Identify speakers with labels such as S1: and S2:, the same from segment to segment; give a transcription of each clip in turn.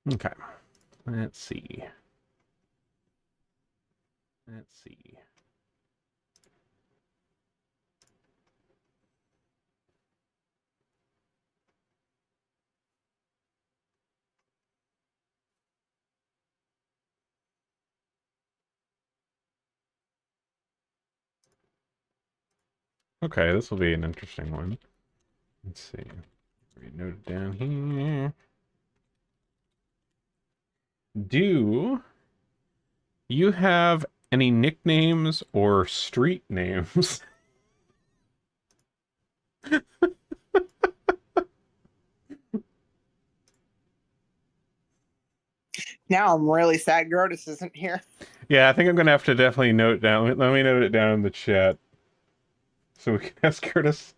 S1: Okay. Let's see. Let's see. Okay, this will be an interesting one. Let's see. We note it down here. Do you have any nicknames or street names?
S2: Now I'm really sad Grotus isn't here.
S1: Yeah, I think I'm gonna have to definitely note down. Let me note it down in the chat so we can ask Curtis.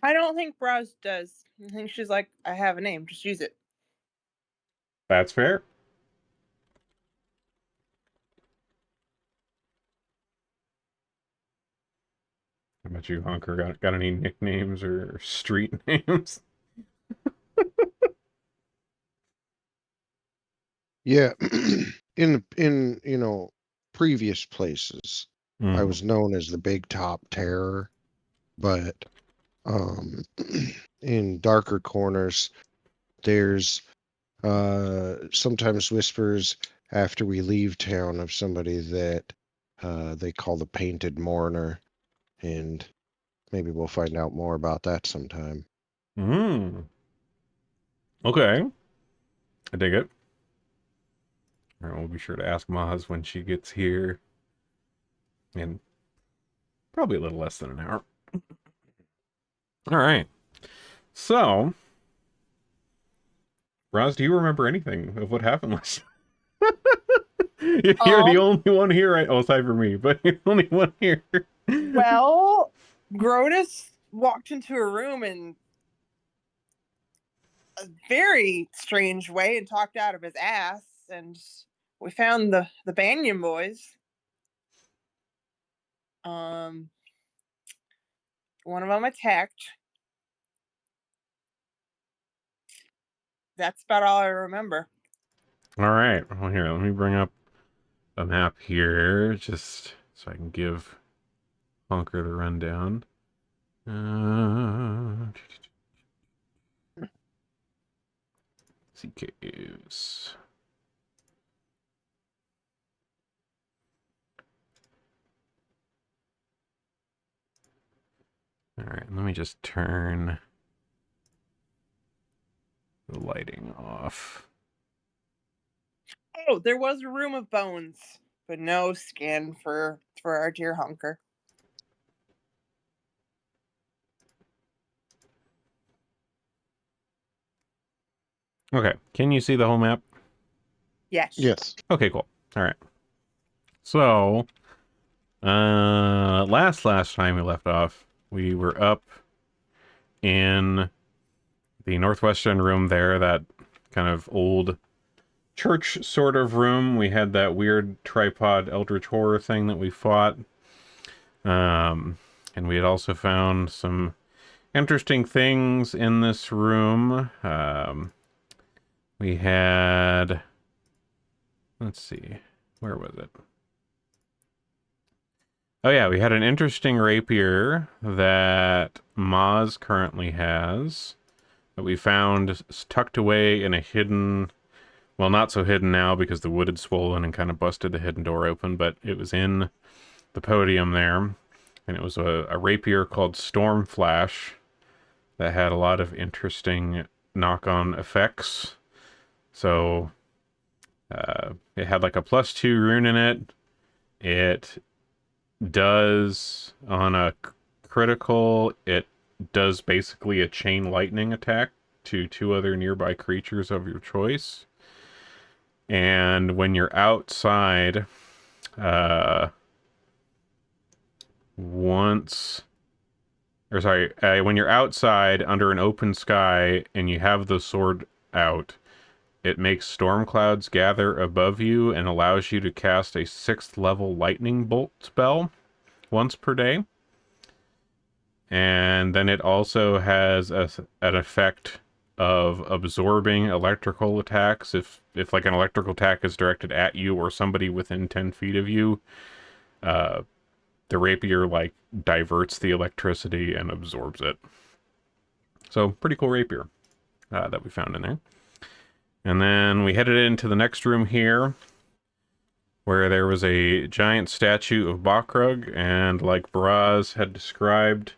S2: I don't think Browse does. I think she's like, I have a name, just use it.
S1: That's fair. How about you, Hunker? Got any nicknames or street names?
S3: Yeah, in previous places, I was known as the Big Top Terror, but in darker corners, there's sometimes whispers after we leave town of somebody that they call the Painted Mourner, and maybe we'll find out more about that sometime.
S1: Okay. I dig it. All right, we'll be sure to ask Maz when she gets here. In probably a little less than an hour. All right. So, Roz, do you remember anything of what happened last You're the only one here, right? Oh, aside from me, but you're the only one here.
S2: Well, Grotus walked into a room in a very strange way and talked out of his ass, and we found the Banyan boys. One of them attacked. That's about all I remember.
S1: All right. Well, here, let me bring up a map here, just so I can give Hunker the rundown. See caves. All right, let me just turn the lighting off.
S2: Oh, there was a room of bones, but no skin for our dear Hunker.
S1: Okay, can you see the whole map?
S2: Yes.
S3: Yes.
S1: Okay, cool. All right. So, last time we left off, we were up in the northwestern room there, that kind of old church sort of room. We had that weird tripod eldritch horror thing that we fought. And we had also found some interesting things in this room. We had, let's see, where was it? Oh yeah, we had an interesting rapier that Maz currently has that we found tucked away in a hidden, well, not so hidden now because the wood had swollen and kind of busted the hidden door open, but it was in the podium there, and it was a rapier called Storm Flash that had a lot of interesting knock-on effects. So it had like a +2 rune in it. It does, on a critical, it does basically a chain lightning attack to 2 other nearby creatures of your choice. And when you're outside, or sorry, when you're outside under an open sky and you have the sword out, it makes storm clouds gather above you and allows you to cast a 6th level lightning bolt spell once per day. And then it also has an effect of absorbing electrical attacks. If like an electrical attack is directed at you or somebody within 10 feet of you, the rapier like diverts the electricity and absorbs it. So pretty cool rapier that we found in there. And then we headed into the next room here, where there was a giant statue of Bakrug, and like Baraz had described,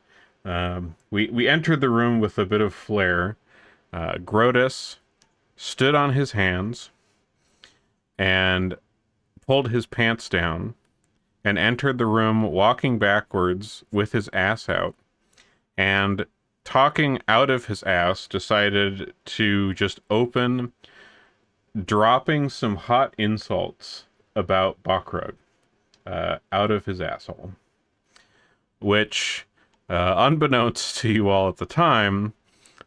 S1: we entered the room with a bit of flair. Grotus stood on his hands and pulled his pants down and entered the room walking backwards with his ass out, and talking out of his ass decided to just open dropping some hot insults about Bakrug out of his asshole. Which, unbeknownst to you all at the time,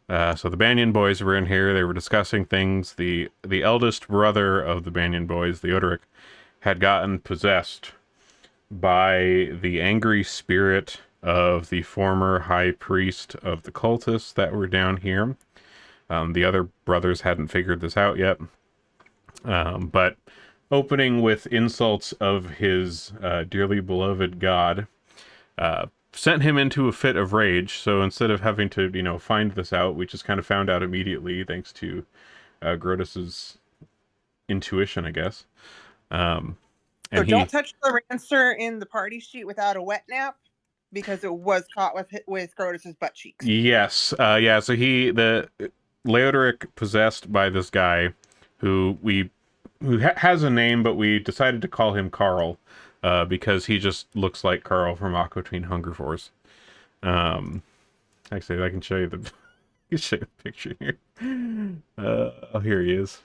S1: so the Banyan boys were in here, they were discussing things. The eldest brother of the Banyan boys, Leodoric, had gotten possessed by the angry spirit of the former high priest of the cultists that were down here. The other brothers hadn't figured this out yet. But opening with insults of his dearly beloved god sent him into a fit of rage. So instead of having to, find this out, we just kind of found out immediately thanks to Grotus's intuition, I guess.
S2: So don't touch the rancer in the party sheet without a wet nap, because it was caught with Grotus's butt cheeks.
S1: Yes. Yeah, so Leodoric possessed by this guy who has a name, but we decided to call him Carl, because he just looks like Carl from Aqua Teen Hunger Force. Actually, I can show you the picture here. Here he is.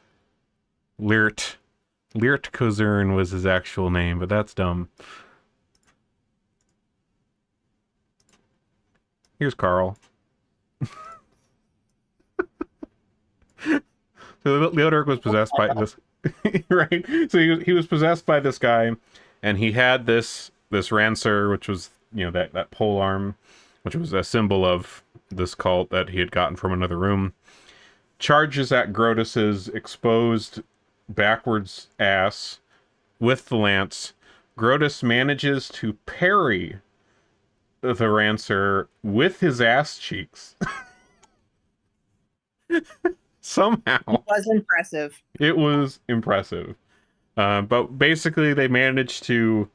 S1: Lyrt Kozern was his actual name, but that's dumb. Here's Carl. So Leodoric was possessed by this, right? So he was possessed by this guy, and he had this rancer, which was that pole arm, which was a symbol of this cult that he had gotten from another room. Charges at Grotus's exposed backwards ass with the lance. Grotus manages to parry the rancer with his ass cheeks. Somehow.
S2: It was impressive.
S1: It was impressive. But basically they managed to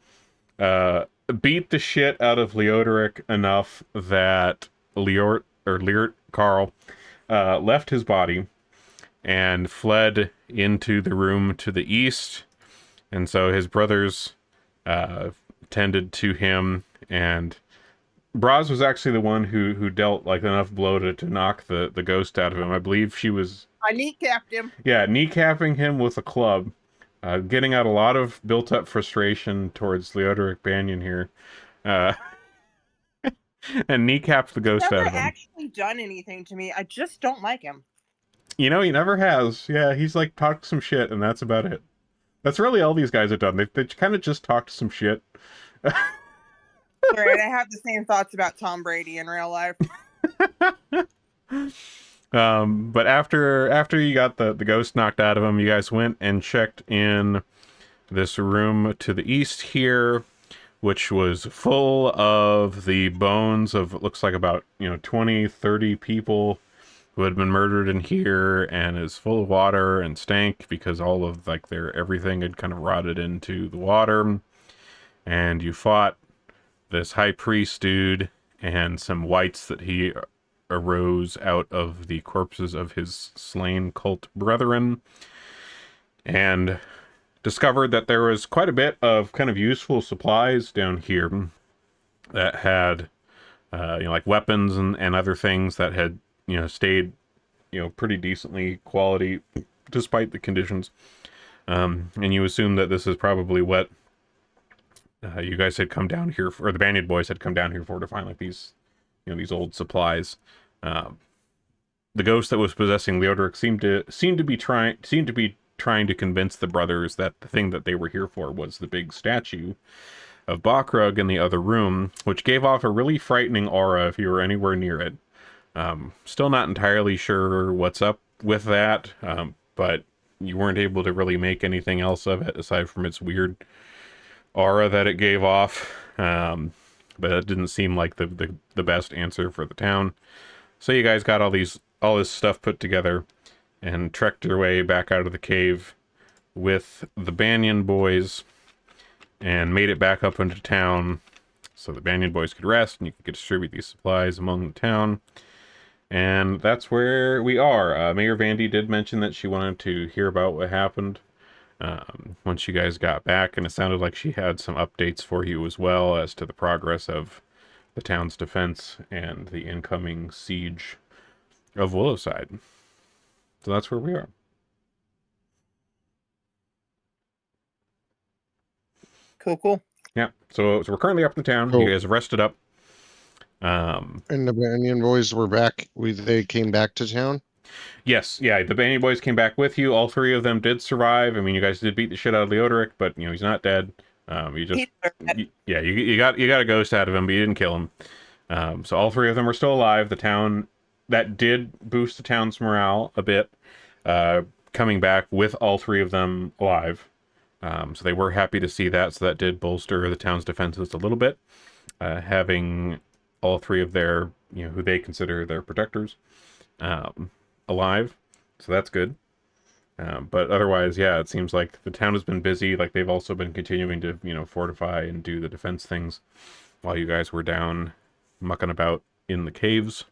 S1: beat the shit out of Leodoric enough that Lyrt Carl left his body and fled into the room to the east. And so his brothers tended to him, and Braz was actually the one who dealt like enough blow to knock the ghost out of him. I believe she was...
S2: I kneecapped him.
S1: Yeah, kneecapping him with a club. Getting out a lot of built-up frustration towards Leodoric Banyan here. And kneecapped the ghost out of him.
S2: He's never actually done anything to me. I just don't like him.
S1: He never has. Yeah, he's like talked some shit, and that's about it. That's really all these guys have done. They kind of just talked some shit.
S2: Right, I have the same thoughts about Tom Brady in real life.
S1: But after you got the ghost knocked out of him, you guys went and checked in this room to the east here, which was full of the bones of, it looks like about 20, 30 people who had been murdered in here, and is full of water and stank because all of like their everything had kind of rotted into the water. And you fought this high priest dude and some whites that he arose out of the corpses of his slain cult brethren, and discovered that there was quite a bit of kind of useful supplies down here that had like weapons and other things that had stayed pretty decently quality despite the conditions. And you assume that this is probably what you guys had come down here for, or the Banyan boys had come down here for, to find like these these old supplies. The ghost that was possessing Leodoric seemed to be trying to convince the brothers that the thing that they were here for was the big statue of Bakrug in the other room, which gave off a really frightening aura if you were anywhere near it. Still not entirely sure what's up with that, but you weren't able to really make anything else of it aside from its weird aura that it gave off. But it didn't seem like the best answer for the town. So you guys got all this stuff put together and trekked your way back out of the cave with the Banyan boys and made it back up into town so the Banyan boys could rest and you could distribute these supplies among the town. And that's where we are. Mayor Vandy did mention that she wanted to hear about what happened once you guys got back, and it sounded like she had some updates for you as well as to the progress of the town's defense and the incoming siege of Willowside. So that's where we are.
S2: Cool.
S1: Yeah. So we're currently up in the town.
S3: Cool.
S1: You guys have rested up.
S3: And the Banyan boys were back. They came back to town.
S1: Yes, yeah. The Banyan boys came back with you. All three of them did survive. I mean, you guys did beat the shit out of Leodoric, but he's not dead. You got a ghost out of him, but you didn't kill him. So all three of them are still alive. The town that did boost the town's morale a bit, coming back with all three of them alive. So they were happy to see that. So that did bolster the town's defenses a little bit, having all three of their, who they consider their protectors, alive. So that's good. But otherwise, yeah, it seems like the town has been busy. Like they've also been continuing to, fortify and do the defense things while you guys were down mucking about in the caves.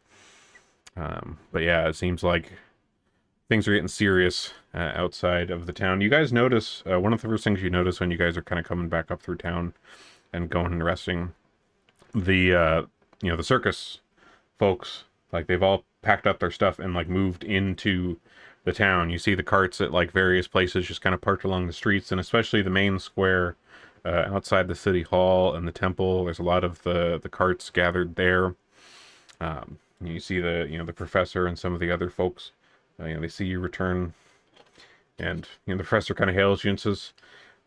S1: But yeah, it seems like things are getting serious outside of the town. You guys notice, one of the first things you notice when you guys are kind of coming back up through town and going and resting, the circus folks, like they've all packed up their stuff and like moved into the town. You see the carts at like various places just kind of parked along the streets, and especially the main square outside the city hall and the temple. There's a lot of the carts gathered there. You see the professor and some of the other folks. They see you return, and the professor kind of hails you and says,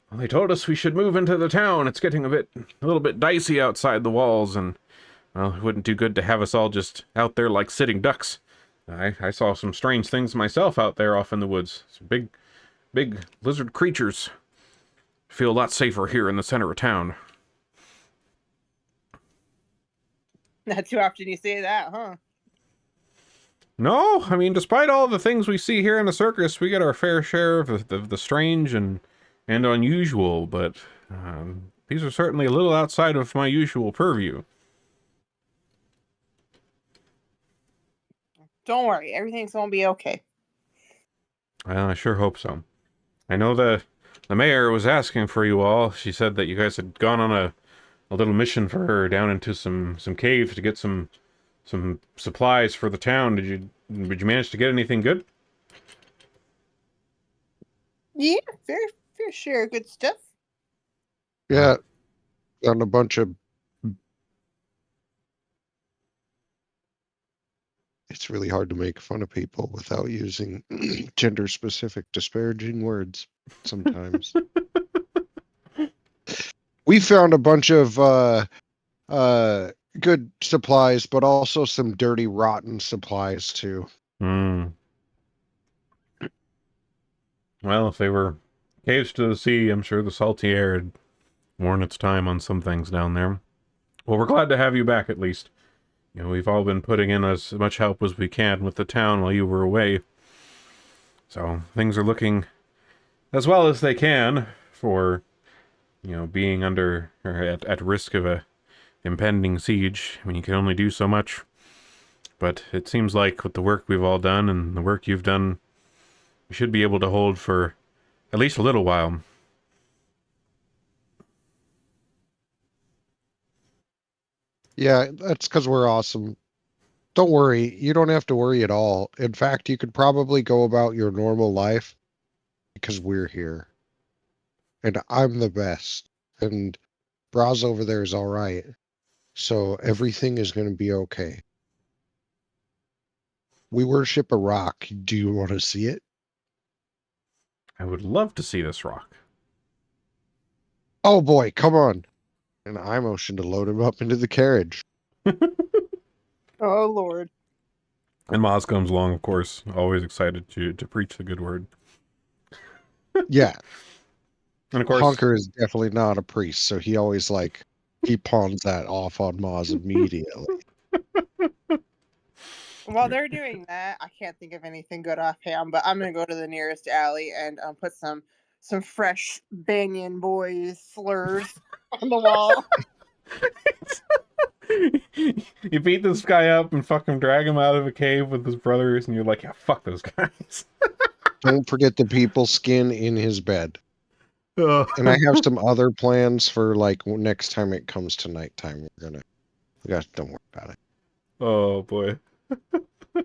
S1: "Well, they told us we should move into the town. It's getting a little bit dicey outside the walls, and well, it wouldn't do good to have us all just out there like sitting ducks. I saw some strange things myself out there off in the woods. Some big lizard creatures. Feel a lot safer here in the center of town."
S2: Not too often you say that, huh?
S1: No, I mean, despite all the things we see here in the circus, we get our fair share of the strange and unusual, but these are certainly a little outside of my usual purview.
S2: Don't worry, everything's gonna be okay.
S1: Well, I sure hope so. I know the mayor was asking for you all. She said that you guys had gone on a little mission for her down into some caves to get some supplies for the town. Did you manage to get anything good?
S2: Yeah, fair share of good stuff.
S3: Yeah, found a bunch of. It's really hard to make fun of people without using gender-specific disparaging words sometimes. We found a bunch of good supplies, but also some dirty, rotten supplies too.
S1: Well, if they were caves to the sea, I'm sure the salty air had worn its time on some things down there. Well, we're glad to have you back at least. We've all been putting in as much help as we can with the town while you were away. So things are looking as well as they can for, being under or at risk of a impending siege. I mean, you can only do so much. But it seems like with the work we've all done and the work you've done, we should be able to hold for at least a little while.
S3: Yeah, that's because we're awesome. Don't worry. You don't have to worry at all. In fact, you could probably go about your normal life because we're here. And I'm the best. And Braz over there is all right. So everything is going to be okay. We worship a rock. Do you want to see it?
S1: I would love to see this rock.
S3: Oh boy, come on. And I motion to load him up into the carriage.
S2: Oh Lord.
S1: And Maz comes along, of course, always excited to preach the good word.
S3: Yeah,
S1: And of course,
S3: Honker is definitely not a priest, so he always he pawns that off on Maz immediately.
S2: While they're doing that, I can't think of anything good offhand, but I'm gonna go to the nearest alley and put some fresh Banyan Boys slurs on the wall.
S1: you beat this guy up and fucking drag him out of a cave with his brothers, and you're like, yeah, fuck those guys.
S3: Don't forget the people skin in his bed.
S1: Oh.
S3: And I have some other plans for next time it comes to nighttime. Don't worry about it.
S1: Oh boy. All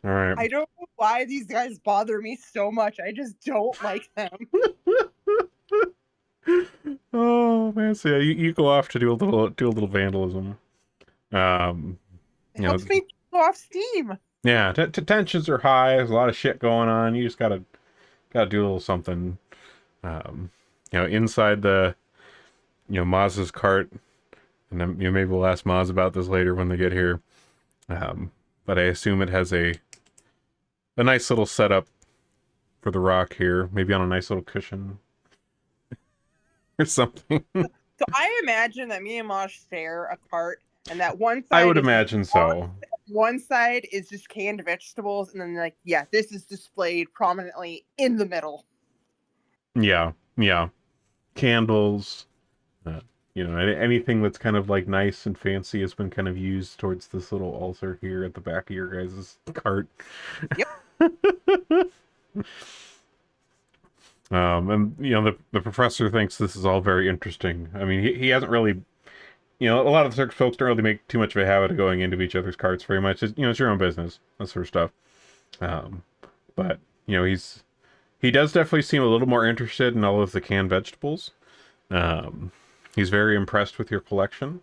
S1: right.
S2: I don't know why these guys bother me so much. I just don't like them.
S1: Oh man, so yeah, you go off to do a little vandalism.
S2: It
S1: You know,
S2: helps me go off steam.
S1: yeah, tensions are high. There's a lot of shit going on. You just gotta do a little something. Inside the Maz's cart, and then maybe we'll ask Maz about this later when they get here. But I assume it has a nice little setup for the rock here, maybe on a nice little cushion or something.
S2: So I imagine that me and Mosh share a cart, and that one
S1: I
S2: side
S1: would
S2: is
S1: imagine so.
S2: one side is just canned vegetables, and then this is displayed prominently in the middle.
S1: Yeah. Candles, anything that's kind of nice and fancy has been kind of used towards this little altar here at the back of your guys' cart.
S2: Yep.
S1: And the professor thinks this is all very interesting. I mean, he hasn't really, a lot of the circus folks don't really make too much of a habit of going into each other's carts very much. It's, it's your own business, that sort of stuff. But he does definitely seem a little more interested in all of the canned vegetables. He's very impressed with your collection.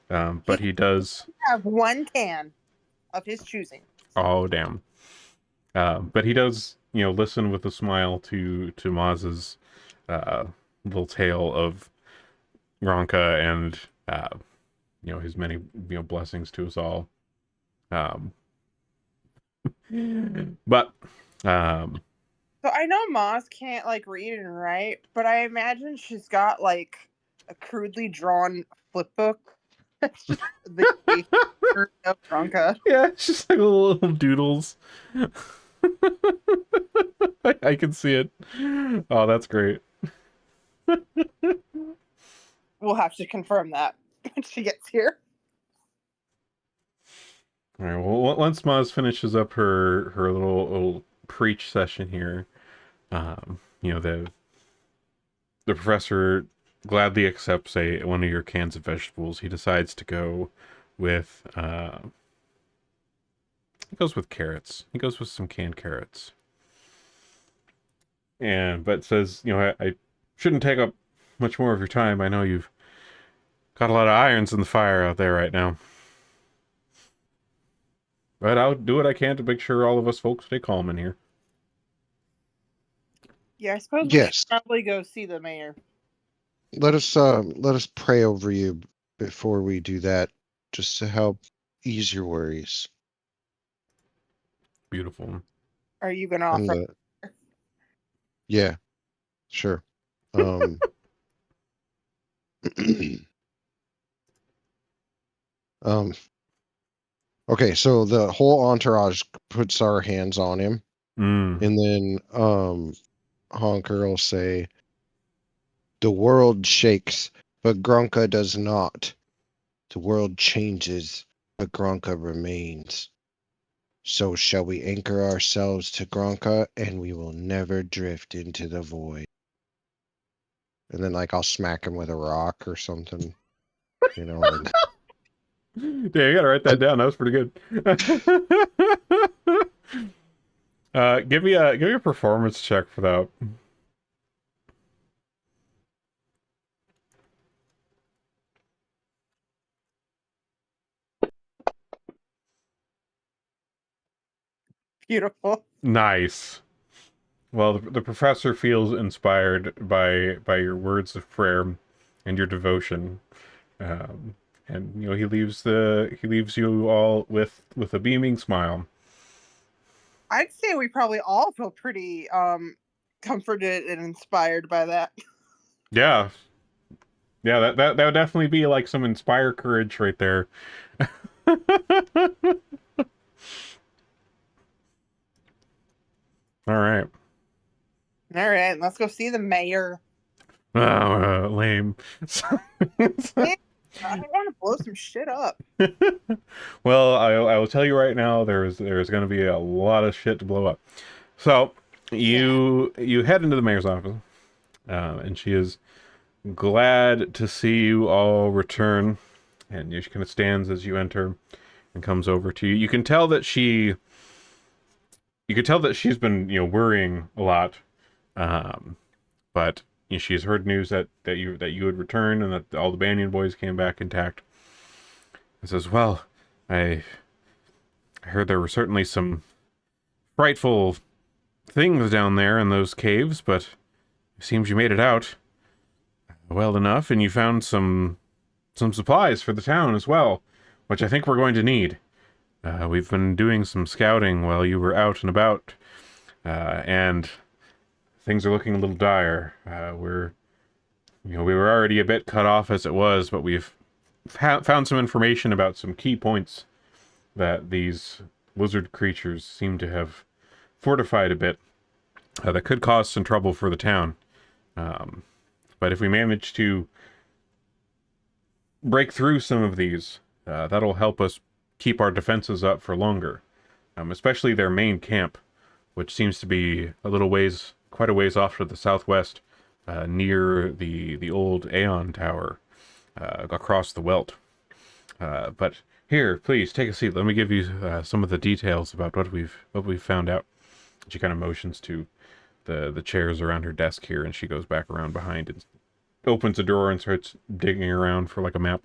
S1: But he does
S2: have one can of his choosing.
S1: Oh damn! But he does, listen with a smile to Maz's little tale of Gronka and his many blessings to us all. But
S2: So I know Maz can't read and write, but I imagine she's got a crudely drawn flip book. That's just the of Gronka.
S1: yeah, it's just little doodles. I can see it. Oh, that's great.
S2: We'll have to confirm that when she gets here.
S1: All right. Well, once Maz finishes up her little preach session here, the professor gladly accepts one of your cans of vegetables. He decides to go with he goes with carrots. He goes with some canned carrots. But says, I shouldn't take up much more of your time. I know you've got a lot of irons in the fire out there right now. But I'll do what I can to make sure all of us folks stay calm in here.
S2: Yeah, I suppose we should probably go see the mayor.
S3: Let us pray over you before we do that, just to help ease your worries.
S1: Beautiful.
S2: Are you gonna offer?
S3: Yeah, sure. Okay, so the whole entourage puts our hands on him, and then Honker will say, "The world shakes, but Gronka does not. The world changes, but Gronka remains. So shall we anchor ourselves to Gronka, and we will never drift into the void." And then I'll smack him with a rock or something, and
S1: Yeah, you gotta write that down. That was pretty good. Give me a performance check for that.
S2: Beautiful.
S1: Nice. Well, the professor feels inspired by your words of prayer and your devotion, um, and he leaves you all with a beaming smile.
S2: I'd say we probably all feel pretty comforted and inspired by that.
S1: Yeah, yeah, that would definitely be like some inspire courage right there. All right.
S2: All right, let's go see the mayor.
S1: Oh, lame.
S2: Yeah, I want to blow some shit up.
S1: Well, I will tell you right now, there's going to be a lot of shit to blow up. So
S2: Yeah.
S1: you head into the mayor's office, and she is glad to see you all return. And she kind of stands as you enter and comes over to you. You could tell that she's been worrying a lot, but she's heard news that you would return and that all the Banyan boys came back intact. And says, "Well, I heard there were certainly some frightful things down there in those caves, but it seems you made it out well enough, and you found some supplies for the town as well, which I think we're going to need. We've been doing some scouting while you were out and about, and things are looking a little dire. We were already a bit cut off as it was, but we've found some information about some key points that these lizard creatures seem to have fortified a bit that could cause some trouble for the town. But if we manage to break through some of these, that'll help us keep our defenses up for longer, especially their main camp, which seems to be quite a ways off to the southwest, near the old Aeon Tower, across the Welt. But here, please take a seat. Let me give you some of the details about what we've found out. She kind of motions to the chairs around her desk here, and she goes back around behind and opens a drawer and starts digging around for like a map.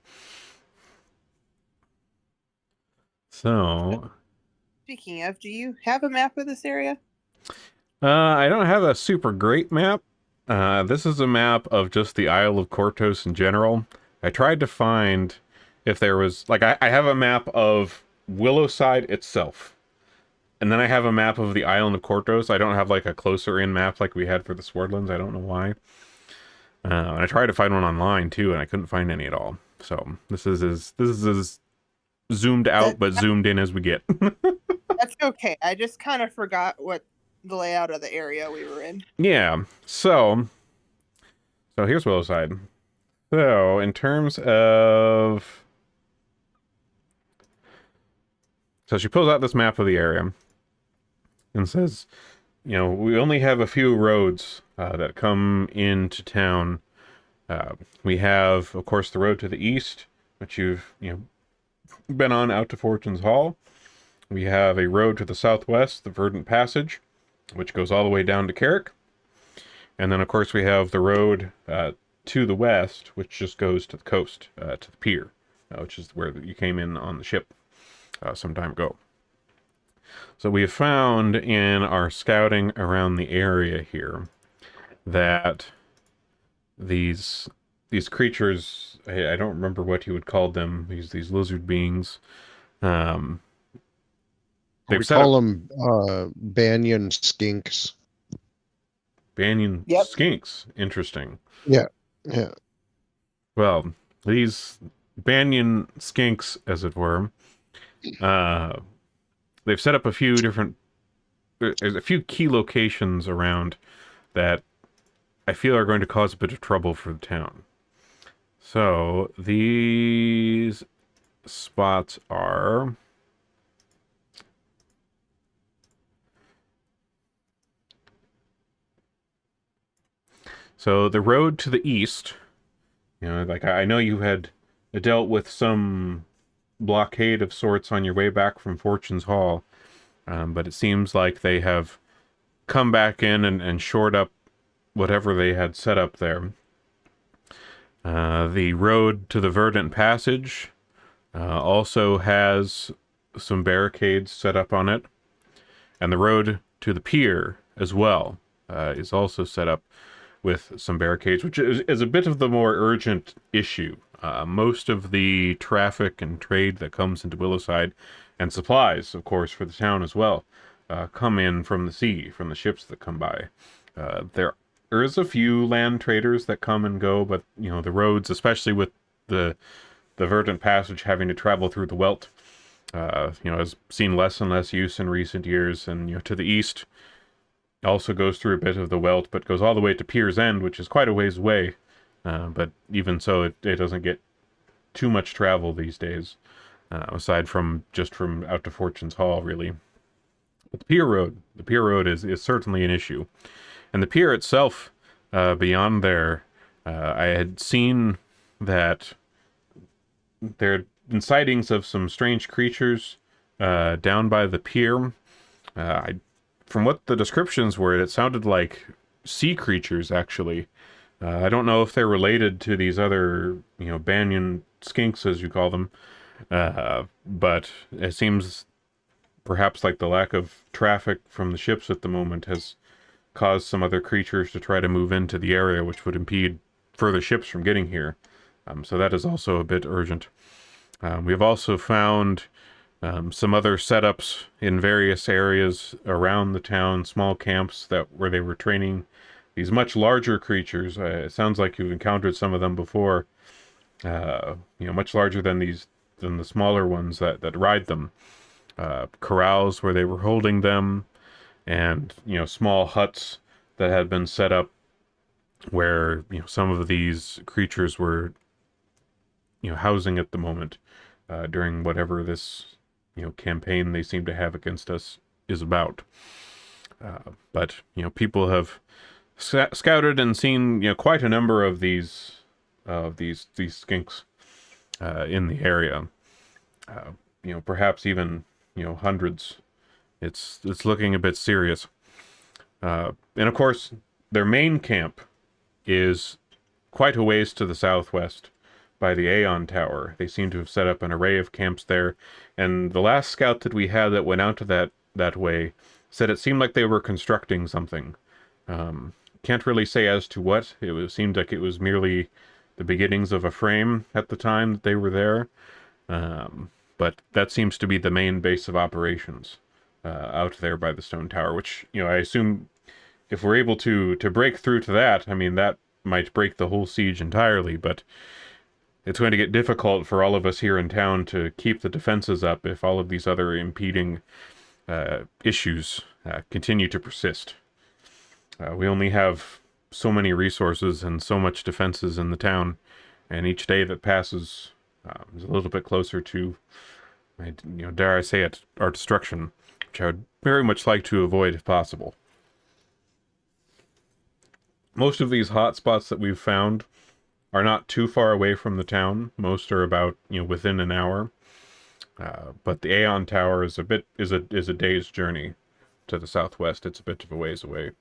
S1: So,
S2: Speaking of, do you have a map of this area?
S1: I don't have a super great map. This is a map of just the Isle of Kortos in general. I tried to find if there was I have a map of Willowside itself. And then I have a map of the island of Kortos. I don't have like a closer in map like we had for the Swordlands. I don't know why. And I tried to find one online too, and I couldn't find any at all. So this is as zoomed out but zoomed in as we get.
S2: That's okay. I just kind of forgot what the layout of the area we were in.
S1: Yeah. So here's Willowside. So in terms of, so she pulls out this map of the area and says, we only have a few roads that come into town. We have, of course, the road to the east, which you've been on out to Fortune's Hall. We have a road to the southwest, the Verdant Passage, which goes all the way down to Carrick. And then, of course, we have the road to the west, which just goes to the coast, to the pier, which is where you came in on the ship some time ago. So we have found in our scouting around the area here that these creatures, I don't remember what you would call them, these lizard beings.
S3: We call them Banyan skinks.
S1: Banyan skinks. Interesting.
S3: Yeah.
S1: Well, these Banyan skinks, as it were, they've set up a few key locations around that I feel are going to cause a bit of trouble for the town. So these spots are, so the road to the east, I know you had dealt with some blockade of sorts on your way back from Fortune's Hall, but it seems like they have come back in and shored up whatever they had set up there. The road to the Verdant Passage also has some barricades set up on it. And the road to the pier as well is also set up with some barricades, which is a bit of the more urgent issue. Most of the traffic and trade that comes into Willowside, and supplies, of course, for the town as well, come in from the sea, from the ships that come by. There is a few land traders that come and go, but the roads, especially with the verdant passage having to travel through the Welt, has seen less and less use in recent years. And to the east also goes through a bit of the Welt, but goes all the way to Pier's End, which is quite a ways away. But even so, it doesn't get too much travel these days, aside from just from out to Fortune's Hall, really. But the pier road is certainly an issue. And the pier itself, beyond there, I had seen that there had been sightings of some strange creatures down by the pier. From what the descriptions were, it sounded like sea creatures, actually. I don't know if they're related to these other, banyan skinks, as you call them, but it seems perhaps like the lack of traffic from the ships at the moment has caused some other creatures to try to move into the area, which would impede further ships from getting here. So that is also a bit urgent. We have also found some other setups in various areas around the town, small camps where they were training these much larger creatures. It sounds like you've encountered some of them before. Much larger than the smaller ones that ride them. Corrals where they were holding them, and small huts that had been set up where some of these creatures were housing at the moment during whatever this campaign they seem to have against us is about. But people have scouted and seen quite a number of these skinks in the area. Perhaps even hundreds. It's looking a bit serious. And of course, their main camp is quite a ways to the southwest by the Aeon Tower. They seem to have set up an array of camps there. And the last scout that we had that went out to that way said it seemed like they were constructing something. Can't really say as to what. Seemed like it was merely the beginnings of a frame at the time that they were there. But that seems to be the main base of operations out there by the Stone Tower, which, I assume if we're able to break through to that, that might break the whole siege entirely, but it's going to get difficult for all of us here in town to keep the defenses up if all of these other impeding issues continue to persist. We only have so many resources and so much defenses in the town, and each day that passes is a little bit closer to, dare I say it, our destruction, which I would very much like to avoid if possible. Most of these hot spots that we've found are not too far away from the town. Most are about within an hour. But the Aeon Tower is a day's journey to the southwest. It's a bit of a ways away.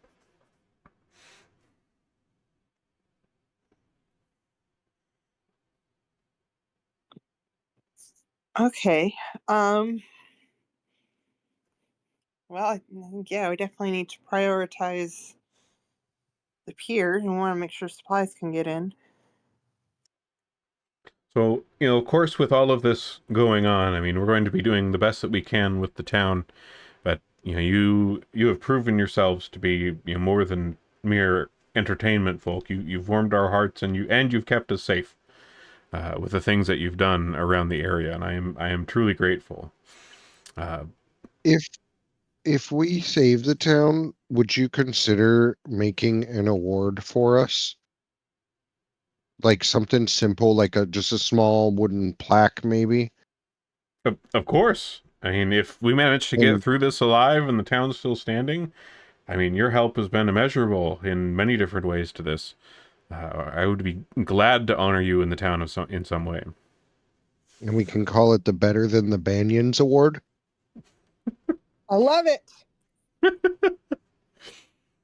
S2: Okay. Well, I think, yeah, we definitely need to prioritize the pier and want to make sure supplies can get in.
S1: So, of course, with all of this going on, we're going to be doing the best that we can with the town, but, you have proven yourselves to be, more than mere entertainment folk. You've warmed our hearts, and you've kept us safe with the things that you've done around the area, and I am truly grateful.
S3: If we save the town, would you consider making an award for us? Like something simple, like just a small wooden plaque, maybe?
S1: Of course. If we manage to get through this alive and the town's still standing, your help has been immeasurable in many different ways to this. I would be glad to honor you in the town in some way.
S3: And we can call it the Better Than the Banyans Award?
S2: I love it.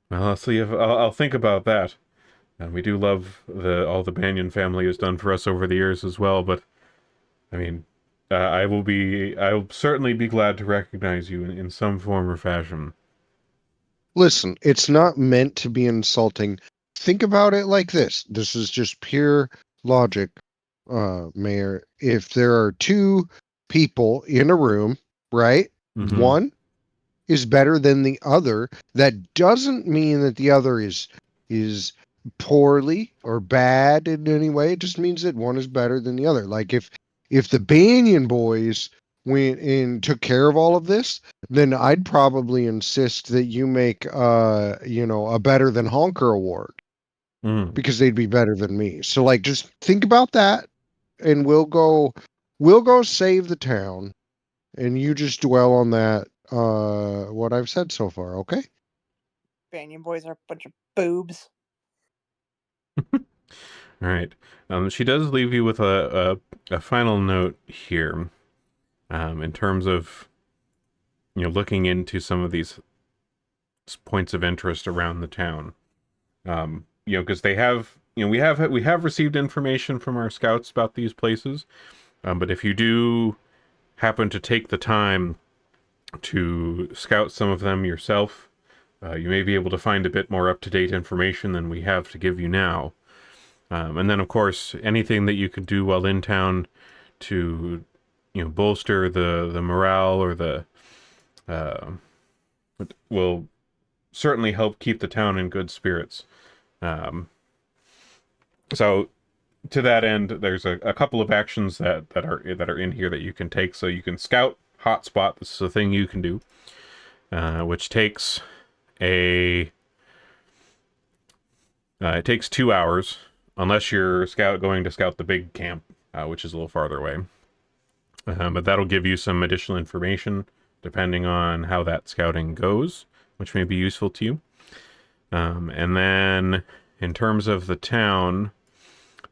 S1: Well, I'll see if I'll think about that. And we do love all the Banyan family has done for us over the years as well. But I will certainly be glad to recognize you in some form or fashion.
S3: Listen, it's not meant to be insulting. Think about it like this. This is just pure logic, Mayor. If there are two people in a room, right?
S1: Mm-hmm.
S3: One is better than the other. That doesn't mean that the other is poorly or bad in any way. It just means that one is better than the other. Like if the Banyan boys went and took care of all of this, then I'd probably insist that you make a better than honker award
S1: Mm.
S3: because they'd be better than me. So like just think about that and we'll go save the town and you just dwell on that what I've said so far, okay?
S2: Banyan boys are a bunch of boobs.
S1: All right. She does leave you with a final note here, in terms of looking into some of these points of interest around the town. Because they have we have received information from our scouts about these places, but if you do happen to take the time to scout some of them yourself, you may be able to find a bit more up-to-date information than we have to give you now. And then, of course, anything that you could do while in town to, bolster the morale or the will certainly help keep the town in good spirits. Um, so, to that end, there's a couple of actions that are in here that you can take. So you can scout hotspot. This is a thing you can do, which takes it takes 2 hours, unless you're going to scout the big camp, which is a little farther away. But that'll give you some additional information depending on how that scouting goes, which may be useful to you. And then, in terms of the town,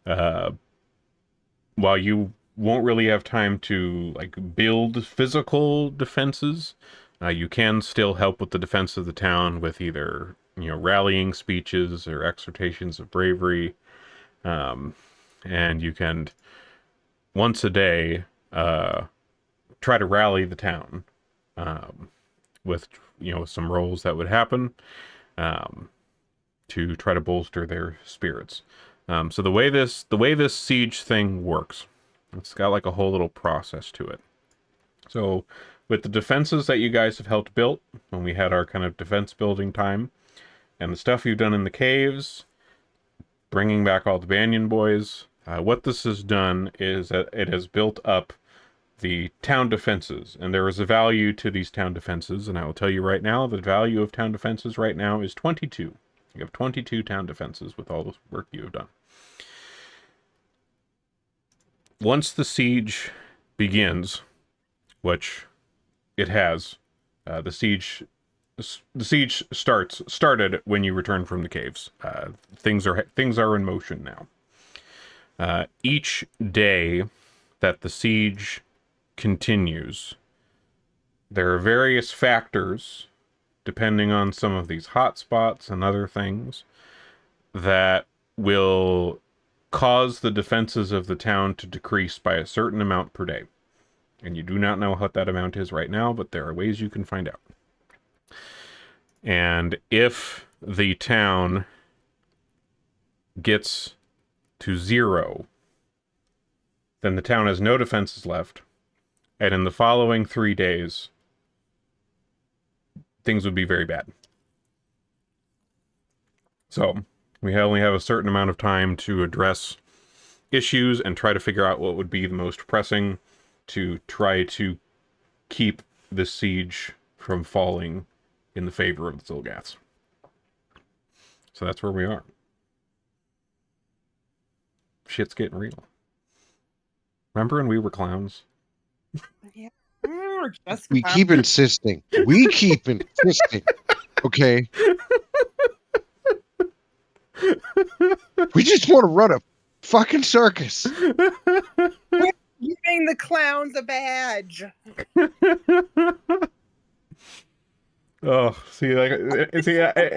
S1: while you won't really have time to build physical defenses, you can still help with the defense of the town with either rallying speeches or exhortations of bravery, and you can once a day try to rally the town, with some roles that would happen, um, to try to bolster their spirits. So the way this siege thing works, it's got like a whole little process to it. So with the defenses that you guys have helped build when we had our kind of defense building time, and the stuff you've done in the caves, bringing back all the Banyan boys, what this has done is that it has built up the town defenses, and there is a value to these town defenses, and I will tell you right now, the value of town defenses right now is 22. You have 22 town defenses with all the work you have done. Once the siege begins, which it has, the siege started when you return from the caves. Things are in motion now. Each day that the siege continues, there are various factors, depending on some of these hotspots and other things, that will cause the defenses of the town to decrease by a certain amount per day. And you do not know what that amount is right now, but there are ways you can find out. And if the town gets to 0, then the town has no defenses left. And in the following 3 days, things would be very bad. So we only have a certain amount of time to address issues and try to figure out what would be the most pressing to try to keep the siege from falling in the favor of the Zilgaths. So that's where we are. Shit's getting real. Remember when we were clowns?
S2: Yeah. We're just
S3: We keep insisting. We keep insisting. Okay. We just want to run a fucking circus.
S2: We're giving the clowns a badge.
S1: Oh, see, I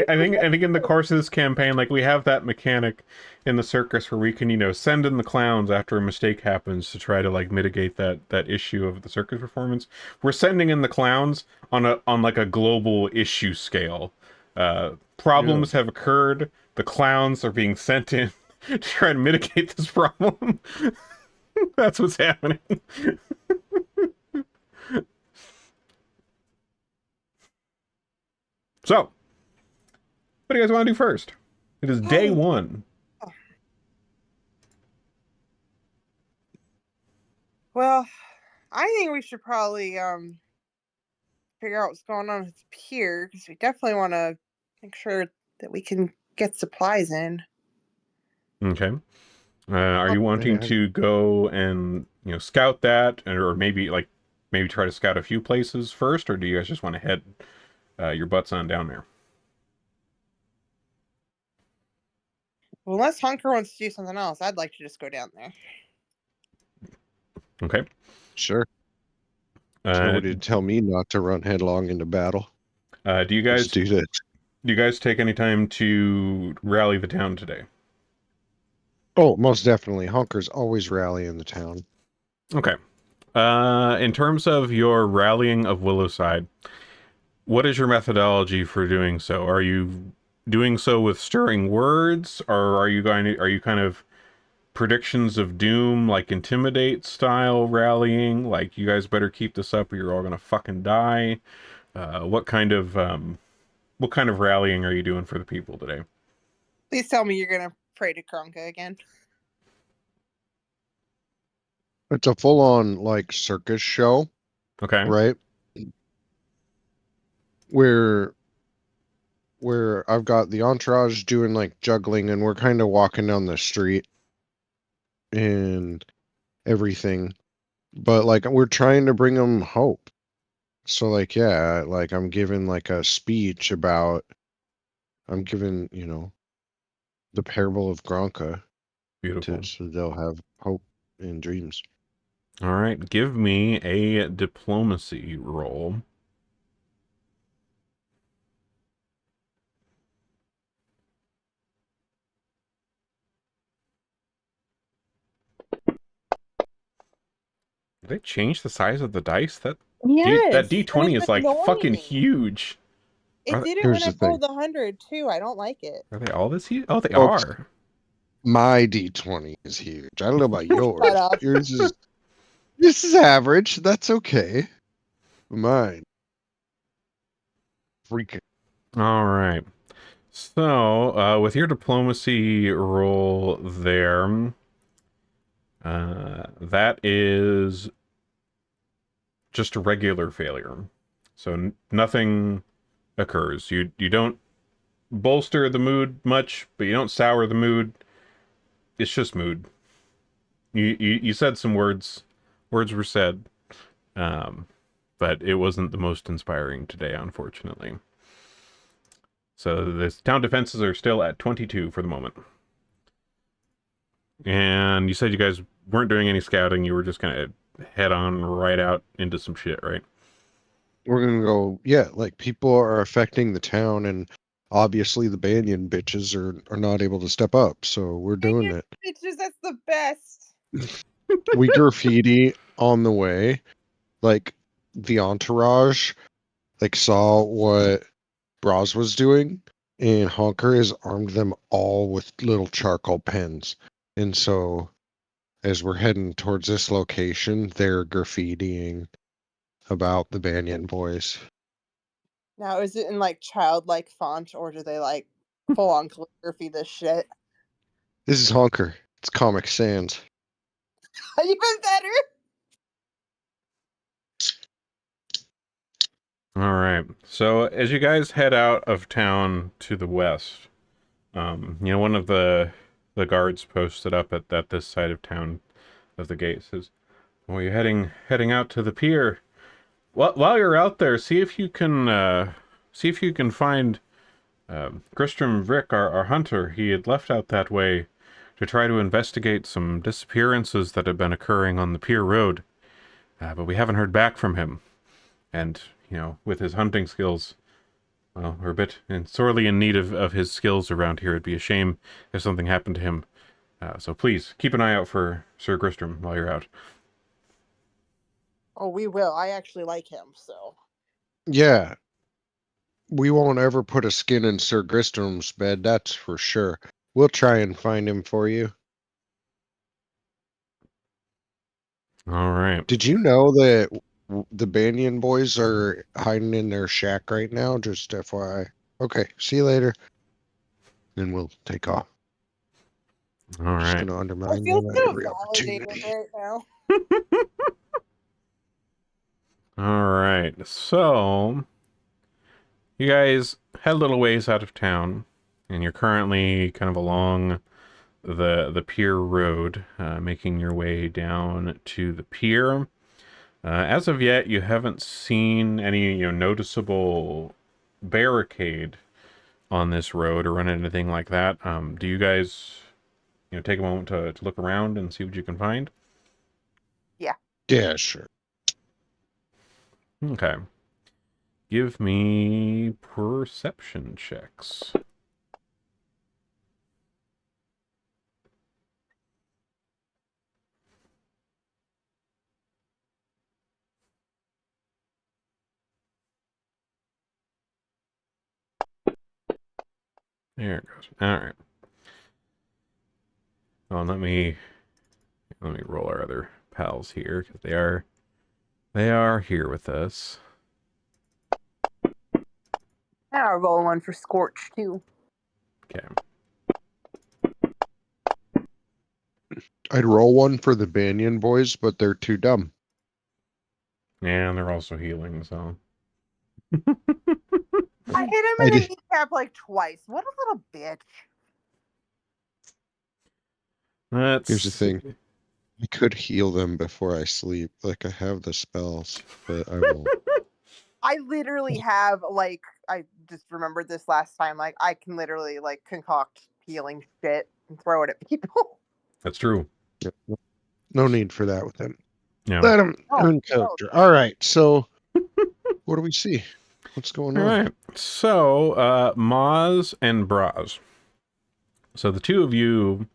S1: think in the course of this campaign, like we have that mechanic in the circus where we can, send in the clowns after a mistake happens to try to like mitigate that issue of the circus performance. We're sending in the clowns on like a global issue scale.
S3: Yeah.
S1: Problems have occurred. The clowns are being sent in to try to mitigate this problem. That's what's happening. So, what do you guys want to do first? It is day
S2: Oh,
S1: one.
S2: well, I think we should probably figure out what's going on with the pier because we definitely want to make sure that we can get supplies in.
S1: Okay. Are you wanting
S3: And
S1: to go and scout that, or maybe try to scout a few places first, or do you guys just want to head your butts on down there?
S2: Well, unless Hunker wants to do something else, I'd like to just go down there.
S1: Okay.
S3: sure.
S1: Uh,
S3: Nobody to tell me not to run headlong into battle.
S1: do you
S3: Let's
S1: guys
S3: do this.
S1: take any time to rally the town today?
S3: Oh, most definitely. Honkers always rally in the town.
S1: Okay. In terms of your rallying of Willowside, what is your methodology for doing so? Are you doing so with stirring words, or are you kind of predictions of doom, like intimidate style rallying, like you guys better keep this up or you're all gonna fucking die? What kind of rallying are you doing for the people today?
S2: Please tell me you're gonna pray to Kronka again.
S3: It's a full-on like circus show,
S1: Okay.
S3: right? Where where I've got the entourage doing like juggling and we're kind of walking down the street and everything. But like we're trying to bring them hope. So like yeah, like I'm giving like a speech about I'm giving, the parable of Gronka to
S1: Beautiful.
S3: so they'll have hope and dreams.
S1: All right, give me a diplomacy roll. Did they change the size of the dice? That
S2: Yes, and
S1: D20
S2: it's
S1: is like fucking
S2: annoying.
S1: huge.
S2: It
S1: Are,
S2: did it when
S3: Here's
S2: I
S3: the thing.
S2: rolled 100 too. I don't like it.
S1: are they all this huge? Oh, they
S3: Folks,
S1: are.
S3: my D20 is huge. I don't know about
S2: Shut
S3: yours.
S2: up.
S3: Yours is this is average. That's okay. Mine freaking
S1: All right. So, with your diplomacy roll there, that is just a regular failure. So nothing occurs. You don't bolster the mood much, but you don't sour the mood. It's just mood. You said some words. Words were said, um, but it wasn't the most inspiring today, unfortunately. So the town defenses are still at 22 for the moment. And you said you guys weren't doing any scouting. You were just gonna head on right out into some shit, right?
S3: we're gonna go, yeah, like people are affecting the town and obviously the Banyan bitches are not able to step up, so we're
S2: Dang
S3: doing
S2: it,
S3: it.
S2: bitches, that's the best.
S3: We graffiti on the way, like the entourage, like saw what Braz was doing, and Honker has armed them all with little charcoal pens. And so as we're heading towards this location, they're graffitiing about the Banyan boys.
S2: Now, is it in like childlike font or do they like full on calligraphy this shit?
S3: This is Honker. It's Comic Sans.
S2: Even better.
S1: All right. So as you guys head out of town to the west, one of the guards posted up at this side of town of the gate says, "Well, you're heading out to the pier. While you're out there, see if you can find Gristrom Vrick, our hunter. He had left out that way to try to investigate some disappearances that have been occurring on the pier road, but we haven't heard back from him. And with his hunting skills, Well, we're a bit and sorely in need of his skills around here. It'd be a shame if something happened to him. So please, keep an eye out for Sir Gristrom while you're out.
S2: Oh, we will. I actually like him, so.
S3: Yeah, we won't ever put a skin in Sir Gristrom's bed, that's for sure. We'll try and find him for you.
S1: All right.
S3: Did you know that the Banyan boys are hiding in their shack right now? Just FYI. Okay, see you later. Then we'll take off.
S1: All
S3: Just
S1: right.
S3: gonna
S2: I
S3: undermine
S2: feel
S3: them at
S2: so
S3: every
S2: validated
S3: opportunity.
S2: right now.
S1: All right. So, you guys head a little ways out of town, and you're currently kind of along the pier road, making your way down to the pier. As of yet, you haven't seen any noticeable barricade on this road or run into anything like that. Do you guys take a moment to look around and see what you can find?
S2: Yeah.
S3: Yeah, sure.
S1: Okay. Give me perception checks. There it goes. All right. Oh, let me roll our other pals here because they are here with us.
S2: And I'll roll one for Scorch, too.
S1: Okay.
S3: I'd roll one for the Banyan boys, but they're too dumb.
S1: And they're also healing, so.
S2: I hit him
S3: I
S2: in the
S3: did.
S2: kneecap like twice. What a little bitch.
S3: Here's the
S1: Let's.
S3: thing. I could heal them before I sleep. Like, I have the spells, but I won't.
S2: I literally have, like, I just remembered this last time. Like, I can literally, like, concoct healing shit and throw it at people.
S1: That's true.
S3: No need for that with him.
S1: Yeah.
S3: Let him
S2: Oh,
S3: in character. All right, so what do we see? What's going
S1: All
S3: on?
S1: right. So, Maz and Braz. So the two of you,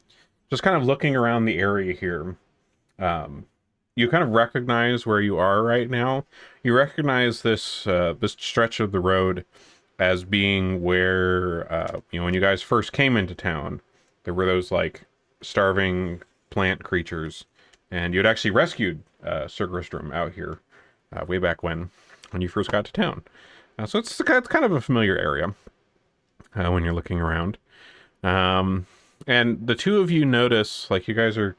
S1: just kind of looking around the area here, you kind of recognize where you are right now. You recognize this stretch of the road as being where when you guys first came into town, there were those like starving plant creatures, and you had actually rescued Sir Gristrom out here way back when you first got to town. So it's kind of a familiar area when you're looking around. And the two of you notice, like, you guys are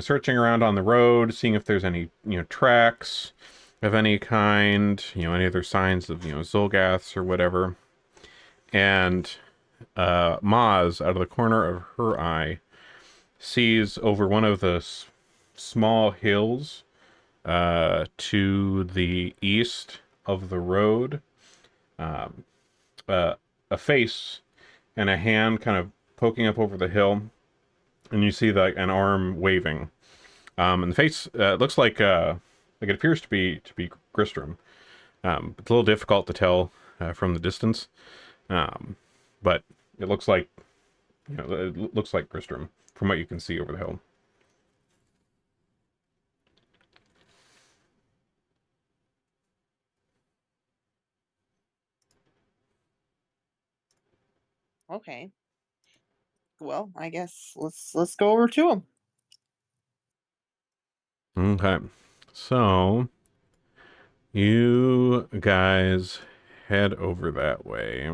S1: searching around on the road, seeing if there's any tracks of any kind, any other signs of Zolgaths or whatever. And Maz, out of the corner of her eye, sees over one of the small hills to the east of the road, um, a face and a hand kind of poking up over the hill, and you see an arm waving. And the face looks like it appears to be Gristrom. It's a little difficult to tell from the distance, but it looks like it looks like Gristrom from what you can see over the hill.
S2: okay. Well, I guess let's go over to him.
S1: Okay, so you guys head over that way.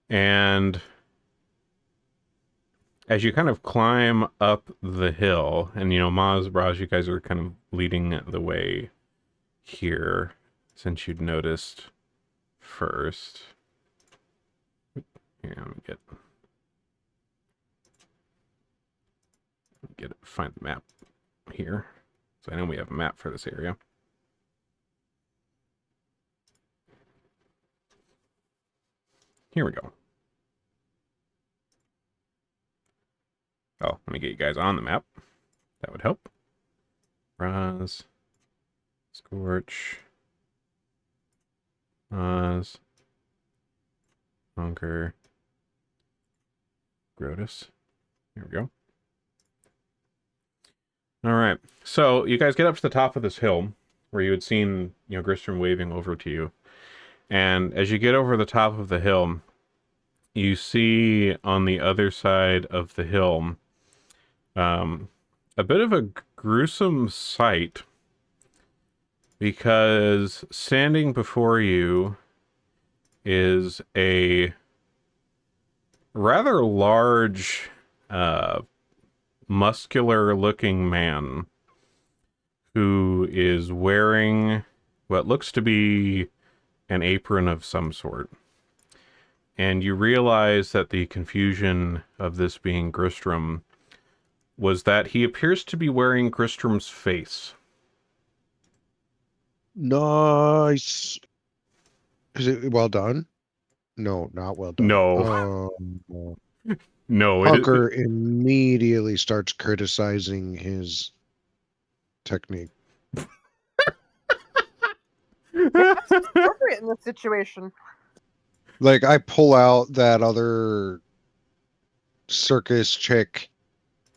S1: And as you kind of climb up the hill, and Maz, Braz, you guys are kind of leading the way here, since you'd noticed first. Here, let me find the map here. So I know we have a map for this area. Here we go. Oh, let me get you guys on the map. That would help. Raz. Scorch. Oz. Hunker. Grotus. There we go. All right. So you guys get up to the top of this hill where you had seen, Gristrom waving over to you. And as you get over the top of the hill, you see on the other side of the hill a bit of a gruesome sight, because standing before you is a rather large, muscular-looking man who is wearing what looks to be an apron of some sort. And you realize that the confusion of this being Gristrom was that he appears to be wearing Gristrom's face.
S3: Nice. Is it well done? No, not well done.
S1: No. No,
S3: Hunker immediately starts criticizing his technique.
S2: That's appropriate in this situation.
S3: Like, I pull out that other circus chick's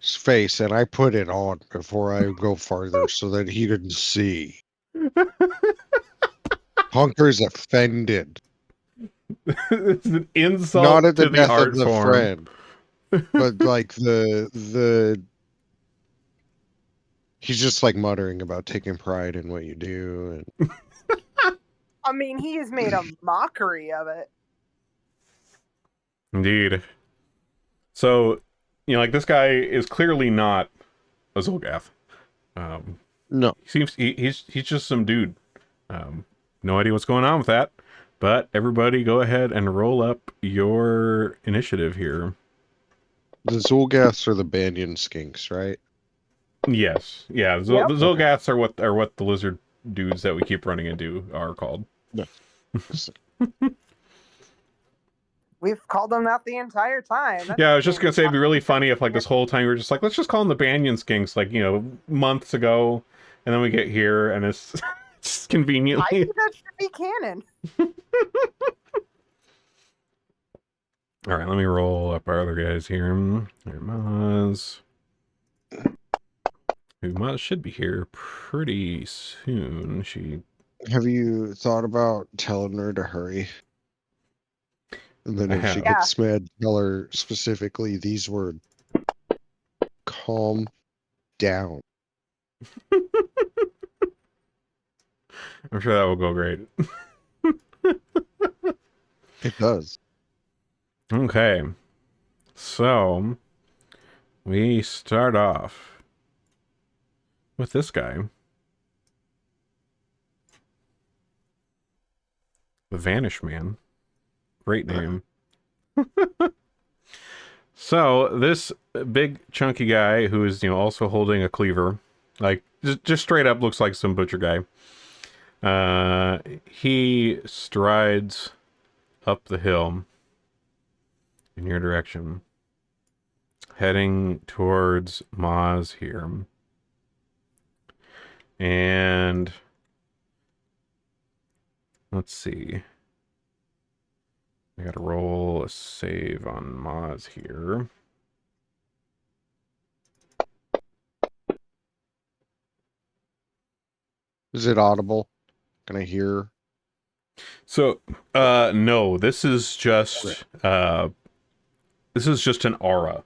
S3: face and I put it on before I go farther so that he didn't see. Hunker's offended.
S1: It's an insult
S3: Not at the
S1: to the
S3: death
S1: art
S3: of the
S1: form.
S3: friend, but like the he's just like muttering about taking pride in what you do. And
S2: I mean, he has made a mockery of it.
S1: Indeed. So, like, this guy is clearly not a Zolgath.
S3: no,
S1: He's just some dude. No idea what's going on with that. But everybody go ahead and roll up your initiative here.
S3: the Zolgaths are the Banyan skinks, right?
S1: Yes. Yeah,
S2: Yep.
S1: the Zolgaths are what the lizard dudes that we keep running into are called.
S3: No.
S2: We've called them that the entire time.
S1: Yeah, I was just gonna say it'd be really funny if, like, this whole time we were just like, let's just call them the Banyan skinks, like, months ago, and then we get here and it's just
S2: I
S1: conveniently.
S2: think that should be canon.
S1: All right, let me roll up our other guys here. There, Maz. Maz should be here pretty soon.
S3: Have you thought about telling her to hurry? And then if she gets mad, tell her specifically these words. Calm down.
S1: I'm sure that will go great.
S3: It does.
S1: Okay. So, we start off with this guy. The Vanish Man. Great name. So, this big chunky guy who is, also holding a cleaver, like, just straight up looks like some butcher guy. He strides up the hill in your direction, heading towards Maz here. And let's see. I gotta roll a save on Maz here.
S3: Is it audible? Can I hear?
S1: So, no, this is just an aura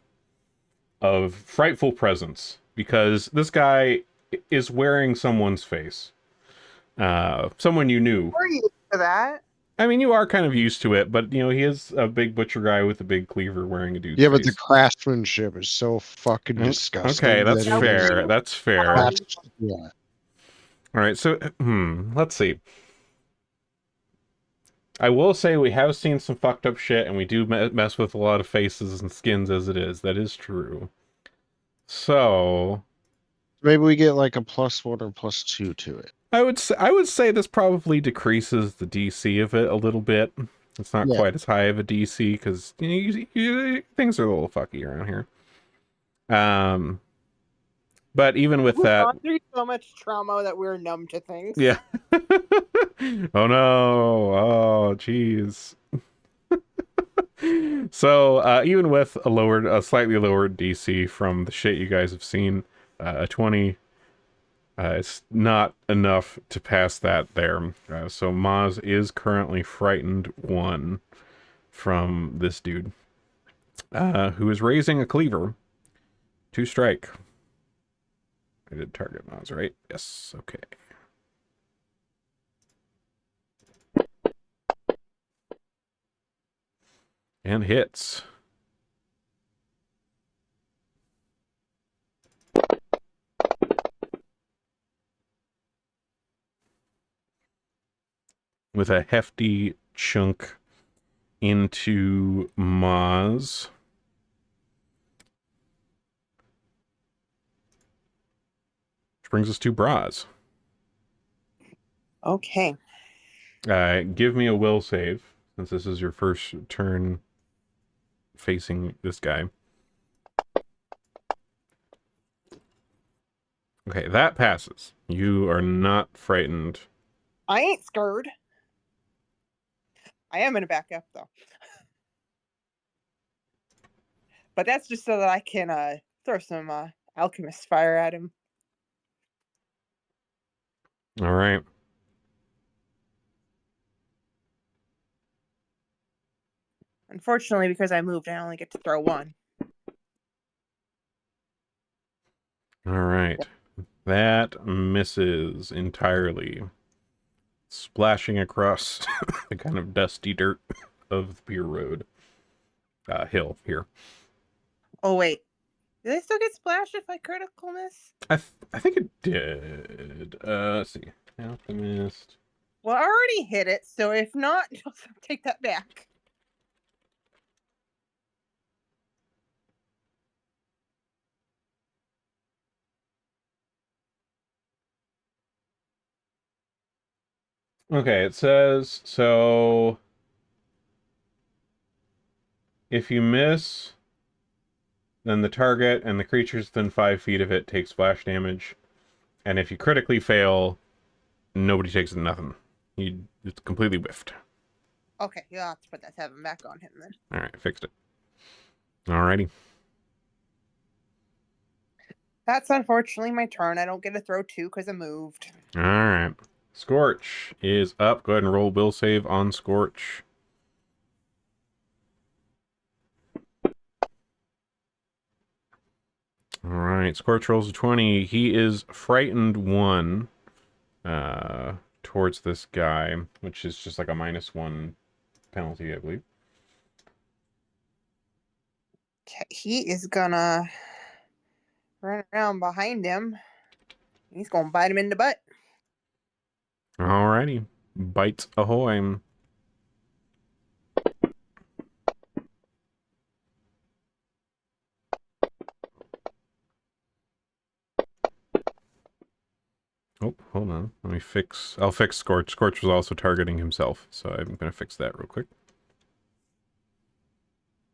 S1: of frightful presence, because this guy is wearing someone's face. Someone you knew.
S2: We're used to that.
S1: I mean, you are kind of used to it, but, he is a big butcher guy with a big cleaver wearing a dude's face.
S3: But the craftsmanship is so fucking disgusting.
S1: Okay, that's
S3: that
S1: fair. That's fair.
S3: Yeah.
S1: All right, so, let's see. I will say we have seen some fucked up shit, and we do mess with a lot of faces and skins as it is. That is true. So
S3: maybe we get like a +1 or +2 to it.
S1: I would say this probably decreases the DC of it a little bit. It's not quite as high of a DC because things are a little fucky around here. But even with
S2: We've
S1: that,
S2: gone through so much trauma that we're numb to things.
S1: yeah. Oh no! Oh jeez. So even with a slightly lowered DC from the shit you guys have seen, a 20, it's not enough to pass that there. So Maz is currently frightened 1 from this dude, who is raising a cleaver to strike. I did target Maz, right? Yes. Okay. And hits. With a hefty chunk into Maz. Which brings us to Braz.
S2: Okay.
S1: Give me a will save, since this is your first turn facing this guy. Okay, that passes. You are not frightened.
S2: I ain't scared. I am gonna back up though. But that's just so that I can throw some alchemist fire at him.
S1: All right.
S2: Unfortunately, because I moved, I only get to throw 1.
S1: All right. That misses entirely. Splashing across the kind of dusty dirt of the pier road. Hill here.
S2: Oh wait, do they still get splashed if I critical miss?
S1: I think it did. Let's see. Alchemist.
S2: Well, I already hit it, so if not, take that back.
S1: Okay, it says, so if you miss, then the target and the creatures within 5 feet of it take splash damage. And if you critically fail, nobody takes nothing. It's completely whiffed.
S2: Okay, you'll have to put that 7 back on him then.
S1: Alright, fixed it. Alrighty.
S2: That's unfortunately my turn. I don't get to throw 2 because I moved.
S1: Alright. Scorch is up. Go ahead and roll will save on Scorch. Alright, Scorch rolls a 20. He is frightened 1 towards this guy, which is just like a -1 penalty, I believe.
S2: He is gonna run around behind him. He's gonna bite him in the butt.
S1: Alrighty. Bites ahoy. Oh, hold on. I'll fix Scorch. Scorch was also targeting himself, so I'm going to fix that real quick.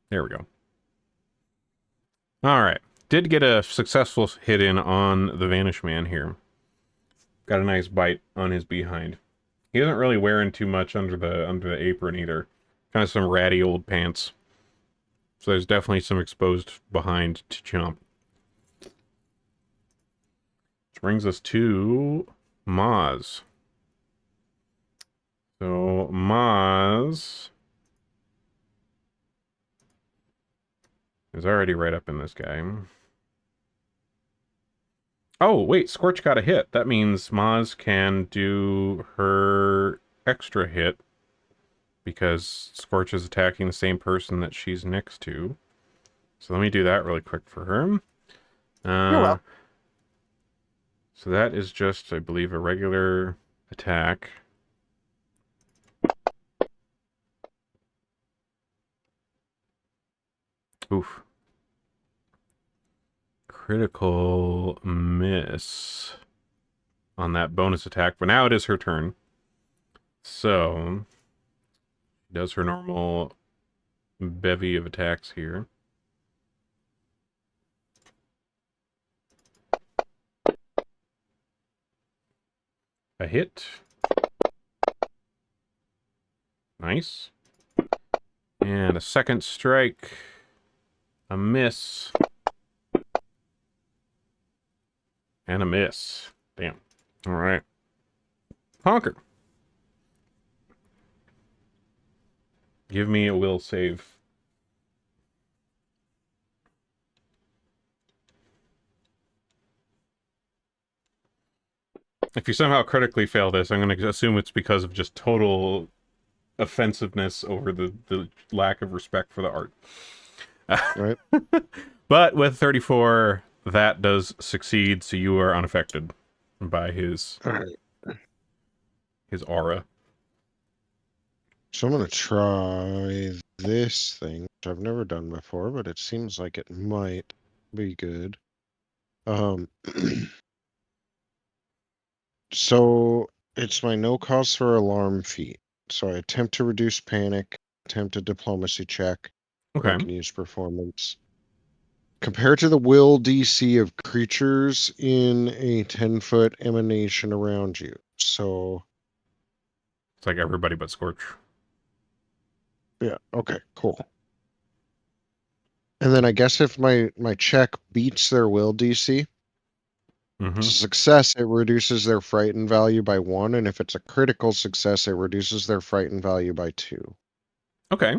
S1: There we go. Alright. Did get a successful hit in on the Vanish Man here. Got a nice bite on his behind. He isn't really wearing too much under the apron either. Kind of some ratty old pants. So there's definitely some exposed behind to chomp. Which brings us to Maz. So Maz is already right up in this guy. Oh, wait, Scorch got a hit. That means Maz can do her extra hit because Scorch is attacking the same person that she's next to. So let me do that really quick for her.
S2: You're welcome.
S1: So that is just, I believe, a regular attack. Oof. Critical miss on that bonus attack, but now it is her turn. So, she does her normal bevy of attacks here. a hit. Nice. And a second strike. A miss. And a miss. Damn. All right. Honker. Give me a will save. If you somehow critically fail this, I'm going to assume it's because of just total offensiveness over the lack of respect for the art.
S3: Right.
S1: But with 34, that does succeed, so you are unaffected by his aura.
S3: So I'm gonna try this thing, which I've never done before, but it seems like it might be good. So it's my no cause for alarm feat. So I attempt to reduce panic, attempt a diplomacy check, but I
S1: Okay.
S3: can use performance. Compared to the will DC of creatures in a 10-foot emanation around you. So
S1: It's like everybody but Scorch.
S3: yeah, okay, cool. And then I guess if my check beats their will DC, it's a success, it reduces their frightened value by 1, and if it's a critical success, it reduces their frightened value by 2.
S1: Okay.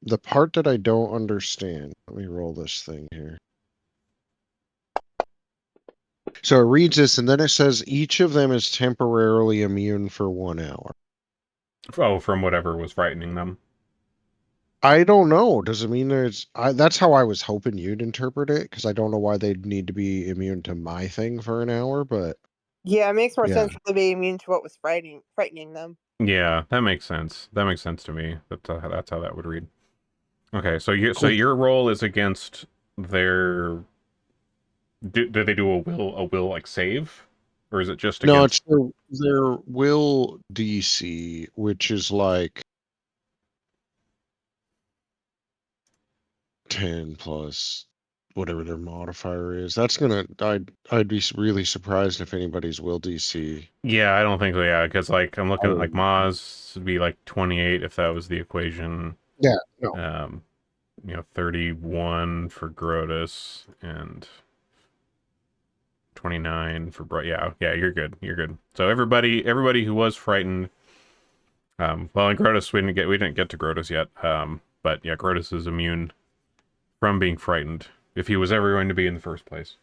S3: The part that I don't understand, let me roll this thing here. So it reads this, and then it says each of them is temporarily immune for 1 hour.
S1: Oh, from whatever was frightening them.
S3: I don't know. Does it mean that's how I was hoping you'd interpret it, because I don't know why they'd need to be immune to my thing for an hour, but
S2: Yeah, it makes more
S3: yeah.
S2: sense to be immune to what was frightening them.
S1: Yeah, that makes sense. That makes sense to me. That's how that would read. Okay, so
S3: Cool.
S1: your roll is against their. Do they do a will like save, or is it just
S3: No,
S1: against?
S3: it's their will DC, which is like 10 plus whatever their modifier is. That's gonna I'd be really surprised if anybody's will DC.
S1: Yeah, I don't think so. Yeah, because like I'm looking at like
S3: Um,
S1: Maz would be like 28 if that was the equation.
S3: yeah, no.
S1: 31 for Grotus and 29 for Bright. Yeah, you're good. You're good. So everybody who was frightened. Well, in Grotus we didn't get to Grotus yet. But yeah, Grotus is immune from being frightened if he was ever going to be in the first place.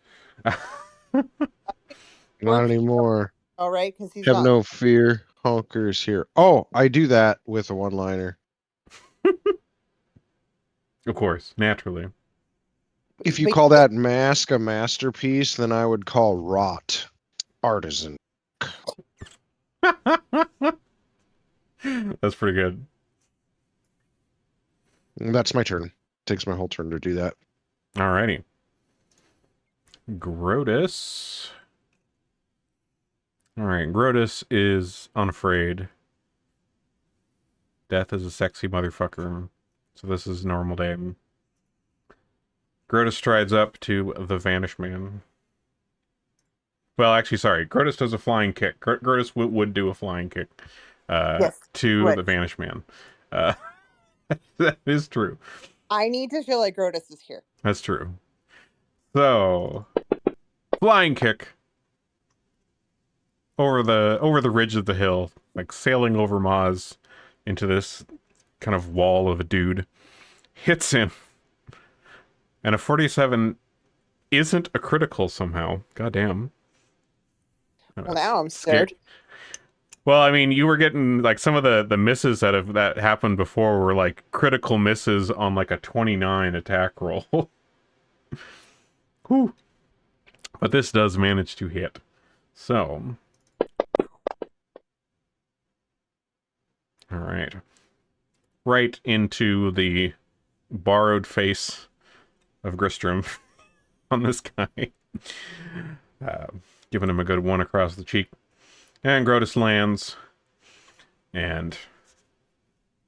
S3: Not anymore.
S2: All right, because he's
S3: Have
S2: not.
S3: no fear. Honker's here. Oh, I do that with a one-liner.
S1: Of course, naturally.
S3: If you
S2: But
S3: call that mask a masterpiece, then I would call rot artisan.
S1: That's pretty good.
S3: That's my turn. Takes my whole turn to do that.
S1: Alrighty. Grotus. Alright, Grotus is unafraid. Death is a sexy motherfucker. So this is normal day. Grotus strides up to the Vanish Man. Well, actually, sorry. Grotus does a flying kick. Grotus would do a flying kick
S2: yes,
S1: to the Vanish Man. That is true.
S2: I need to feel like Grotus is here.
S1: That's true. So, flying kick over the ridge of the hill, like sailing over Maz into this kind of wall of a dude. Hits him. And a 47 isn't a critical somehow. Goddamn.
S2: Well, now I'm scared.
S1: Well, I mean, you were getting like some of the misses that happened before were like critical misses on like a 29 attack roll. Whew. But this does manage to hit. So, all right. Right into the borrowed face of Gristrom on this guy. Giving him a good one across the cheek. And Grotus lands and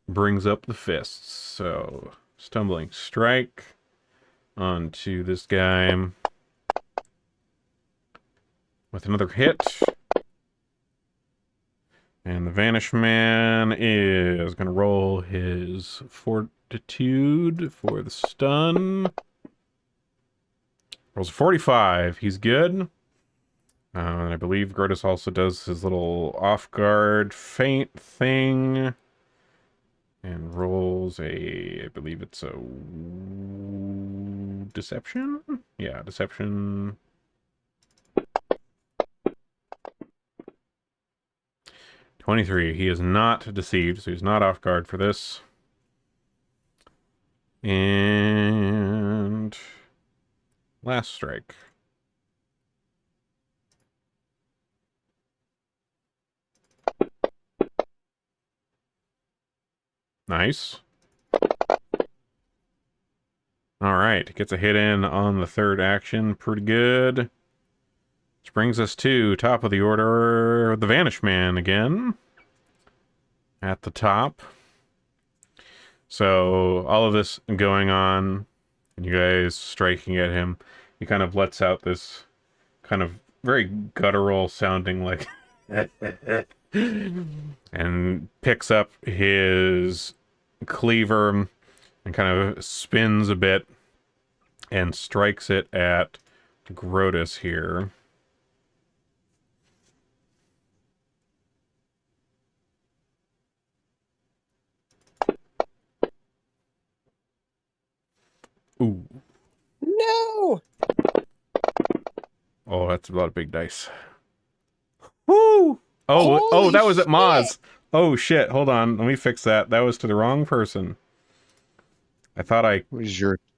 S1: brings up the fists. So, stumbling strike onto this guy with another hit. And the Vanish Man is going to roll his Fortitude for the stun. Rolls a 45. He's good. And I believe Grotus also does his little off-guard feint thing. And rolls a... I believe it's a... Deception? Yeah, Deception. 23. He is not deceived, so he's not off guard for this. And... last strike. Nice. Alright, gets a hit in on the third action. Pretty good. Which brings us to top of the order, the Vanish Man again. At the top. So, all of this going on, and you guys striking at him, he kind of lets out this kind of very guttural sounding like and picks up his cleaver and kind of spins a bit and strikes it at Grotus here. Ooh.
S2: No!
S1: Oh, that's a lot of big dice. Woo! Oh, that was at Maz. Oh, shit. Hold on. Let me fix that. That was to the wrong person. I thought I...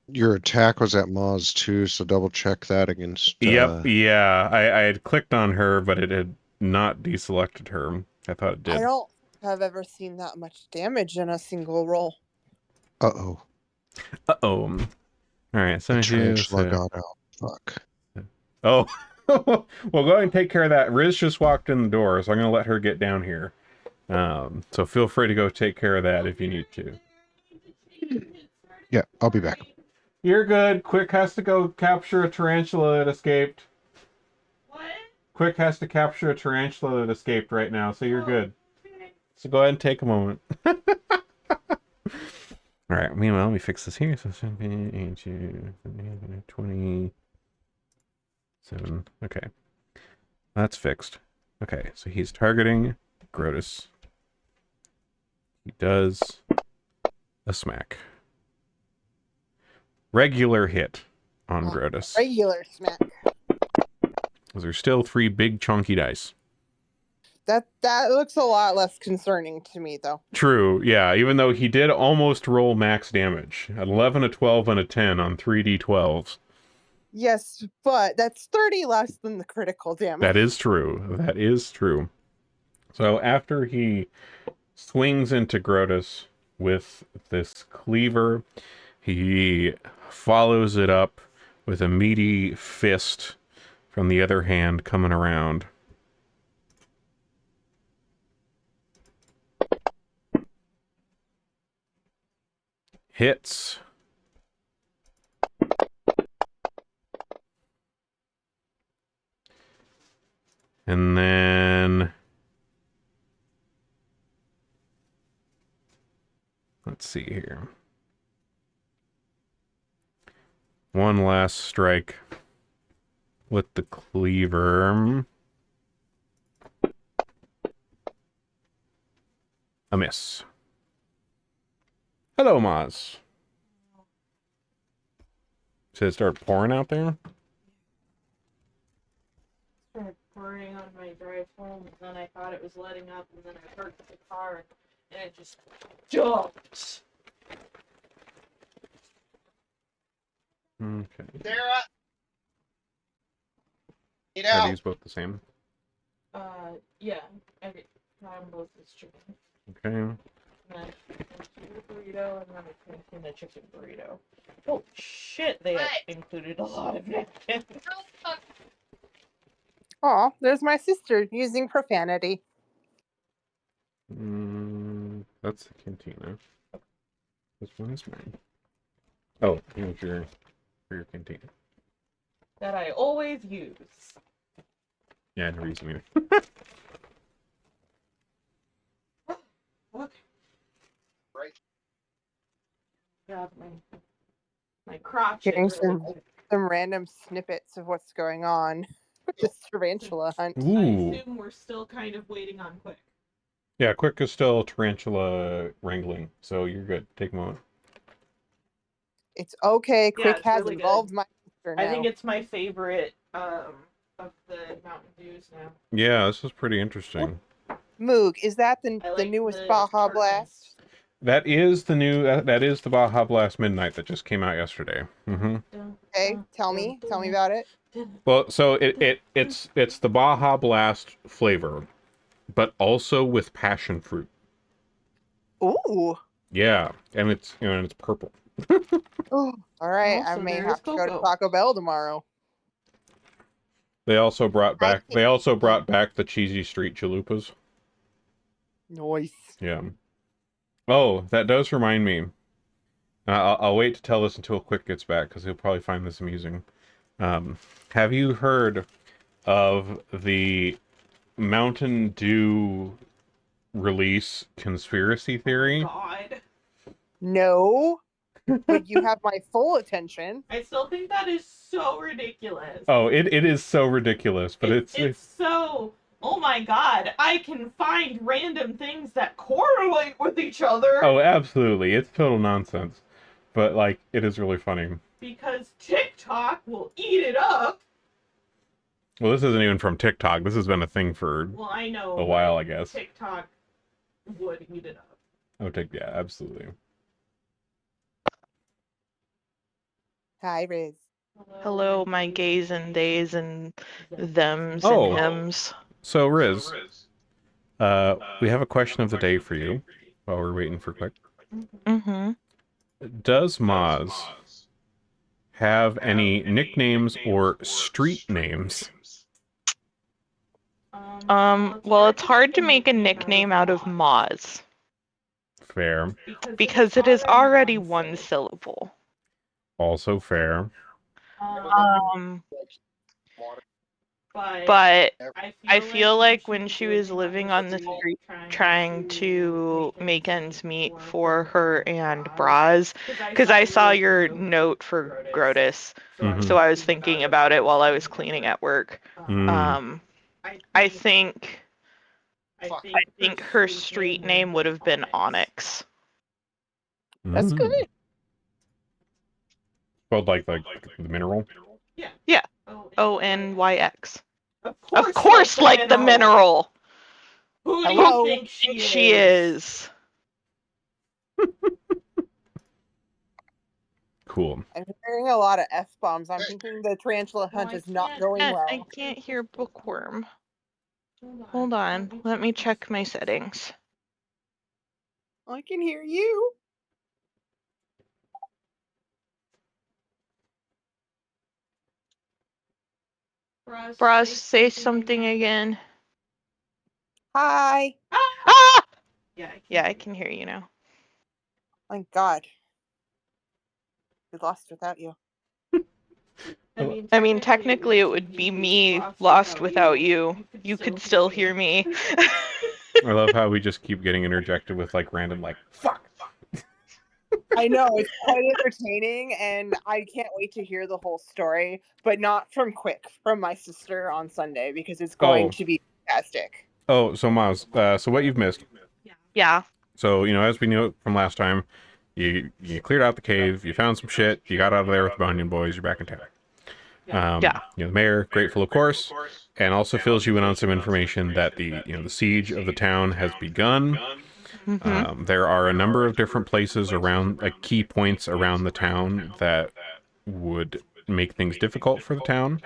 S3: Your attack was at Maz too, so double check that against...
S1: Yep, yeah. I had clicked on her, but it had not deselected her. I thought it did.
S2: I don't have ever seen that much damage in a single roll.
S3: Uh-oh.
S1: Uh-oh. Alright, so...
S3: The tarantula got out. Fuck.
S1: Oh. Well, go ahead and take care of that. Riz just walked in the door, so I'm going to let her get down here. So feel free to go take care of that if you need to.
S3: Yeah, I'll be back.
S1: You're good. Quick has to go capture a tarantula that escaped.
S4: What?
S1: Quick has to capture a tarantula that escaped right now, so you're good. So go ahead and take a moment. Alright, meanwhile, let me fix this here. So 27. Okay. That's fixed. Okay, so he's targeting Grotus. He does a smack. Regular hit on Grotus.
S2: Regular smack.
S1: There's still 3 big chunky dice.
S2: That looks a lot less concerning to me, though.
S1: True, yeah, even though he did almost roll max damage. 11, a 12, and a 10 on 3d12s.
S2: Yes, but that's 30 less than the critical damage.
S1: That is true. That is true. So after he swings into Grotus with this cleaver, he follows it up with a meaty fist from the other hand coming around. Hits. And then... let's see here. One last strike with the cleaver. A miss. Hello, Maz. Did it start pouring out there?
S4: Started pouring on my drive home, and then I thought it was letting up, and then I parked the car, and it just jumped.
S1: Okay.
S2: Sarah! Get
S1: Are
S2: out!
S1: these both the same?
S4: Yeah, I got both this chicken.
S1: Okay.
S4: And then a burrito, and then a tuna chicken burrito. Oh shit, they included a lot of napkins.
S2: Aw, there's my sister using profanity.
S1: That's the cantina. This one is mine. Oh, here's your for your container.
S4: That I always use.
S1: Yeah, no reason either.
S4: Okay.
S3: Right.
S4: God, my crotch
S2: Getting
S4: is really
S2: some random snippets of what's going on with this tarantula hunt.
S4: I
S1: Ooh.
S4: assume we're still kind of waiting on Quick.
S1: Yeah, Quick is still tarantula wrangling, so you're good. Take a moment.
S2: It's okay.
S4: Yeah,
S2: Quick
S4: it's
S2: has
S4: really
S2: involved
S4: good.
S2: my sister now.
S4: I think it's my favorite of the Mountain Dews now.
S1: Yeah, this is pretty interesting.
S2: Moog, is that the
S4: like
S2: newest
S4: the
S2: Baja
S4: tartness.
S2: Blast?
S1: That is the new. That is the Baja Blast Midnight that just came out yesterday. Mm-hmm.
S2: Okay, tell me about it.
S1: Well, so it's the Baja Blast flavor, but also with passion fruit.
S2: Ooh.
S1: Yeah, and it's and it's purple.
S2: Oh, all right. I
S4: Also,
S2: may
S4: there
S2: have
S4: is
S2: to go to
S4: cocoa.
S2: Taco Bell tomorrow.
S1: They also brought
S2: I
S1: back. They also
S2: can't-
S1: brought back the cheesy street chalupas.
S2: Noise.
S1: Yeah. Oh, that does remind me. I'll wait to tell this until Quick gets back because he'll probably find this amusing. Have you heard of the Mountain Dew release conspiracy theory?
S4: Oh, God.
S2: No, but you have my full attention.
S4: I still think that is so ridiculous.
S1: Oh, it is so ridiculous, but it's
S4: so. Oh my God! I can find random things that correlate with each other.
S1: oh, absolutely, it's total nonsense, but like it is really funny.
S4: Because TikTok will eat it up.
S1: Well, this isn't even from TikTok. This has been a thing for
S4: Well, I know
S1: a while, I guess.
S4: TikTok would eat it up.
S1: Oh, yeah, absolutely.
S2: Hi, Riz.
S5: Hello, my gays and theys and thems
S1: Oh.
S5: and hims.
S1: So, Riz, we have a question of the day for you while we're waiting for Quick.
S5: Mm-hmm.
S1: Does Moz have any nicknames or street names?
S5: Well, it's hard to make a nickname out of Moz
S1: Fair.
S5: because it is already one syllable.
S1: Also fair.
S5: But I feel like when she was living on the street trying to make ends meet for her and Braz, because I saw your note for Grotus, so I was thinking about it while I was cleaning at work. I think her street name would have been Onyx.
S2: That's good.
S1: Spelled like the mineral?
S5: Yeah. Onyx. Of course, like the mineral.
S4: Who do
S2: Hello?
S4: you think
S5: She is.
S1: Cool.
S2: I'm hearing a lot of F-bombs. I'm thinking the tarantula hunt is not going well.
S5: I can't hear bookworm. Hold on. Let me check my settings.
S2: I can hear you.
S5: Braz, say something again.
S2: Hi.
S5: Ah! Yeah, I can hear you now.
S2: Thank God. We lost without you.
S5: I mean, technically it would be me lost without you. You could still hear me.
S1: I love how we just keep getting interjected with like random like fuck.
S2: I know, it's quite entertaining, and I can't wait to hear the whole story, but not from Quick, from my sister on Sunday, because it's going to be fantastic.
S1: Oh, so Maz, so what you've missed.
S5: Yeah.
S1: So, as we knew from last time, you cleared out the cave, you found some shit, you got out of there with the Bunyan boys, you're back in town. The mayor, grateful of course, and also fills you in on some information that the siege of the town has begun. There are a number of different places around, like key points around the town that would make things difficult for the town.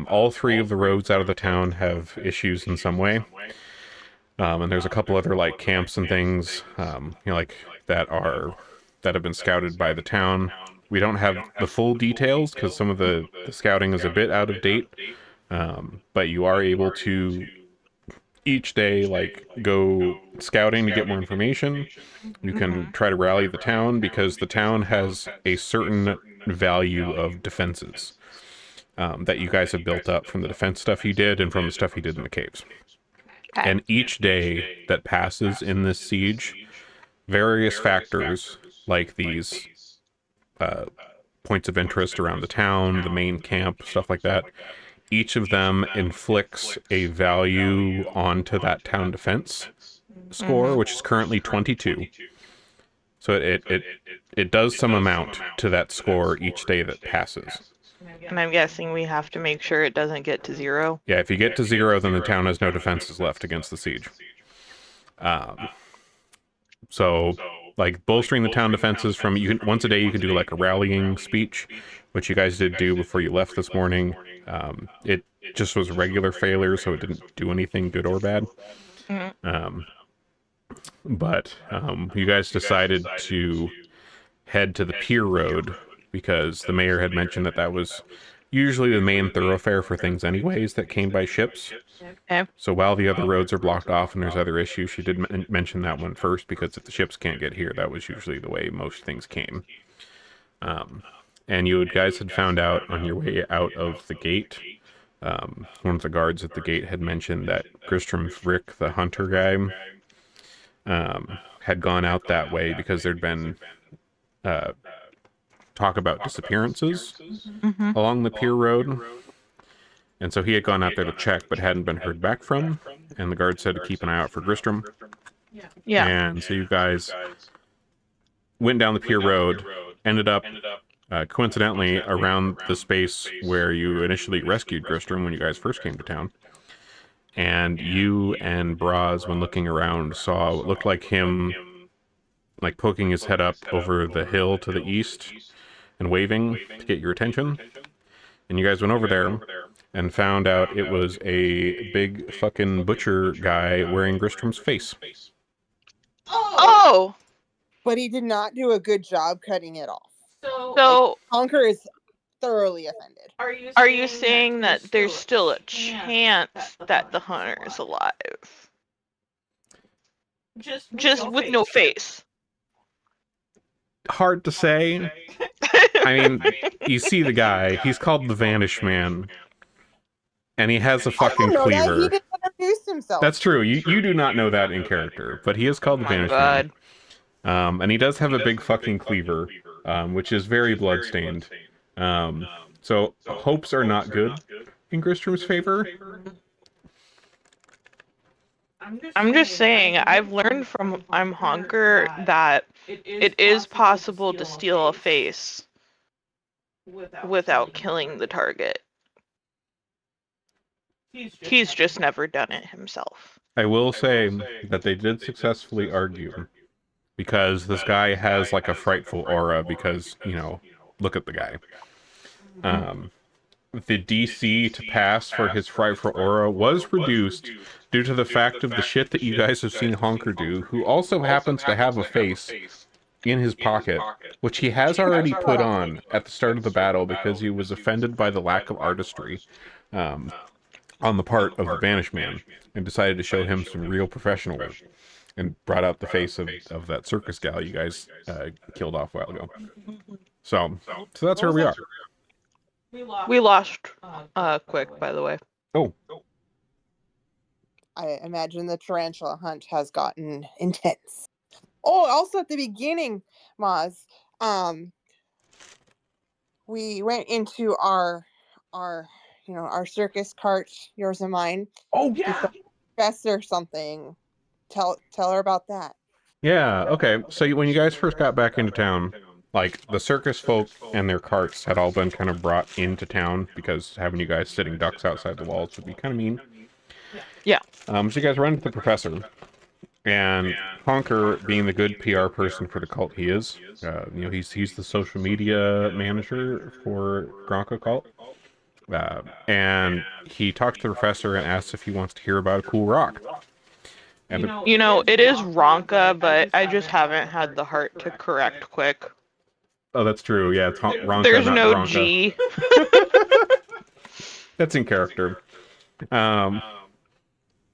S1: All three of the roads out of the town have issues in some way. And there's a couple other like camps and things, like that have been scouted by the town. We don't have the full details because some of the scouting is a bit out of date. But you are able to each day like go scouting to get more information. You can try to rally the town because the town has a certain value of defenses that you guys have built up from the defense stuff he did and from the stuff he did in the caves.
S5: Okay.
S1: And each day that passes in this siege, various factors like these points of interest around the town, the main camp, stuff like that, each of them inflicts a value onto that town defense score, which is currently 22. So it does some amount to that score each day that passes.
S5: And I'm guessing we have to make sure it doesn't get to 0.
S1: Yeah, if you get to 0, then the town has no defenses left against the siege. So, like, bolstering the town defenses from, you can, once a day you can do like a rallying speech, which you guys did do before you left this morning. It just was a regular failure, so it didn't do anything good or bad. But you guys decided to head to the pier road because the mayor had mentioned that that was usually the main thoroughfare for things anyways that came by ships.
S5: Okay.
S1: So while the other roads are blocked off and there's other issues, she did mention that one first because if the ships can't get here, that was usually the way most things came. And you guys had found out on your way out of the gate, one of the guards at the gate had mentioned that Gristram's Rick, the hunter guy, had gone out that way because there'd been talk about disappearances along the pier road. And so he had gone out there to check, but hadn't been heard back from. And the guard said to keep an eye out for Gristram.
S5: Yeah.
S1: And so you guys went down the pier road, ended up coincidentally around the space where you initially rescued Gristram when you guys first came to town. And you and Braz, when looking around, saw what looked like him like poking his head up over the hill to the east and waving to get your attention. And you guys went over there and found out it was a big fucking butcher guy wearing Gristram's face.
S5: Oh!
S2: But he did not do a good job cutting it off.
S5: So,
S2: Honker is thoroughly offended.
S5: are you saying that there's still a chance that the hunter is alive? Just with no face.
S1: Hard to say. I mean, you see the guy. He's called the Vanish Man. And he has a fucking cleaver.
S2: He didn't introduce himself.
S1: That's true. You do not know that in character, but he is called the Vanish Man. And he does have a big fucking cleaver, which is very bloodstained. So hopes are not good in Gristram's favor.
S5: I'm just saying, I've learned from I'm Honker that it is possible to steal a face without killing the target. He's just never done it himself.
S1: I will say that they did successfully argue because this guy has like a frightful aura because, you know, look at the guy. The DC to pass for his frightful aura was reduced due to the fact of the shit that you guys have seen Honker do, who also happens to have a face in his pocket, which he has already put on at the start of the battle because he was offended by the lack of artistry on the part of the Vanish Man and decided to show him some real professional work and brought out the face of that circus gal you guys killed off a while ago. So that's where we are.
S5: We lost Quick, by the way.
S1: Oh.
S2: I imagine the tarantula hunt has gotten intense. Oh, also at the beginning, Maz, we went into our circus cart, yours and mine.
S1: Oh yeah.
S2: Fest or something. Tell her about that.
S1: Yeah. Okay. So when you guys first got back into town, like the circus folk and their carts had all been kind of brought into town because having you guys sitting ducks outside the walls would be kind of mean.
S5: Yeah.
S1: So you guys run into the professor, and Honker, being the good PR person for the cult he is, he's the social media manager for Gronka Cult. And he talks to the professor and asks if he wants to hear about a cool rock. And
S5: it is Ronka, but I just haven't had the heart to correct Quick.
S1: Oh, that's true. Yeah, it's Ronka.
S5: There's
S1: not
S5: no
S1: Ronka.
S5: G.
S1: That's in character.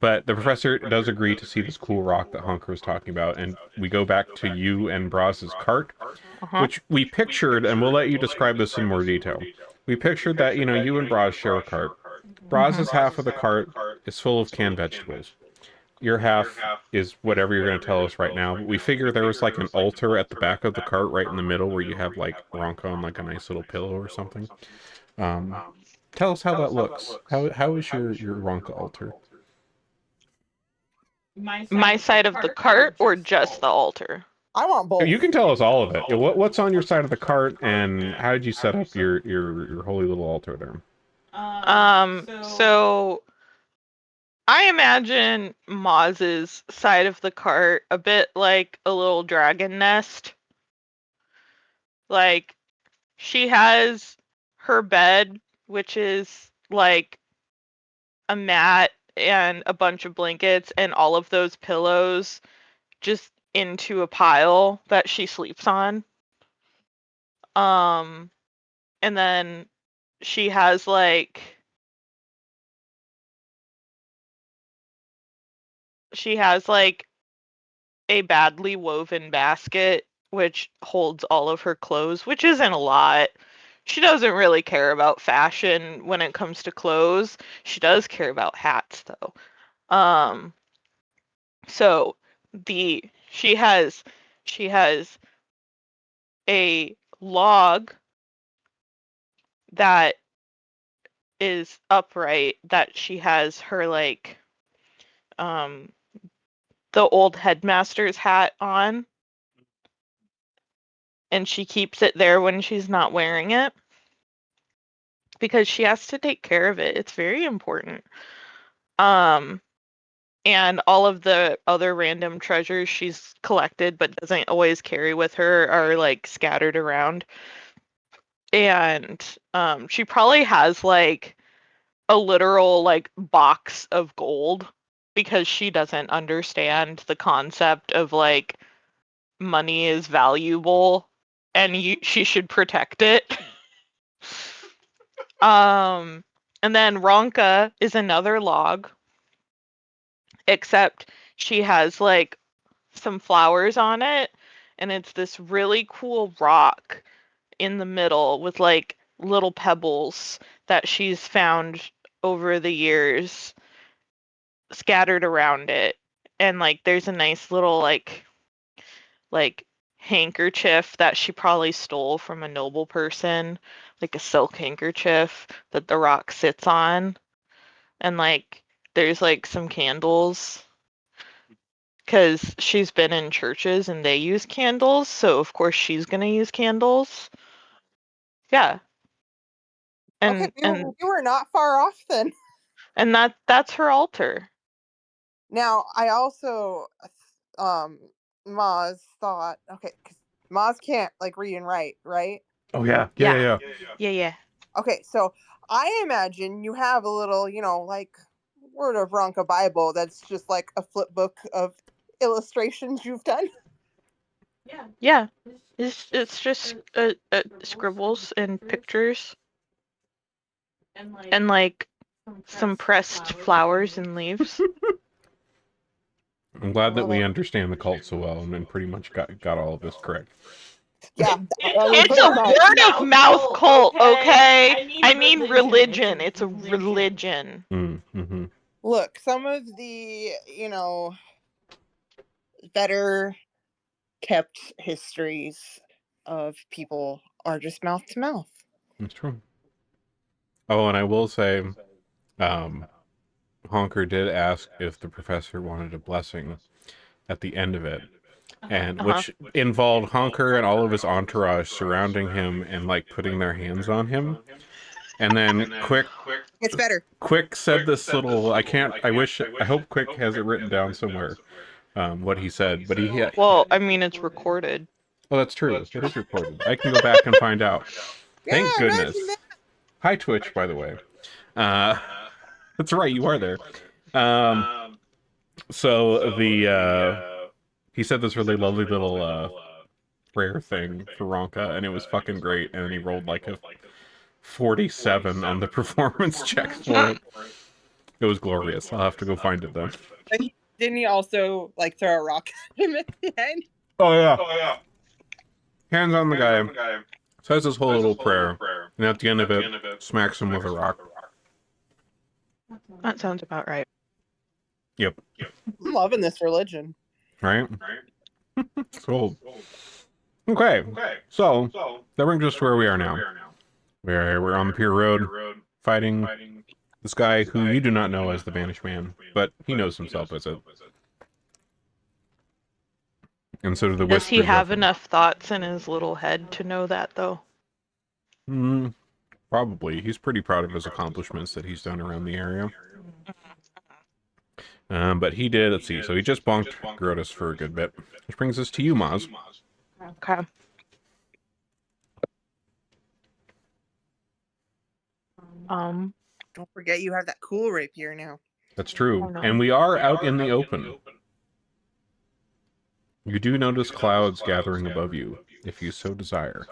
S1: But the professor does agree to see this cool rock that Honker was talking about, and we go back to you and Braz's cart, which we pictured, and we'll let you describe this in more detail. We pictured that, you know, you and Braz share a cart. Braz's half of the cart is full of canned vegetables. Your half is whatever you're going to tell us right now. We figure there was like an altar at the back of the cart right in the middle where you have like Ronka on like a nice little pillow or something. Tell us how that looks. How is your Ronka altar?
S5: My side of the cart or just the altar?
S2: I want both.
S1: You can tell us all of it. What's on your side of the cart, and how did you set up your holy little altar there?
S5: So I imagine Maz's side of the cart a bit like a little dragon nest. Like, she has her bed, which is like a mat and a bunch of blankets and all of those pillows just into a pile that she sleeps on. And then she has like a badly woven basket which holds all of her clothes, which isn't a lot. She doesn't really care about fashion when it comes to clothes. She does care about hats though. So she has a log that is upright that she has her like the old headmaster's hat on, and she keeps it there when she's not wearing it because she has to take care of it. It's very important. And all of the other random treasures she's collected but doesn't always carry with her are like scattered around. And she probably has like a literal like box of gold because she doesn't understand the concept of like money is valuable and she should protect it. And then Ronka is another log, except she has like some flowers on it, and it's this really cool rock in the middle with like little pebbles that she's found over the years scattered around it. And like there's a nice little like handkerchief that she probably stole from a noble person, like a silk handkerchief that the rock sits on. And like there's like some candles because she's been in churches and they use candles, so of course she's gonna use candles. Yeah. And
S2: Okay, you were not far off then.
S5: and that's her altar.
S2: Now, I also, Maz thought, okay, because Maz can't like read and write, right?
S1: Oh yeah.
S5: Yeah.
S2: Okay, so I imagine you have a little, like Word of Ronka Bible that's just like a flip book of illustrations you've done.
S5: Yeah. It's just scribbles and pictures and like some pressed flowers and leaves.
S1: I'm glad that we understand the cult so well and then pretty much got all of this correct.
S2: Yeah,
S5: It's a word of mouth cult, okay? I mean religion. It's a religion.
S1: Mm-hmm.
S2: Look, some of the, better kept histories of people are just mouth to mouth.
S1: That's true. Oh, and I will say, Honker did ask if the professor wanted a blessing at the end of it, and which involved Honker and all of his entourage surrounding him and like putting their hands on him. And then
S2: It's better.
S1: Quick said this little. I hope Quick has it written down somewhere. What he said, but he.
S5: Well, I mean, it's recorded.
S1: Oh, that's true. It is recorded. I can go back and find out. Thank goodness. Hi, Twitch, by the way. That's right, you are there. So he said this really lovely little prayer thing for Ronka, and it was fucking great. And then he rolled like a 47 on the performance check for it. It was glorious. I'll have to go find it then.
S2: Didn't he also like throw a rock at him at the end?
S1: Oh yeah. Hands on the guy. Says his whole little prayer, and at the end of it, smacks him with a rock.
S5: That sounds about right.
S1: Yep.
S2: I'm loving this religion.
S1: Right? Sold. Okay. So that brings us to where we are now. We're on the Pier Road, fighting this guy who you do not know as the Banished Man, but he knows himself as it. And so do the
S5: Does he
S1: whispers
S5: have
S1: of him.
S5: enough thoughts in his little head to know that, though?
S1: Probably. He's pretty proud of his accomplishments that he's done around the area. But he did, let's see, so he just bonked Grotus for a good bit. Which brings us to you, Maz.
S5: Okay.
S2: Don't forget you have that cool rapier now.
S1: That's true. And we are out in the open. You do notice clouds gathering above you, if you so desire.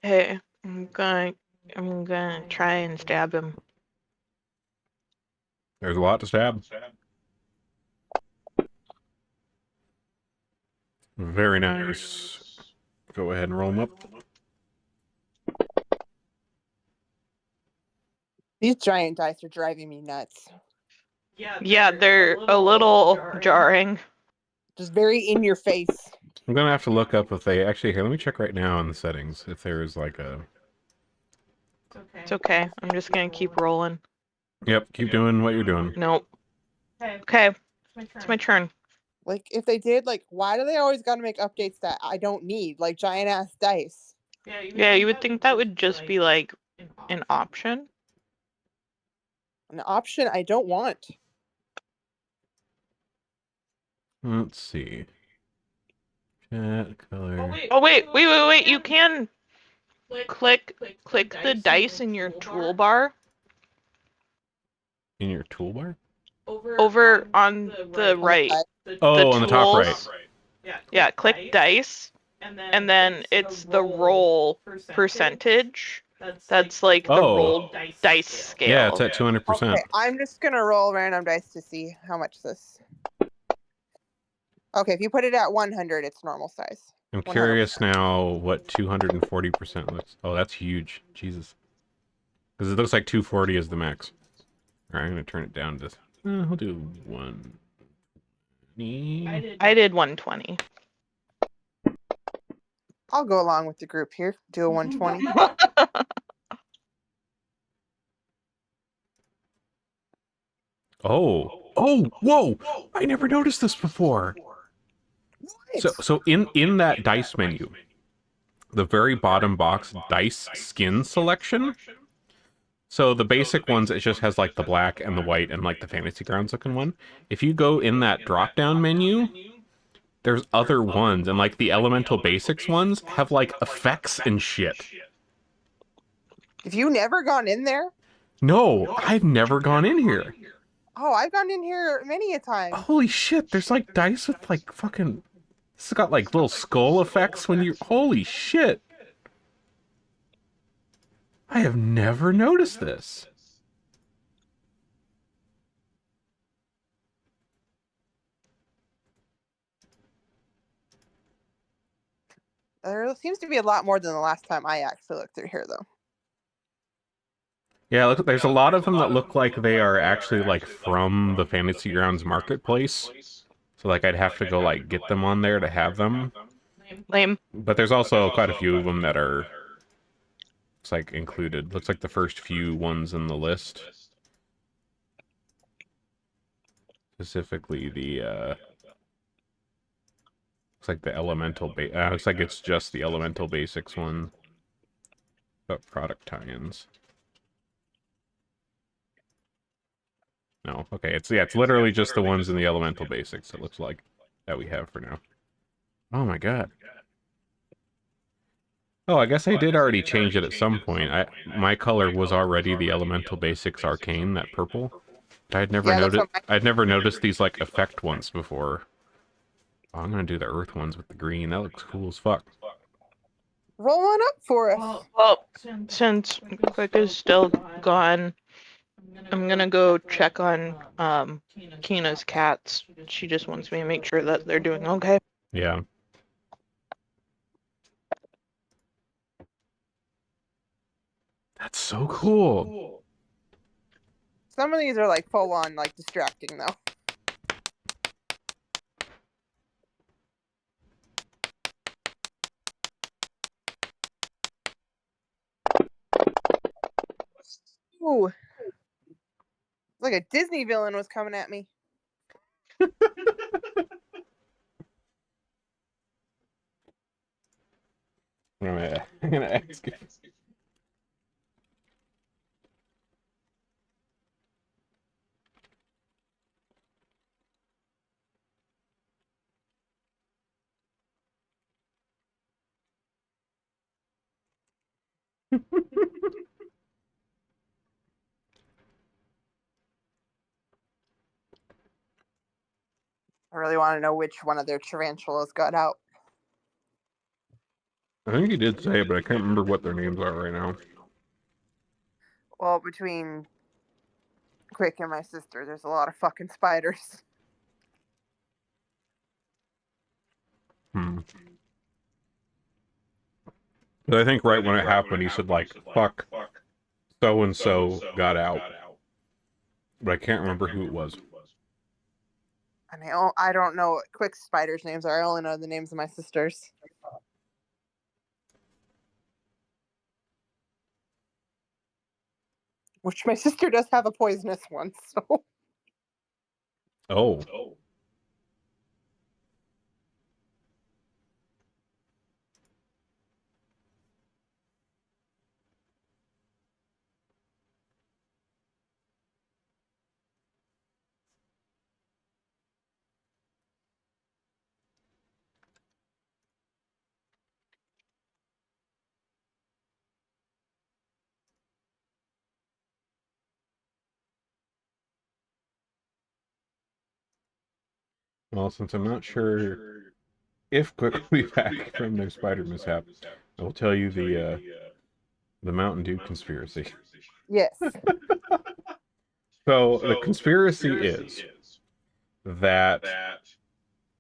S5: Hey, I'm gonna try and stab him.
S1: There's a lot to stab. Very nice. Go ahead and roll them up.
S2: These giant dice are driving me nuts.
S5: Yeah, they're a little jarring.
S2: Just very in your face.
S1: I'm gonna have to look up if they actually here. Let me check right now in the settings if there's like a.
S5: It's okay. I'm just gonna keep rolling.
S1: Yep, keep doing what you're doing.
S5: Nope. Okay. It's my turn.
S2: Like, if they did, like, why do they always gotta make updates that I don't need? Like, giant-ass dice.
S5: Yeah, you would think that would just be like an option.
S2: An option I don't want.
S1: Let's see. Chat color.
S5: Oh wait! You can click the dice in your toolbar.
S1: In your toolbar?
S5: Over on the right.
S1: Oh, on the top right.
S5: Yeah, click dice, and then it's the roll percentage. That's like the rolled dice scale.
S1: Yeah, it's at 200%.
S2: Okay, I'm just gonna roll random dice to see how much this. Okay, if you put it at 100, it's normal size.
S1: I'm
S2: 100%.
S1: curious now what 240% looks. Oh, that's huge. Jesus. Because it looks like 240 is the max. Alright, I'm going to turn it down to... I'll do 120.
S5: I did 120.
S2: I'll go along with the group here. Do a 120.
S1: Whoa! I never noticed this before. So in that dice menu, the very bottom box, dice skin selection. So the basic ones, it just has like the black and the white and like the Fantasy Grounds looking one. If you go in that drop down menu, there's other ones, and like the Elemental Basics ones have like effects and shit.
S2: Have you never gone in there?
S1: No, I've never gone in here.
S2: Oh, I've gone in here many a time.
S1: Holy shit, there's like dice with like fucking... This has got like little skull effects when you... Holy shit. I have never noticed this.
S2: There seems to be a lot more than the last time I actually looked through here, though.
S1: Yeah, look, there's a lot of them that look like they are actually like from the Fantasy Grounds marketplace. So like I'd have to go like get them on there to have them.
S5: Lame.
S1: But there's also quite a few of them that are... It's like included. Looks like the first few ones in the list. Specifically the looks like the Elemental looks like it's just the Elemental Basics one. But product tie-ins. No, okay, it's literally just the ones in the Elemental Basics, it looks like, that we have for now. Oh my god. Oh, I guess I did already change it at some point. My color was already the Elemental Basics Arcane, that purple. But I'd never noticed these like effect ones before. Oh, I'm gonna do the Earth ones with the green. That looks cool as fuck.
S2: Roll on up for us.
S5: Well, since Quick is still gone, I'm gonna go check on Kina's cats. She just wants me to make sure that they're doing okay.
S1: Yeah. That's so cool.
S2: Some of these are like full on like distracting though. Ooh. It's like a Disney villain was coming at me.
S1: I'm gonna ask you.
S2: I really want to know which one of their tarantulas got out.
S1: I think you did say it, but I can't remember what their names are right now.
S2: Well, between Quick and my sister, there's a lot of fucking spiders.
S1: But I think right when it happened, he said, like, fuck, so-and-so got out. But I can't remember who it was.
S2: I mean, I don't know what Quick's spiders' names are. I only know the names of my sisters. Which my sister does have a poisonous one, so.
S1: Oh. Well, since I'm not sure if Quick will be back from their spider mishap, I will tell you the Mountain Dew conspiracy.
S2: Yes.
S1: So the conspiracy is that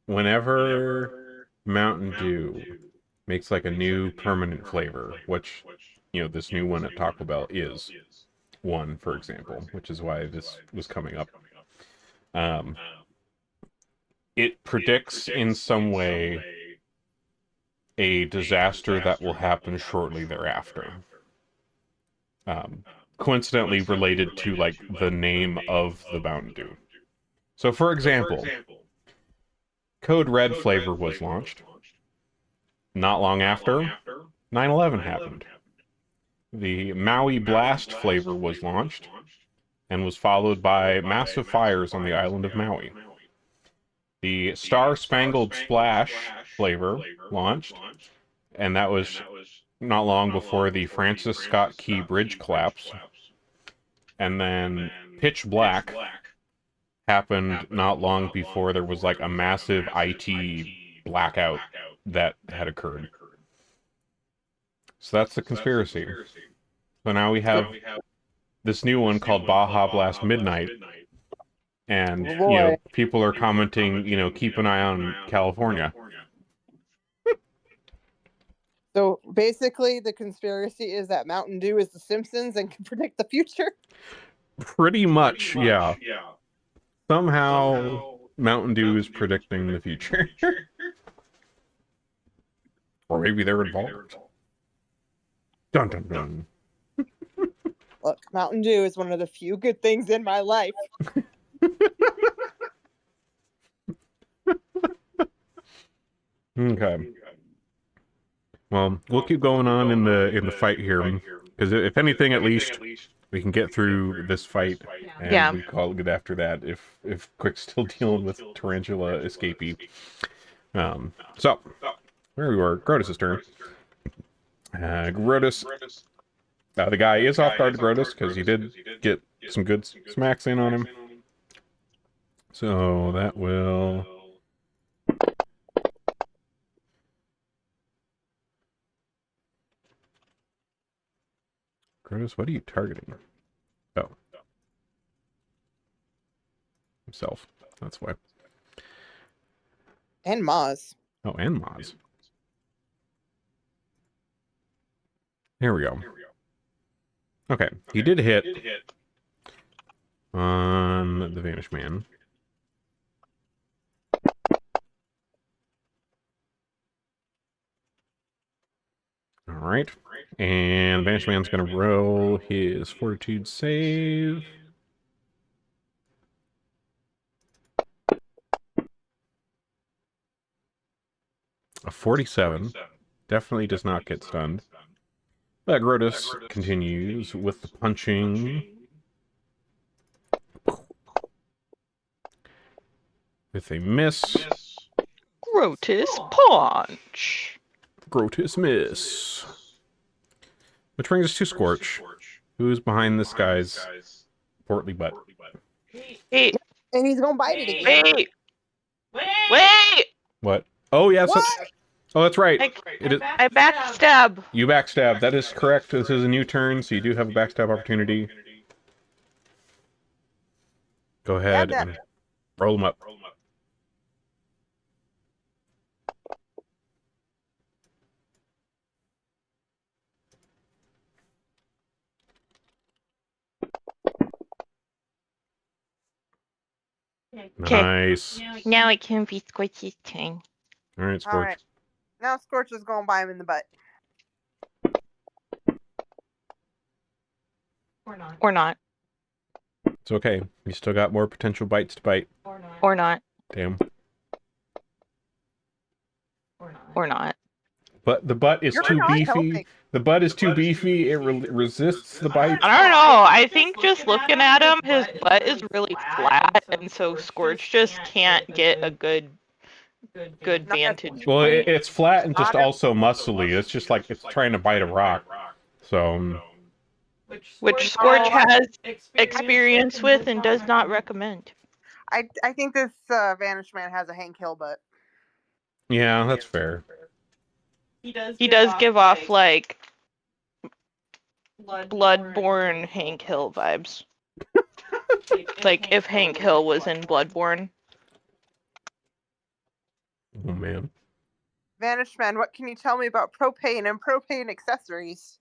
S1: whenever Mountain Dew makes like a new permanent flavor, which, you know, this new one at Taco Bell is one, for example, which is why this was coming up. It predicts in some way a disaster that will happen shortly thereafter. Coincidentally related to like the name of the Mountain Dew. So, for example, Code Red flavor was launched. Not long after, 9/11 happened. The Maui Blast flavor was launched and was followed by massive fires on the island of Maui. The Star Spangled Splash flavor launched, and that was not long before the Francis Scott Key Bridge collapse. And then Pitch Black happened not long before there was like a massive IT blackout that had occurred. So that's the conspiracy. So now we have this new one called Baja Blast Midnight. And,
S2: Oh,
S1: you
S2: boy.
S1: know, people are commenting, you know, keep an eye on California.
S2: So basically, the conspiracy is that Mountain Dew is the Simpsons and can predict the future.
S1: Pretty much, yeah. Somehow, Mountain Dew is predicting the future. Or maybe they're involved. Dun dun dun.
S2: Look, Mountain Dew is one of the few good things in my life.
S1: Okay. Well, we'll keep going on in the fight here, because if anything, at least we can get through this fight, and
S5: Yeah.
S1: we call it good after that. If Quick's still dealing with Tarantula escapee. So where we were, Grotus' turn. Grotus. The guy is off guard to Grotus because he did get some good smacks in on him. So that will. Grotus, what are you targeting? Oh. Himself. That's why.
S2: And Maz.
S1: Oh, and Maz. Here we go. Okay, he did hit on the Vanished Man. Alright. And Vanished Man's going to roll his Fortitude save. A 47. Definitely does not get stunned. But Grotus continues with the punching. With a miss.
S5: Grotus punch.
S1: Grotus miss. Which brings us to Scorch. Who's behind this guy's portly butt?
S5: Hey,
S2: And he's gonna bite it again.
S5: wait! Wait!
S1: What? Oh, yes.
S2: What?
S1: Oh, that's right.
S5: It is. I backstab.
S1: You backstab. That is correct. This is a new turn, so you do have a backstab opportunity. Go ahead and roll them up. Nice.
S5: Now it can be Squishy's turn.
S1: All right, Scorch.
S2: Alright. Now Scorch is gonna bite him in the butt.
S5: Or not.
S1: It's okay. You still got more potential bites to bite.
S5: Or not.
S1: Damn.
S5: Or not.
S1: But the butt is
S2: You're
S1: too
S2: not
S1: beefy.
S2: helping.
S1: The butt is too beefy. It resists the bite.
S5: I don't know. I think just looking at him, his butt is really flat, and so Scorch just can't get a good vantage.
S1: Well,
S5: point.
S1: it's flat and just also muscly. It's just like it's trying to bite a rock. So,
S5: Which Scorch has experience with and does not recommend.
S2: I think this Vanished Man has a Hank Hill butt.
S1: yeah, that's fair.
S5: He does give off like Bloodborne Hank Hill vibes. Like if Hank Hill was in Bloodborne.
S1: Oh, man.
S2: Vanished Man, what can you tell me about propane and propane accessories?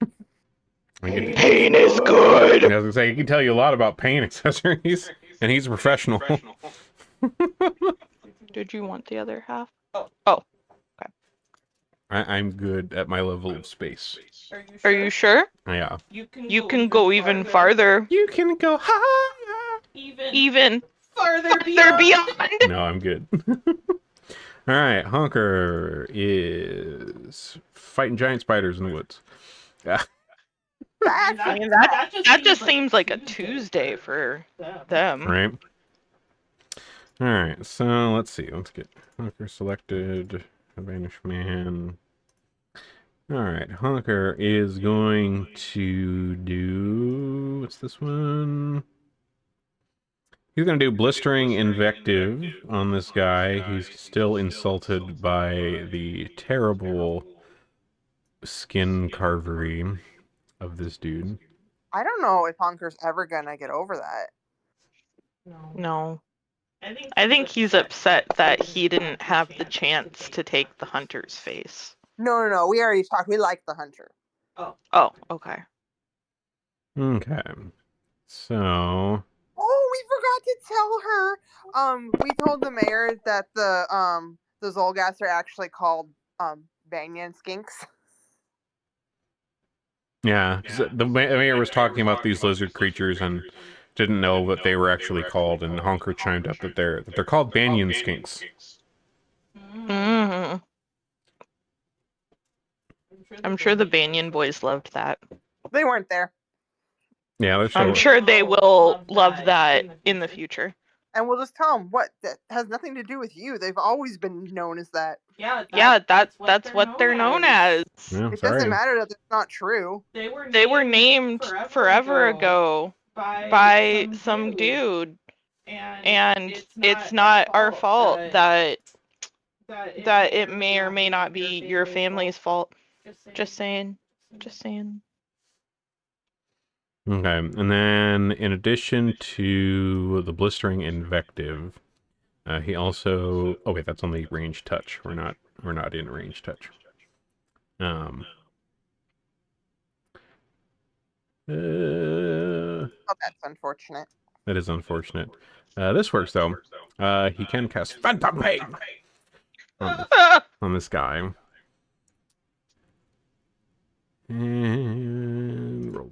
S5: Pain is good.
S1: I was gonna say, he can tell you a lot about pain accessories, and he's a professional.
S5: Did you want the other half? Oh.
S1: I'm good at my level of space.
S5: Are you sure?
S1: Yeah.
S5: You can go even farther.
S1: You can go higher.
S5: Even farther beyond.
S1: No, I'm good. All right, Honker is fighting giant spiders in the woods. Yeah.
S5: I mean, that just seems like a Tuesday for them.
S1: Right. All right, so let's see. Let's get Honker selected. Vanished Man. All right, Honker is going to do... What's this one? He's going to do Blistering Invective on this guy. He's still insulted by the terrible skin carvery of this dude.
S2: I don't know if Honker's ever gonna get over that.
S5: No. I think he's upset that he didn't have the chance to take the hunter's face.
S2: No. We already talked. We like the Hunter.
S5: Oh, okay.
S1: Okay. So...
S2: Oh, we forgot to tell her. We told the mayor that the Zolgas are actually called Banyan skinks.
S1: Yeah, 'cause the mayor was talking about these lizard creatures and didn't know what they were actually called, and Honker chimed up that they're called banyan skinks.
S5: Mm. I'm sure the Banyan boys loved that.
S2: They weren't there.
S1: Yeah,
S5: I'm sure they will love that in the future.
S2: And we'll just tell them what that has nothing to do with you. They've always been known as that.
S5: Yeah, that's what they're known as.
S1: Yeah,
S2: It
S1: sorry.
S2: doesn't matter that it's not true.
S5: They were named forever ago by some dude, and it's not our fault that it may or may not be your family's fault. Just saying.
S1: Okay, and then in addition to the blistering invective, he also. Oh wait, that's only range touch. We're not in range touch.
S2: Oh, that's unfortunate.
S1: That is unfortunate. This works though. He can cast Phantom Pain on this guy. And roll.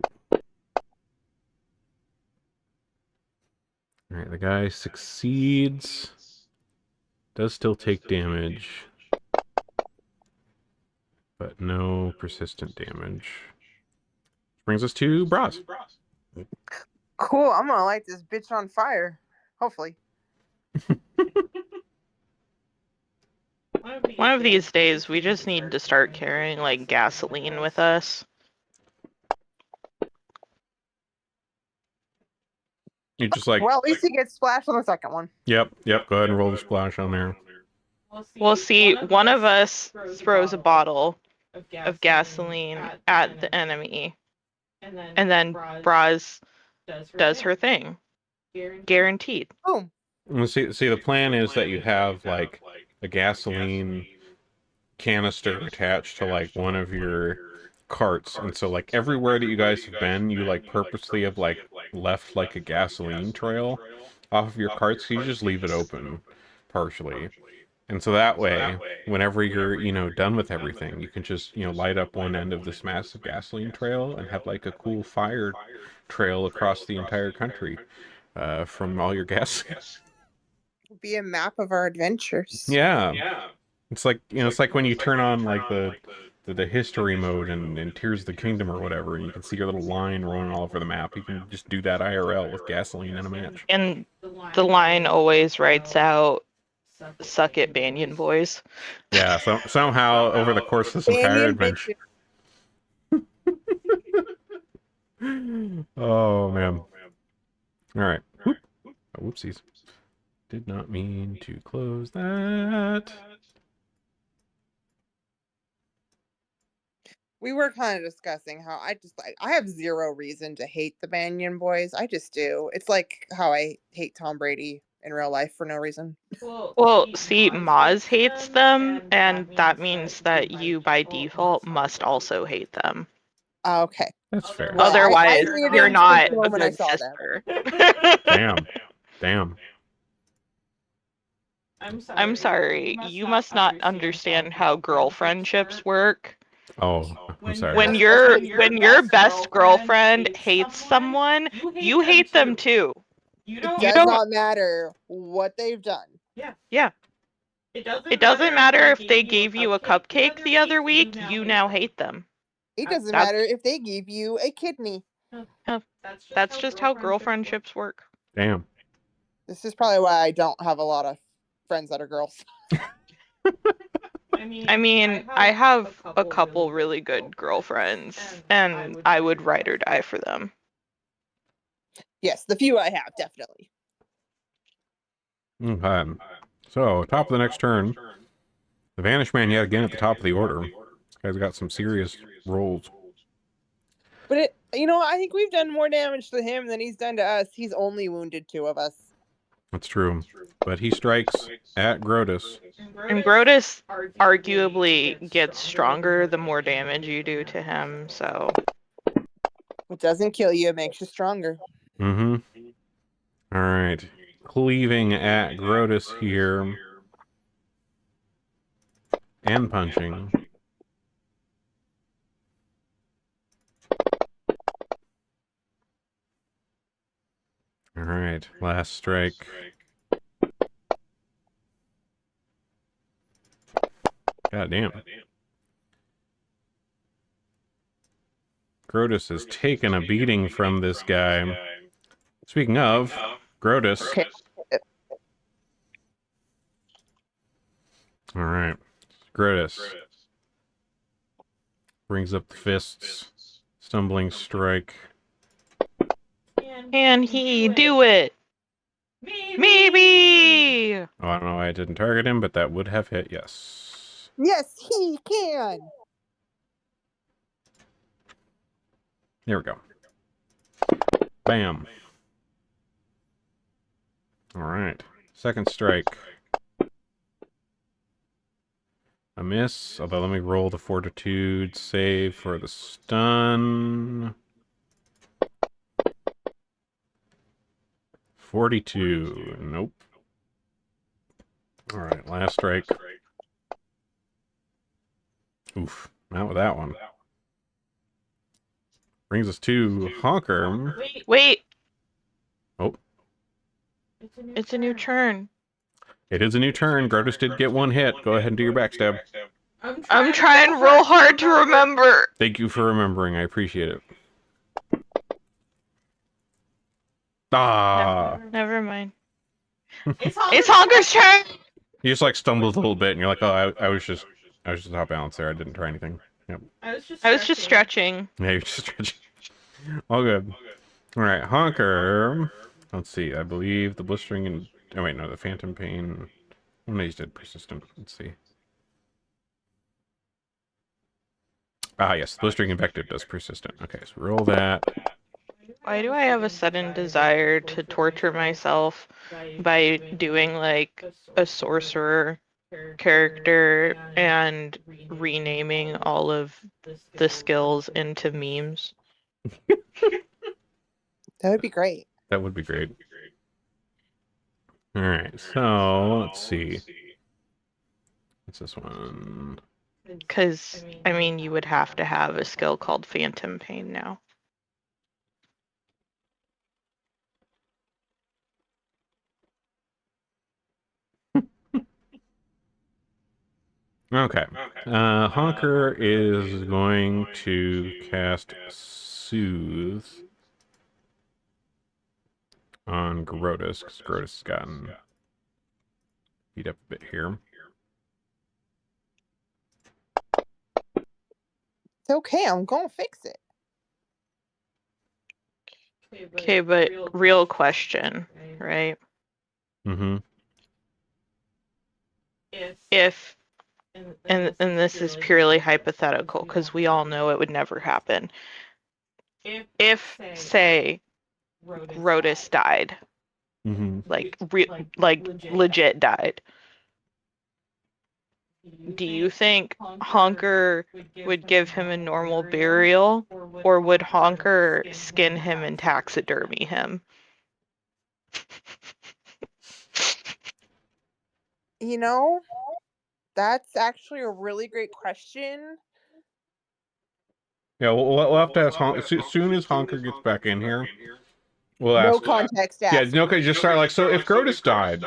S1: Alright, the guy succeeds. Does still take damage. But no persistent damage. Brings us to Braz.
S2: Cool. I'm gonna light this bitch on fire. Hopefully.
S5: One of these days, we just need to start carrying, like, gasoline with us.
S1: You just like.
S2: Well, at least he gets splashed on the second one.
S1: Yep. Go ahead and roll the splash on there.
S5: We'll see, one of us throws a bottle of gasoline at the enemy, and then Braz does her thing. Guaranteed.
S2: Boom.
S1: See, the plan is that you have like a gasoline canister attached to like one of your carts, and so like everywhere that you guys have been, you like purposely have like left like a gasoline trail off of your carts. So you just leave it open partially, and so that way, whenever you're done with everything, you can just light up one end of this massive gasoline trail and have like a cool fire trail across the entire country from all your gas.
S2: Be a map of our adventures.
S1: Yeah. It's like it's like when you turn on like the history mode in Tears of the Kingdom or whatever, and you can see your little line running all over the map. You can just do that IRL with gasoline in a match.
S5: And the line always writes out, "Suck it, Banyan boys."
S1: Yeah, so somehow over the course of this entire adventure. Oh man. All right. Whoop. Oh, whoopsies. Did not mean to close that.
S2: We were kind of discussing how I have zero reason to hate the Banyan Boys. I just do. It's like how I hate Tom Brady in real life for no reason.
S5: Well, see, Maz hates them, and that means that you, by default, must also hate them.
S2: Okay.
S1: That's fair.
S2: Well,
S5: Otherwise, you're not a
S2: when I
S5: good
S2: saw
S5: sister.
S1: Damn.
S5: I'm sorry, you must not understand how girlfriendships work.
S1: Oh, I'm sorry.
S5: When your best girlfriend hates someone, you hate them too.
S2: It does not matter what they've done.
S5: Yeah. It doesn't matter if they gave you a cupcake the other week, you now hate them.
S2: It doesn't matter if they give you a kidney.
S5: That's just how girlfriendships work.
S1: Damn.
S2: This is probably why I don't have a lot of friends that are girls.
S5: I mean, I have a couple really good girlfriends, and I would ride or die for them.
S2: Yes, the few I have, definitely.
S1: Okay. So, top of the next turn. The Vanished Man yet again at the top of the order. This guy's got some serious rolls.
S2: But I think we've done more damage to him than he's done to us. He's only wounded 2 of us.
S1: That's true. But he strikes at Grotus.
S5: And Grotus arguably gets stronger the more damage you do to him, so...
S2: It doesn't kill you, it makes you stronger.
S1: Mm-hmm. Alright. Cleaving at Grotus here. And punching. Alright, last strike. God damn. Grotus has taken a beating from this guy. Speaking of, Grotus.
S2: Okay.
S1: Alright. Grotus brings up the fists. Stumbling strike.
S5: Can he do it? Maybe!
S1: Oh, I don't know why I didn't target him, but that would have hit, yes.
S2: Yes, he can!
S1: There we go. Bam. All right. Second strike. A miss, although let me roll the fortitude save for the stun. 42. Nope. All right, last strike. Oof, not with that one. Brings us to Honker.
S5: Wait,
S1: Oh,
S5: it's a new turn.
S1: it is a new turn. Grotus did get one hit. Go ahead and do your backstab.
S5: I'm trying real hard to remember.
S1: Thank you for remembering. I appreciate it. Ah.
S5: Never mind. It's Honker's turn.
S1: You just like stumbled a little bit, and you're like, "Oh, I was just off balance there. I didn't try anything." Yep.
S5: I was just stretching.
S1: Yeah, you're just stretching. All good. All right, Honker. Let's see. I believe the blistering and oh wait, no, the phantom pain. Oh, no, he's dead persistent. Let's see. Ah, yes, blistering invective does persistent. Okay, so roll that.
S5: Why do I have a sudden desire to torture myself by doing like a sorcerer character and renaming all of the skills into memes?
S2: That would be great.
S1: That would be great. All right, so let's see. What's this one?
S5: Because, I mean, you would have to have a skill called Phantom Pain now.
S1: Okay. Honker is going to cast Soothe on Grotus, because Grotus has gotten beat up a bit here.
S2: It's okay. I'm gonna fix it.
S5: Okay, but real question, right?
S1: Mm-hmm.
S5: If, and this is purely hypothetical, because we all know it would never happen. If, say, Grotus died,
S1: Mm-hmm.
S5: like legit died, do you think Honker would give him a normal burial, or would Honker skin him and taxidermy him?
S2: You know, that's actually a really great question.
S1: Yeah, we'll have to ask Honker. As soon as Honker gets back in here, we'll
S2: No
S1: ask.
S2: context
S1: Yeah,
S2: asked.
S1: no, okay, just start like, so if Grotus died.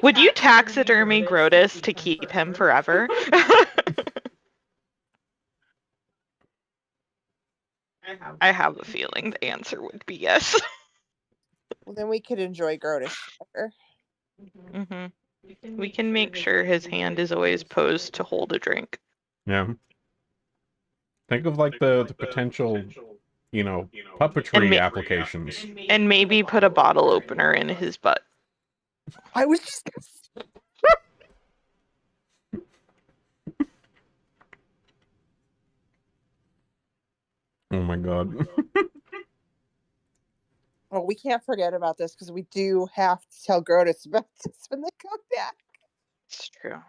S5: Would you taxidermy Grotus to keep him forever? I have a feeling the answer would be yes.
S2: Well, then we could enjoy Grotus forever.
S5: Mm-hmm. We can make sure his hand is always posed to hold a drink.
S1: Yeah. Think of like the potential, you know, puppetry applications.
S5: And maybe put a bottle opener in his butt.
S2: I was just
S1: Oh my god.
S2: well, we can't forget about this because we do have to tell Grotus about this when they come back.
S5: It's true.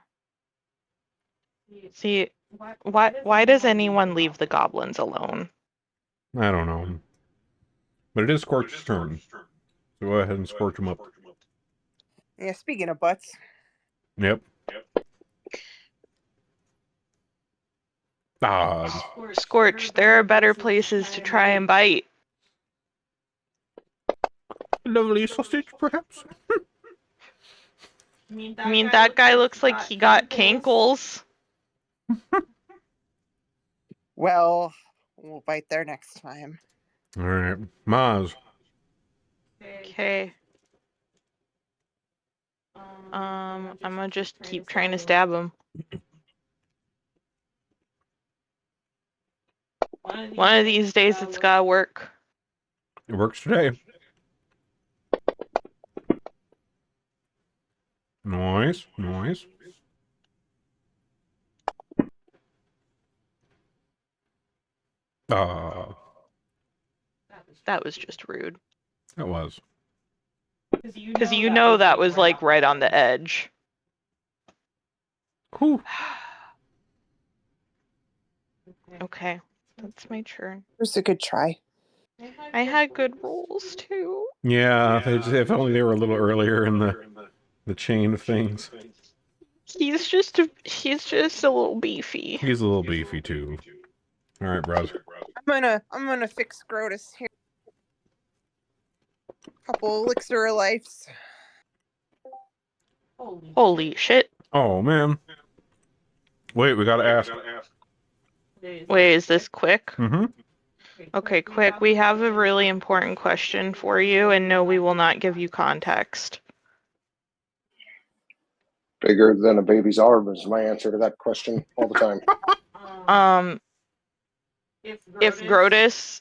S5: See, why does anyone leave the goblins alone?
S1: I don't know. But it is Scorch's turn. So go ahead and scorch him up.
S2: Yeah, speaking of butts.
S1: Yep. Ah.
S5: Scorch, there are better places to try and bite.
S1: Lovely sausage, perhaps?
S5: I mean, that guy looks like he got cankles.
S2: Well, we'll bite there next time.
S1: Alright. Maz.
S5: Okay. I'm gonna just keep trying to stab him. One of these days it's gotta work.
S1: It works today. Nice. Nice. Ah.
S5: That was just rude.
S1: It was.
S5: Because you know that was like right on the edge.
S1: Whew.
S5: Okay, that's my turn.
S2: It was a good try.
S5: I had good rolls too.
S1: Yeah, if only they were a little earlier in the chain of things.
S5: He's just a little beefy.
S1: He's a little beefy too. All right, bros.
S2: I'm gonna fix Grotus here. Couple elixir of lives.
S5: Holy shit.
S1: Oh man. Wait, we gotta ask.
S5: Wait, is this quick?
S1: Mm-hmm.
S5: Okay, quick. We have a really important question for you, and no, we will not give you context.
S6: Bigger than a baby's arm is my answer to that question all the time.
S4: If Grotus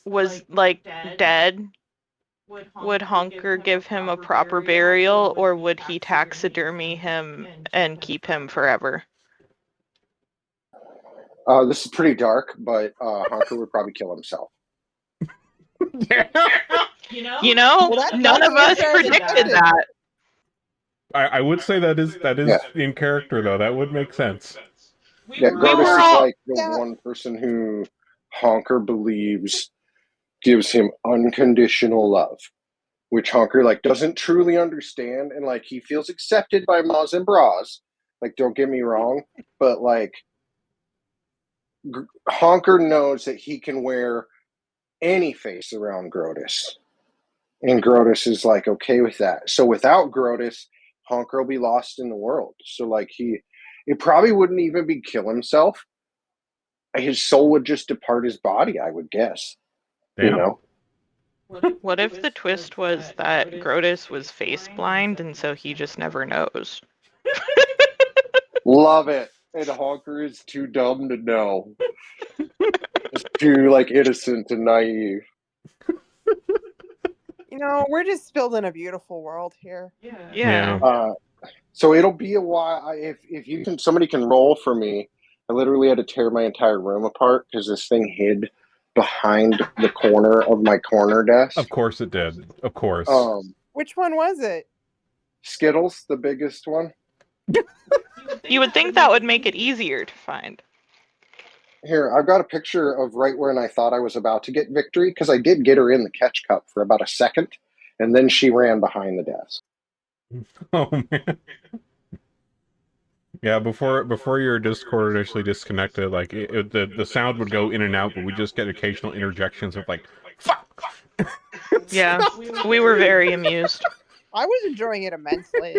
S5: Was like dead, would Honker give him a proper burial, or would he taxidermy him and keep him forever?
S6: This is pretty dark, but Honker would probably kill himself.
S5: You know,
S2: Well,
S5: none of us predicted that.
S1: I would say that is
S6: Yeah.
S1: in character though. That would make sense.
S6: Yeah,
S5: We
S6: Grotus
S5: were
S6: is
S5: all-
S6: like the one person who Honker believes gives him unconditional love, which Honker like doesn't truly understand, and like he feels accepted by Maz and Braz. Like, don't get me wrong, but like Honker knows that he can wear any face around Grotus. And Grotus is like okay with that. So without Grotus, Honker will be lost in the world. So like it probably wouldn't even be kill himself. His soul would just depart his body, I would guess.
S1: Damn.
S6: You know?
S5: What if the twist was that Grotus was face blind and so he just never knows?
S6: Love it. And Honker is too dumb to know. Just too like innocent and naive.
S2: You know, we're just building a beautiful world here.
S5: Yeah.
S6: So it'll be a while. If you can, somebody can roll for me. I literally had to tear my entire room apart because this thing hid behind the corner of my corner desk.
S1: Of course it did. Of course.
S2: Which one was it?
S6: Skittles, the biggest one.
S5: You would think that would make it easier to find.
S6: Here, I've got a picture of right when I thought I was about to get Victory, because I did get her in the catch cup for about a second, and then she ran behind the desk.
S1: Oh man. Yeah, before your Discord initially disconnected, like the sound would go in and out, but we just get occasional interjections of like, "Fuck."
S5: Yeah, we were very amused.
S2: I was enjoying it immensely.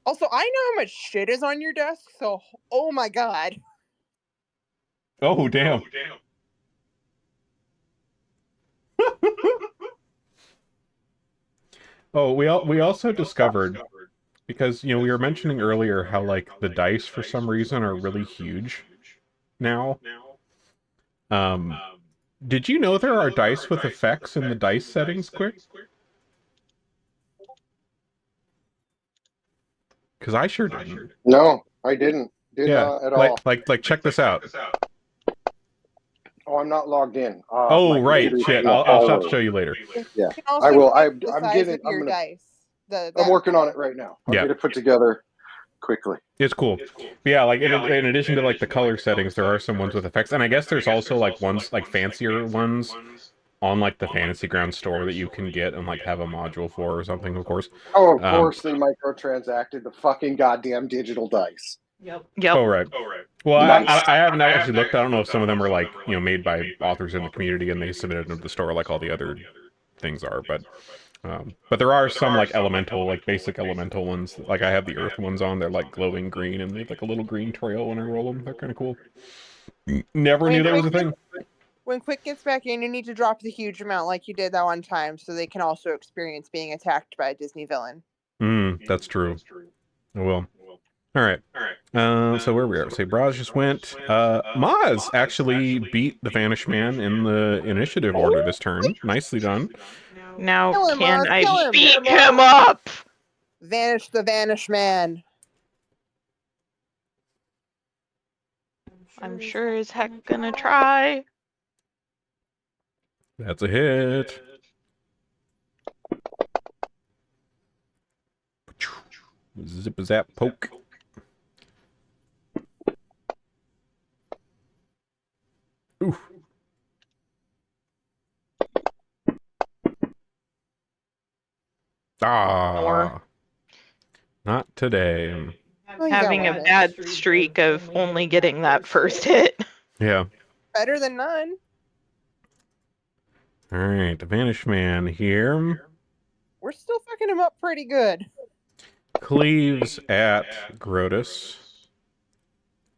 S2: Also, I know how much shit is on your desk, so oh my god.
S1: Oh damn. Oh, we also discovered, because we were mentioning earlier how like the dice for some reason are really huge now. Did you know there are dice with effects in the dice settings, Quick? Because I sure didn't.
S6: No, I didn't. Did not at all.
S1: Like check this out.
S6: Oh, I'm not logged in.
S1: Oh right, shit. I'll have to show you later.
S6: Yeah,
S2: You can also
S6: I will.
S2: change the
S6: I'm
S2: size
S6: getting.
S2: of your dice.
S6: I'm working on it right now. I'll
S1: Yeah.
S6: get it put together quickly.
S1: It's cool. But yeah, like in addition to like the color settings, there are some ones with effects, and I guess there's also like ones like fancier ones on like the Fantasy Ground store that you can get and like have a module for or something. Of course.
S6: Oh, of course they microtransacted the fucking goddamn digital dice.
S5: Yep.
S1: Oh right. Well,
S6: Nice.
S1: I haven't actually looked. I don't know if some of them are like made by authors in the community and they submitted them to the store like all the other things are, but there are some like elemental, like basic elemental ones. Like I have the earth ones on. They're like glowing green and they have like a little green trail when I roll them. They're kind of cool. Never knew that was a thing.
S2: When Quick gets back in, you need to drop the huge amount like you did that one time so they can also experience being attacked by a Disney villain.
S1: That's true. I will. All right. So where we are? Say Braz just went. Maz actually beat the Vanish Man in the initiative order this turn. Nicely done.
S5: Now
S2: Kill him,
S5: can
S2: Maz,
S5: I
S2: kill him.
S5: beat him up?
S2: Vanish the Vanish Man.
S5: I'm sure as heck gonna try.
S1: That's a hit. Zip a zap poke. Ooh. Ah. Not today.
S2: Well, you got
S5: Having a
S2: one hit.
S5: bad streak of only getting that first hit.
S1: Yeah.
S2: Better than none.
S1: Alright, the Vanish Man here.
S2: We're still fucking him up pretty good.
S1: Cleaves at Grotus.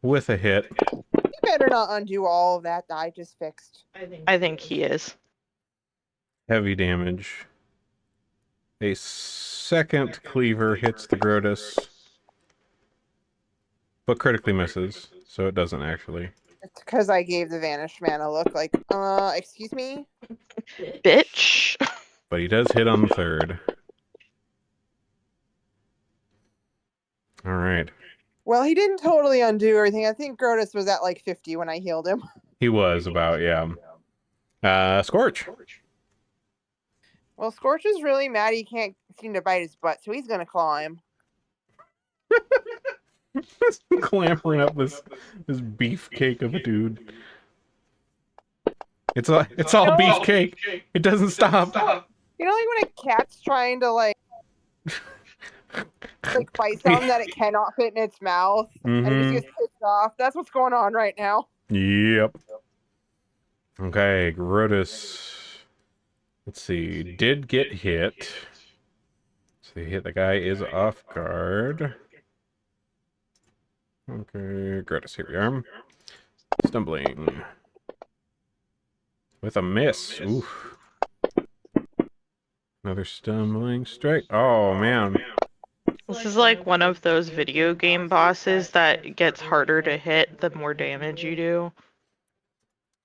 S1: With a hit.
S2: You better not undo all of that I just fixed.
S5: I think he is.
S1: Heavy damage. A second cleaver hits the Grotus. But critically misses, so it doesn't actually.
S2: It's because I gave the Vanished Man a look like, excuse me?
S5: Bitch.
S1: But he does hit on the third. Alright.
S2: Well, he didn't totally undo everything. I think Grotus was at like 50 when I healed him.
S1: He was about, yeah. Scorch.
S2: Well, Scorch is really mad he can't seem to bite his butt, so he's gonna claw him.
S1: Clampering up this beefcake of a dude. It's all beefcake. It doesn't stop.
S2: You know, like when a cat's trying to like bite something that it cannot fit in its mouth, and it just gets pissed off. That's what's going on right now.
S1: Yep. Okay, Grotus. Let's see. Did get hit. So he hit the guy is off guard. Okay, Grotus, here we are. Stumbling. With a miss. Oof. Another stumbling strike. Oh, man.
S5: This is like one of those video game bosses that gets harder to hit the more damage you do.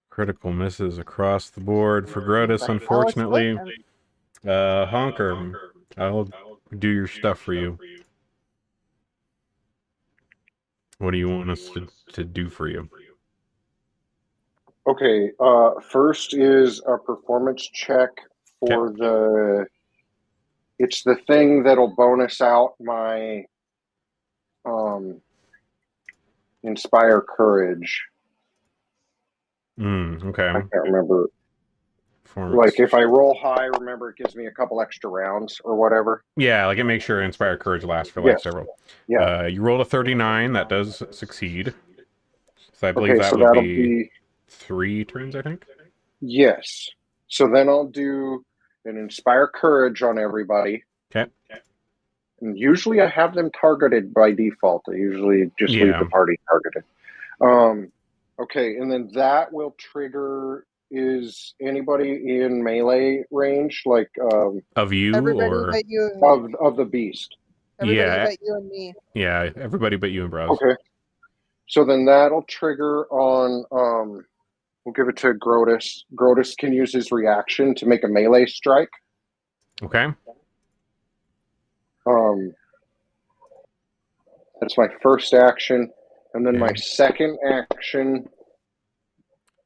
S1: Critical misses across the board for Grotus, unfortunately. Honker, I'll do your stuff for you. What do you want us to do for you?
S6: Okay, first is a performance check for the... It's the thing that'll bonus out my Inspire Courage.
S1: Okay.
S6: I can't remember.
S1: Performance.
S6: Like, if I roll high, remember, it gives me a couple extra rounds or whatever.
S1: Yeah, like it makes sure Inspire Courage lasts for like several.
S6: Yeah.
S1: You rolled a 39. That does succeed. So I believe
S6: Okay,
S1: that
S6: so
S1: would
S6: that'll
S1: be 3 turns, I think.
S6: Yes. So then I'll do an Inspire Courage on everybody.
S1: Okay.
S6: And usually I have them targeted by default. I usually just leave the party targeted. Okay, and then that will trigger... Is anybody in melee range, like
S1: of you
S2: everybody
S1: or
S2: but you and me.
S6: of the beast?
S2: Everybody but you and me.
S1: Yeah, everybody but you and Bros.
S6: Okay. So then that'll trigger on we'll give it to Grotus. Grotus can use his reaction to make a melee strike.
S1: Okay.
S6: That's my first action. And then my second action...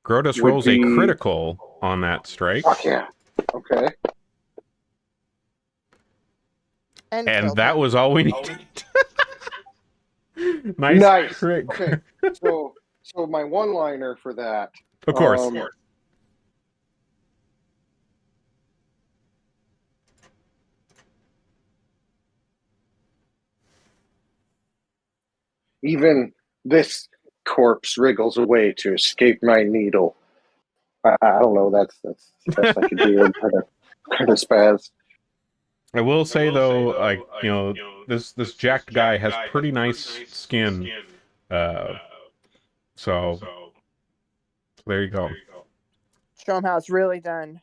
S1: Grotus rolls a critical on that strike.
S6: Fuck yeah. Okay.
S1: And that was all we needed. Nice. Crit.
S6: Okay. So my one-liner for that...
S1: Of course.
S6: Even this corpse wriggles away to escape my needle. I don't know. That's the best I could do. Kind of spaz.
S1: I will say though, like this jacked guy has pretty nice skin. So there you go.
S2: Show him how it's really done.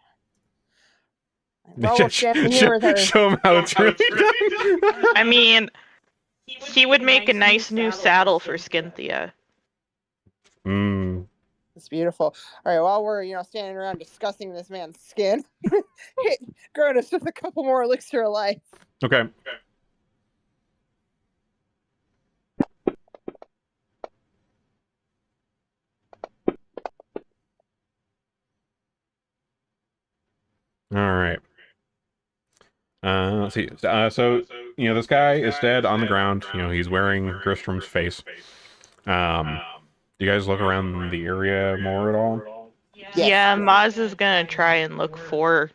S2: Well, we're standing here with her.
S1: Show him how it's really done.
S5: I mean, he would make a nice new saddle for Skynthia.
S2: It's beautiful. All right, while we're standing around discussing this man's skin, hit Grotus with a couple more elixir of life.
S1: Okay. All right. Let's see. So, this guy is dead on the ground. He's wearing Gristram's face. Do you guys look around the area more at all?
S2: Yes.
S5: Yeah, Maz is gonna try and look for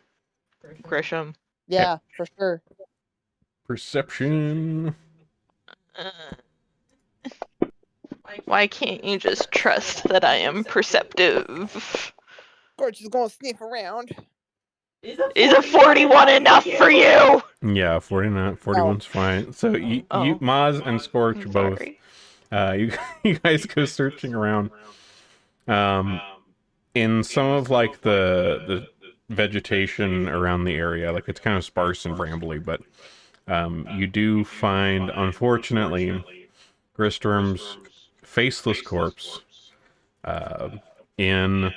S5: Grisham.
S2: Yeah, for sure.
S1: Perception.
S5: Why can't you just trust that I am perceptive?
S2: Gorge is gonna sniff around.
S5: Is a 41 enough for you?
S1: Yeah, 49, 41's fine. So you, Maz and Scorch
S5: I'm
S1: both.
S5: sorry.
S1: You guys go searching around. In some of like the vegetation around the area, like it's kind of sparse and brambly, but you do find, unfortunately, Gristram's faceless corpse in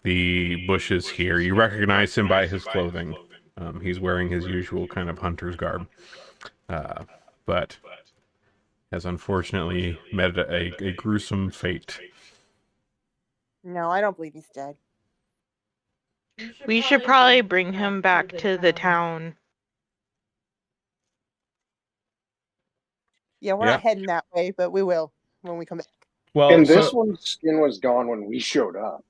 S1: the bushes here. You recognize him by his clothing. He's wearing his usual kind of hunter's garb, but has unfortunately met a gruesome fate.
S2: No, I don't believe he's dead.
S5: We should probably bring him back to the town.
S2: Yeah, we're not heading that way, but we will when we come back.
S1: Well,
S6: and this one's skin was gone when we showed up.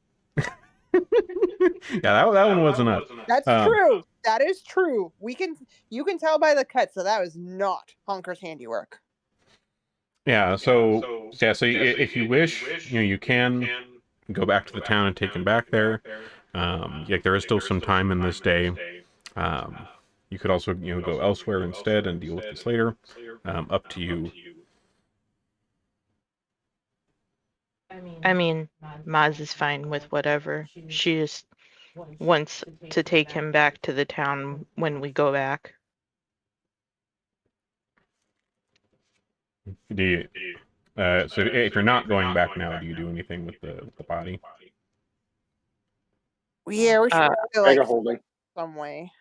S1: Yeah, that one wasn't us.
S2: That's true. That is true. You can tell by the cut, so that was not Honker's handiwork.
S1: Yeah, so if you wish, you can go back to the town and take him back there. There is still some time in this day. You could also, go elsewhere instead and deal with this later. Up to you.
S5: I mean, Maz is fine with whatever. She just wants to take him back to the town when we go back.
S1: Do you, so if you're not going back now, do you do anything with the body?
S2: Yeah, we should
S6: Bag of holding.
S2: some way.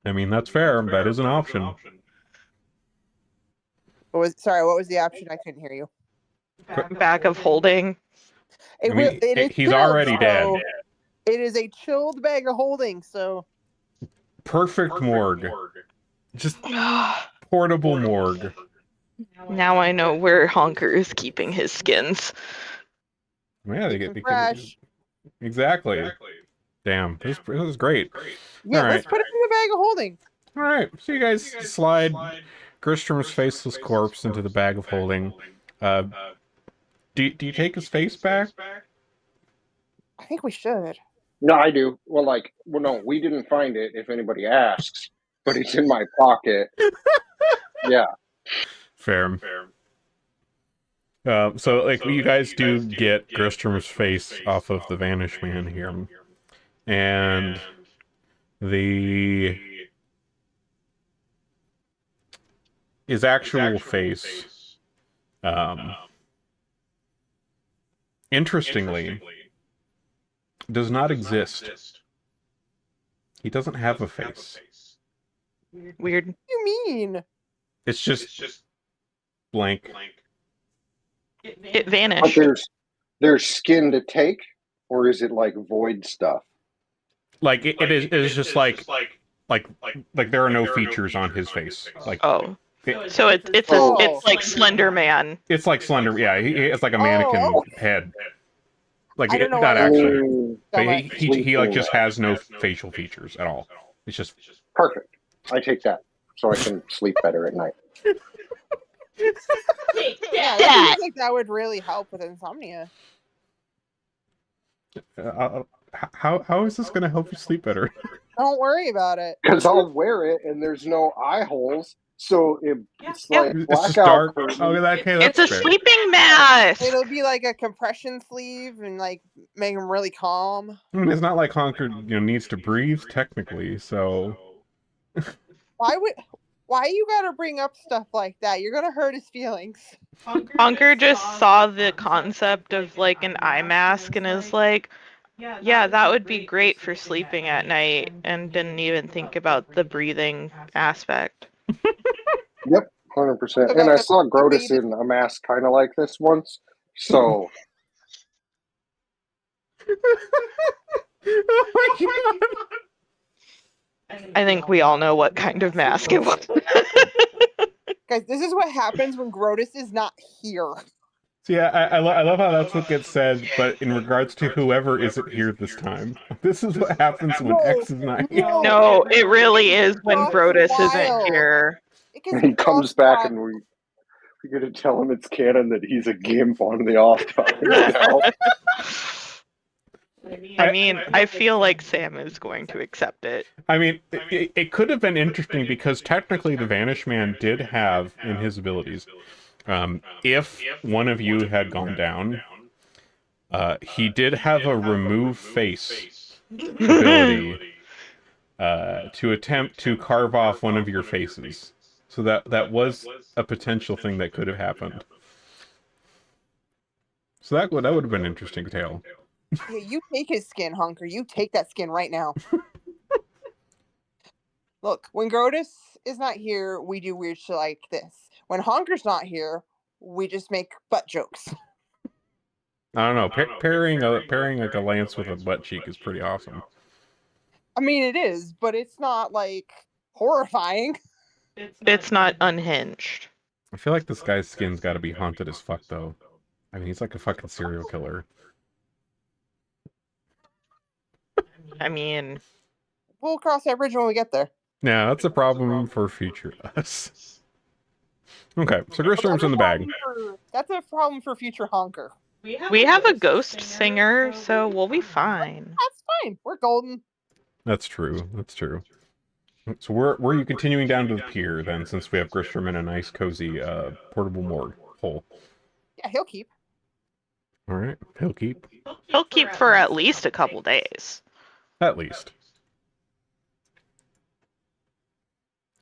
S1: I mean, that's fair. That is an option.
S2: What was the option? I couldn't hear you.
S5: Bag of holding.
S1: He's already dead.
S2: It is a chilled bag of holding, so
S1: perfect morgue. Just portable morgue.
S5: Now I know where Honker is keeping his skins.
S1: Yeah, they get
S2: fresh.
S1: Exactly. Damn, this is great.
S2: Yeah, let's put it in the bag of holding.
S1: All right, so you guys slide Gristram's faceless corpse into the bag of holding. Do you take his face back?
S2: I think we should.
S6: No, I do. Well, no, we didn't find it, if anybody asks, but it's in my pocket. Yeah.
S1: Fair. So you guys do get Gristram's face off of the Vanish Man here. And his actual face, interestingly, does not exist. He doesn't have a face.
S5: Weird.
S2: What do you mean?
S1: It's just blank.
S5: It vanished.
S6: But there's skin to take, or is it like void stuff?
S1: Like it is just like there are no features on his face. Like
S5: so it's like Slender Man.
S1: It's like Slender. Yeah, it's like a mannequin head. Like
S2: I don't know
S1: not actually. But
S2: he
S1: he like just has no facial features at all. It's just
S6: perfect. I take that so I can sleep better at night.
S2: Yeah, I think that would really help with insomnia.
S1: How is this going to help you sleep better?
S2: Don't worry about it.
S6: Because I'll wear it and there's no eye holes, so it's like
S1: it's just dark. Oh,
S5: it's a sleeping mask.
S2: It'll be like a compression sleeve and like make him really calm.
S1: It's not like Honker needs to breathe technically, so.
S2: Why you gotta bring up stuff like that? You're gonna hurt his feelings.
S5: Honker just saw the concept of like an eye mask and is like, yeah, that would be great for sleeping at night, and didn't even think about the breathing aspect.
S6: Yep, 100%. And I saw Grotus in a mask kind of like this once, so.
S1: Oh my god!
S5: I think we all know what kind of mask it was.
S2: Guys, this is what happens when Grotus is not here.
S1: So yeah, I love how that's what gets said, but in regards to whoever isn't here this time, this is what happens when X is not here.
S5: No, it really is when
S2: Cross
S5: Grotus isn't
S2: wild.
S5: here.
S2: It gets
S6: He comes
S2: cross
S6: back
S2: wild.
S6: and we're gonna tell him it's canon that he's a gimp on the off times now.
S5: I mean, I feel like Sam is going to accept it.
S1: I mean, it could have been interesting because technically the Vanish Man did have in his abilities, if one of you had gone down, he did have a remove face ability to attempt to carve off one of your faces. So that was a potential thing that could have happened. So that would have been an interesting tale.
S2: Yeah, you take his skin, Hunker. You take that skin right now. Look, when Grotus is not here, we do weird shit like this. When Honker's not here, we just make butt jokes.
S1: I don't know. Pairing like a lance with a butt cheek is pretty awesome.
S2: I mean, it is, but it's not like horrifying.
S5: It's not unhinged.
S1: I feel like this guy's skin's got to be haunted as fuck, though. I mean, he's like a fucking serial killer.
S5: I mean,
S2: We'll cross that bridge when we get there.
S1: Yeah, that's a problem for future us. Okay, so Grishorm's in the bag.
S2: That's a problem for future Honker.
S5: we have a ghost singer, so we'll be fine.
S2: That's fine. We're golden.
S1: That's true. That's true. So where are you continuing down to the pier then, since we have Grishorm in a nice, cozy, portable morgue hole?
S2: Yeah, he'll keep.
S1: All right, he'll keep.
S5: He'll keep for at least a couple days.
S1: At least.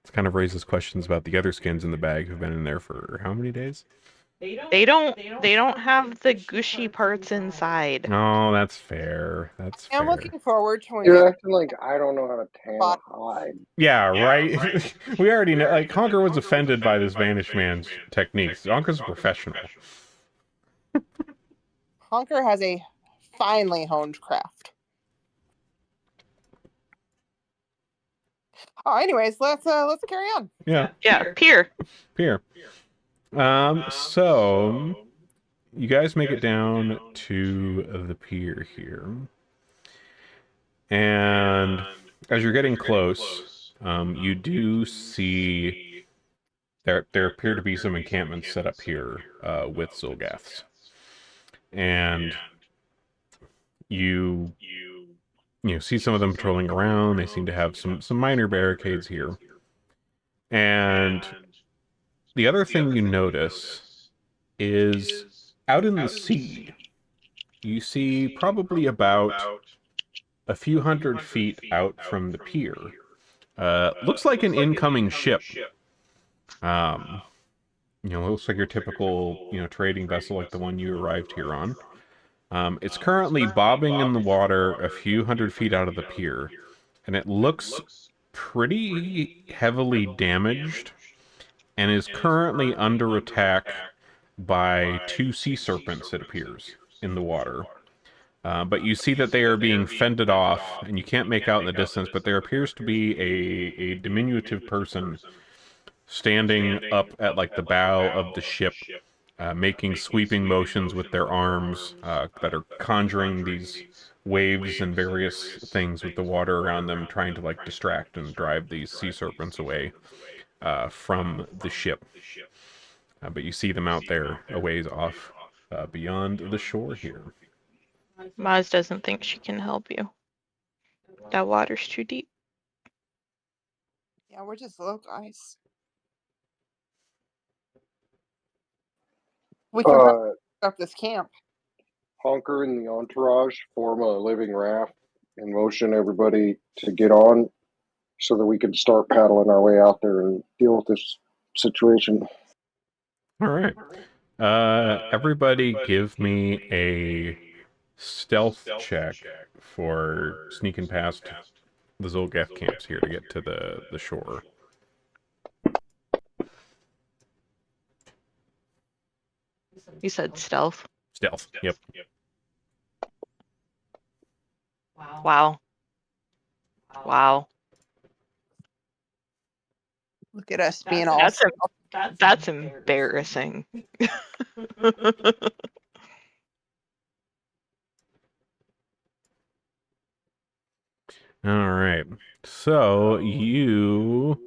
S1: This kind of raises questions about the other skins in the bag who've been in there for how many days?
S5: They don't have the gushy parts inside.
S1: Oh, that's fair. That's fair.
S2: I'm looking forward to when
S6: You're acting like I don't know how to tan a hide.
S1: Yeah, right? We already know. Like, Honker was offended by this Vanish Man's techniques. Honker's a professional.
S2: Honker has a finely honed craft. Oh, anyways, let's carry on.
S1: Yeah.
S5: Yeah, pier.
S1: Pier. So you guys make it down to the pier here. And as you're getting close, you do see there appear to be some encampments set up here with Zolgaths. And you see some of them patrolling around. They seem to have some minor barricades here. And the other thing you notice is out in the sea, you see probably about a few hundred feet out from the pier. Looks like an incoming ship. It looks like your typical, trading vessel like the one you arrived here on. It's currently bobbing in the water a few hundred feet out of the pier, and it looks pretty heavily damaged and is currently under attack by 2 sea serpents, it appears, in the water. But you see that they are being fended off, and you can't make out in the distance, but there appears to be a diminutive person standing up at like the bow of the ship, making sweeping motions with their arms that are conjuring these waves and various things with the water around them, trying to like distract and drive these sea serpents away from the ship. But you see them out there a ways off beyond the shore here.
S5: Maz doesn't think she can help you. That water's too deep.
S2: Yeah, we're just little guys. We can probably up this camp.
S6: Honker and the entourage form a living raft and motion everybody to get on so that we can start paddling our way out there and deal with this situation.
S1: All right. Everybody give me a stealth check for sneaking past the Zolgath camps here to get to the shore.
S5: You said stealth.
S1: Stealth, yep.
S5: Wow. Wow.
S2: Look at us being all.
S5: That's embarrassing.
S1: All right. So you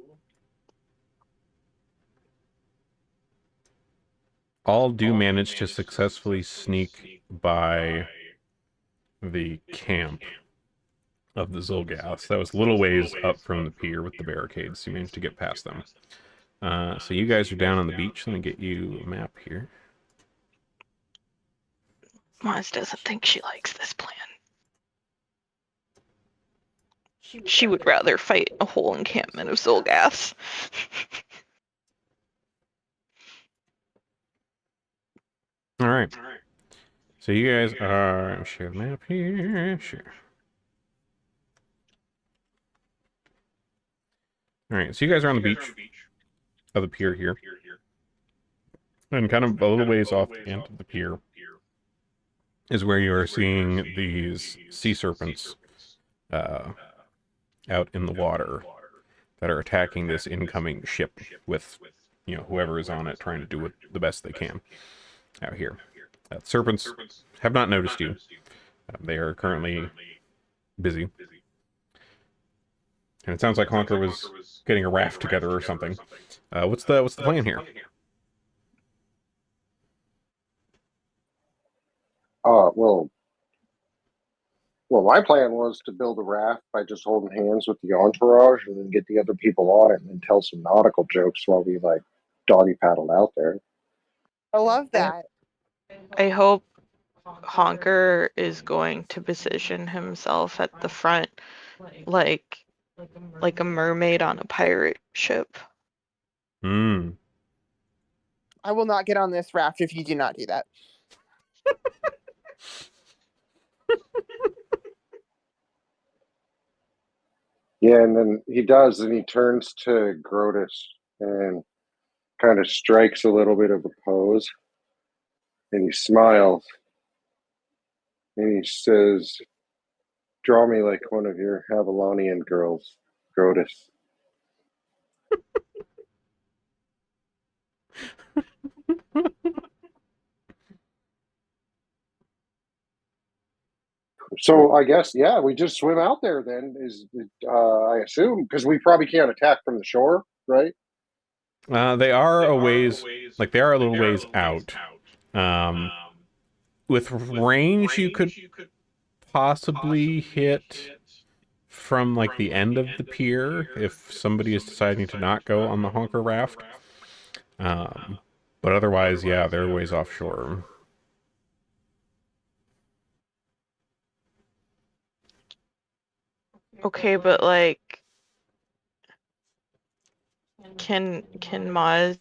S1: all do manage to successfully sneak by the camp of the Zolgaths. That was a little ways up from the pier with the barricades. You managed to get past them. So you guys are down on the beach. Let me get you a map here.
S5: Maz doesn't think she likes this plan. She would rather fight a whole encampment of Zolgaths.
S1: All right. So you guys are... Share the map here. Sure. All right. So you guys are on the beach of the pier here. And kind of a little ways off the end of the pier is where you are seeing these sea serpents out in the water that are attacking this incoming ship with, whoever is on it trying to do the best they can out here. Serpents have not noticed you. They are currently busy. And it sounds like Honker was getting a raft together or something. What's the plan here?
S6: Well, my plan was to build a raft by just holding hands with the entourage and then get the other people on it and then tell some nautical jokes while we doggy paddled out there.
S2: I love that.
S5: I hope Honker is going to position himself at the front like a mermaid on a pirate ship.
S1: Hmm.
S2: I will not get on this raft if you do not do that.
S6: Yeah, and then he does, and he turns to Grotus and kind of strikes a little bit of a pose, and he smiles, and he says, "Draw me like one of your Avalonian girls, Grotus." So I guess, yeah, we just swim out there then, I assume, because we probably can't attack from the shore, right?
S1: They are a ways, they are a little ways out. With range, you could possibly hit from the end of the pier if somebody is deciding to not go on the honker raft. But otherwise, yeah, they're ways offshore.
S5: Okay, but can Maz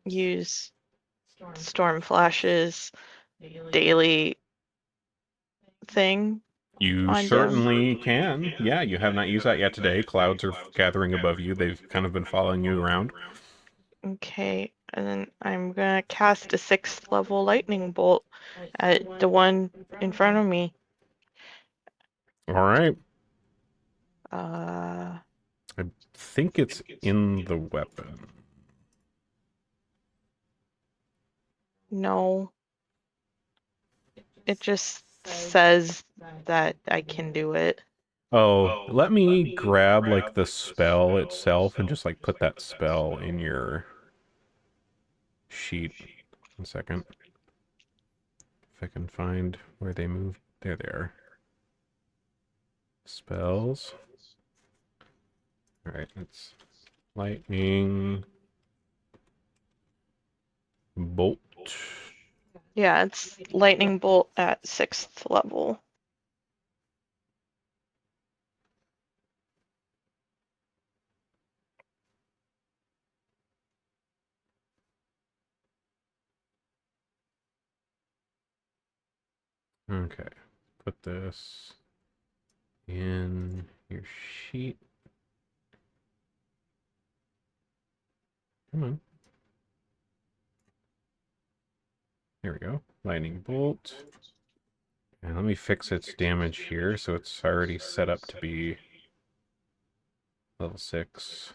S5: use storm flashes daily thing?
S1: You certainly can. Yeah, you have not used that yet today. Clouds are gathering above you. They've kind of been following you around.
S5: Okay, and then I'm gonna cast a 6th level lightning bolt at the one in front of me.
S1: All right.
S5: I
S1: think it's in the weapon.
S5: No. It just says that I can do it.
S1: Oh, let me grab the spell itself and just put that spell in your sheet. 1 second. If I can find where they moved. There they are. Spells. Alright, it's lightning bolt.
S5: Yeah, it's lightning bolt at 6th level.
S1: Okay, put this in your sheet. Come on. There we go. Lightning bolt. And let me fix its damage here, so it's already set up to be level 6.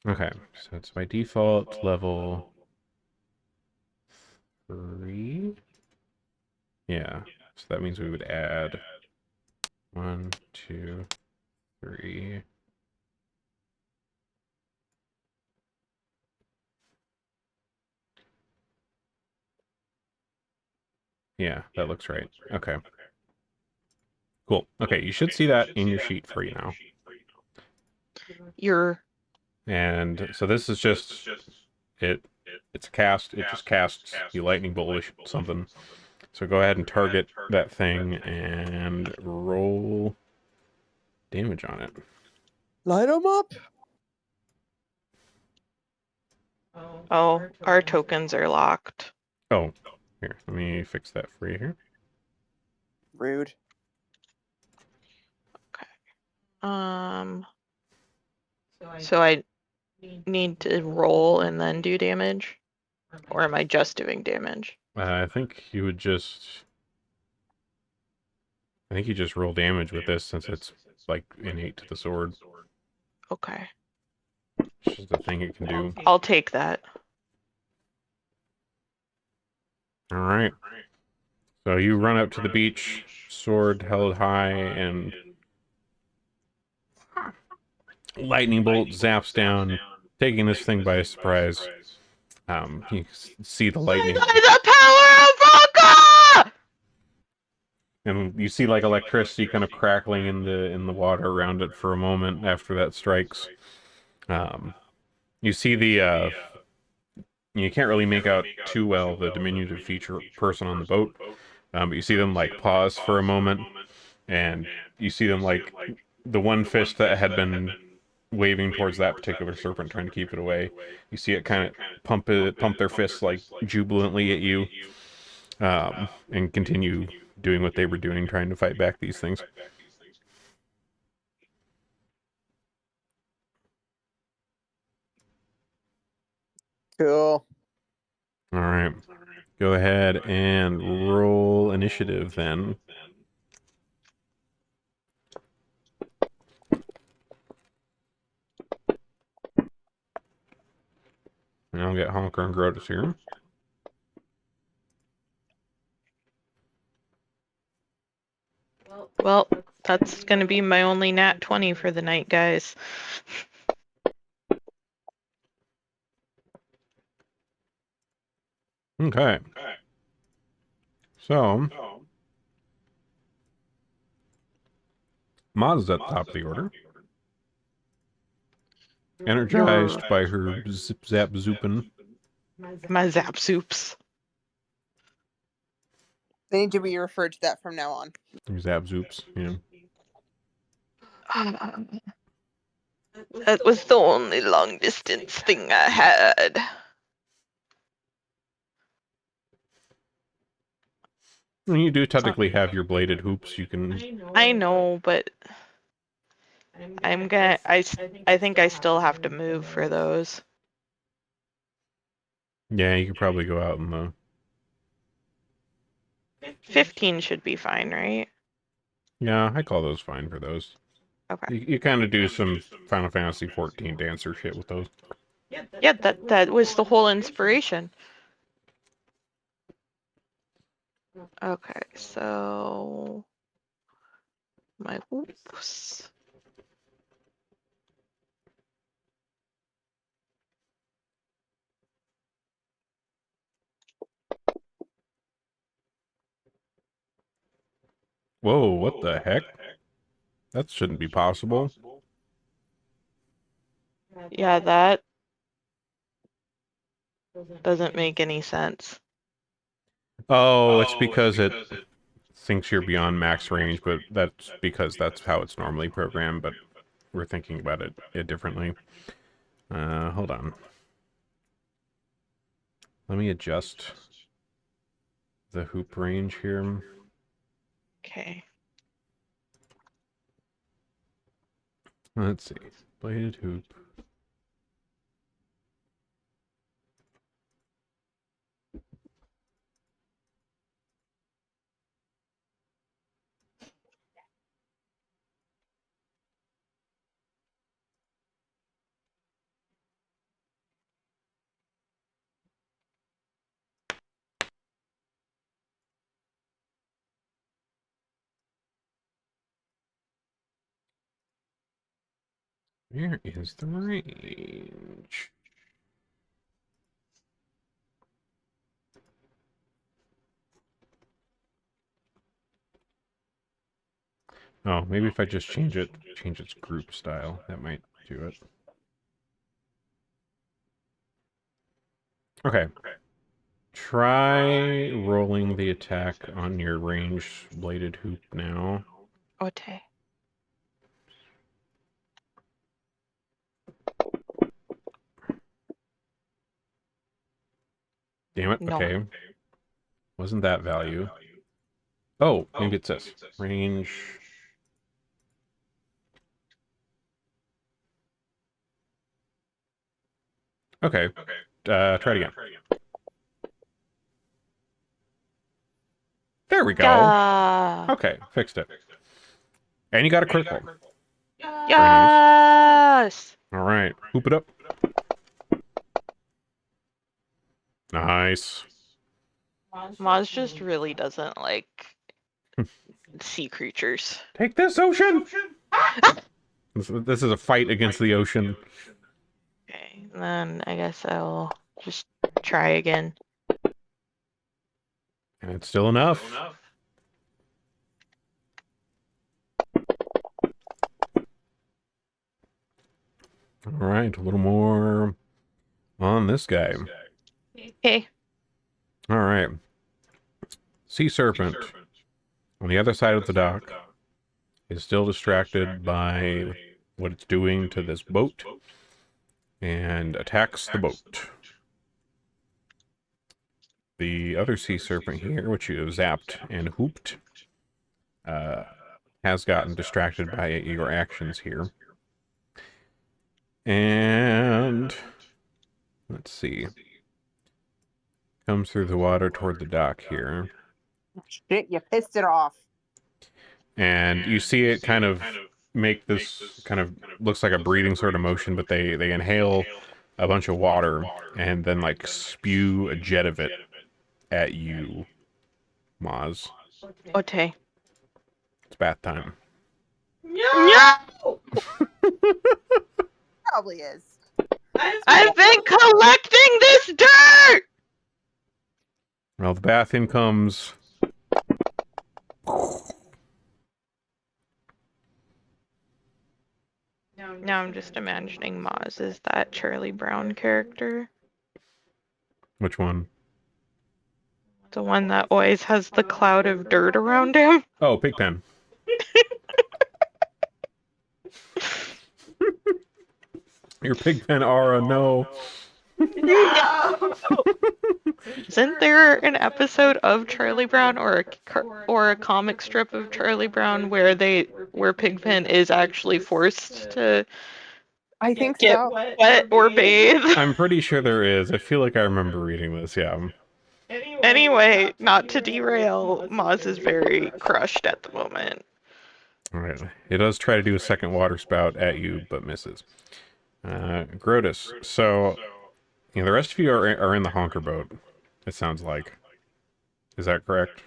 S1: Okay, so it's by default level 3. Yeah, so that means we would add 1, 2, 3. Yeah, that looks right. Okay. Cool. Okay, you should see that in your sheet for you now. And so this is just it's a cast. It just casts the lightning bolt something. So go ahead and target that thing and roll damage on it.
S2: Light them up.
S5: Oh, our tokens are locked.
S1: Oh, here, let me fix that for you here.
S2: Rude.
S5: So I need to roll and then do damage? Or am I just doing damage?
S1: I think you would just... I think you just roll damage with this since it's, like, innate to the sword.
S5: Okay.
S1: It's just the thing it can do.
S5: I'll take that.
S1: Alright. So you run up to the beach, sword held high, and lightning bolt zaps down, taking this thing by surprise. You see the lightning...
S5: The power of Vodka!
S1: And you see like electricity kind of crackling in the water around it for a moment after that strikes. You see the you can't really make out too well the diminutive feature person on the boat, but you see them like pause for a moment, and you see them like the one fist that had been waving towards that particular serpent, trying to keep it away. You see it kind of pump their fists like jubilantly at you, and continue doing what they were doing, trying to fight back these things.
S2: Cool.
S1: All right. Go ahead and roll initiative then. And I'll get Honker and Grotus here.
S5: Well, that's going to be my only nat 20 for the night, guys.
S1: Okay. So, Maz is at the top of the order. Energized by her zip zap zoopin.
S5: My zap soups.
S2: They need to be referred to that from now on.
S1: Zap zoops, yeah.
S5: That was the only long distance thing I had.
S1: Well, you do technically have your bladed hoops. You can.
S5: I know, but I think I still have to move for those.
S1: Yeah, you could probably go out in the.
S5: 15 should be fine, right?
S1: Yeah, I call those fine for those.
S5: Okay.
S1: You kind of do some Final Fantasy 14 dancer shit with those.
S5: Yeah, that was the whole inspiration. Okay, so my whoops.
S1: Whoa, what the heck? That shouldn't be possible.
S5: Yeah, that doesn't make any sense.
S1: Oh, it's because it thinks you're beyond max range, but that's because that's how it's normally programmed, but we're thinking about it differently. Hold on. Let me adjust the hoop range here.
S5: Okay.
S1: Let's see. Bladed hoop. Where is the range? Oh, maybe if I just change its group style, that might do it. Okay. Try rolling the attack on your range bladed hoop now.
S5: Okay.
S1: Damn it.
S5: No.
S1: Okay. Wasn't that value? Oh, maybe it's this. Range. Okay. Try it again. There we go.
S5: Yeah.
S1: Okay, fixed it. And you got a critical.
S5: Yes.
S1: All right, hoop it up. Nice.
S5: Maz just really doesn't like sea creatures.
S1: Take this, ocean! This is a fight against the ocean.
S5: Okay, then I guess I'll just try again.
S1: And it's still enough. All right, a little more on this guy.
S5: Okay.
S1: All right. Sea serpent on the other side of the dock is still distracted by what it's doing to this boat and attacks the boat. The other sea serpent here, which you have zapped and hooped, has gotten distracted by your actions here. And let's see. Comes through the water toward the dock here.
S2: Shit, you pissed it off.
S1: And you see it kind of make this kind of looks like a breathing sort of motion, but they inhale a bunch of water and then like spew a jet of it at you, Maz.
S5: Okay.
S1: It's bath time.
S5: No!
S2: Probably is.
S5: I've been collecting this dirt!
S1: Well, the bath in comes.
S5: Now I'm just imagining Maz as that Charlie Brown character.
S1: Which one?
S5: The one that always has the cloud of dirt around him.
S1: Oh, Pigpen. Your Pigpen aura, no.
S5: No! Isn't there an episode of Charlie Brown or a comic strip of Charlie Brown where Pigpen is actually forced to
S2: I think
S5: get
S2: so.
S5: wet or bathe?
S1: I'm pretty sure there is. I feel like I remember reading this, yeah.
S5: Anyway, not to derail, Maz is very crushed at the moment.
S1: Alright. It does try to do a second water spout at you, but misses. Grotus. So, you know, the rest of you are in the honker boat, it sounds like. Is that correct?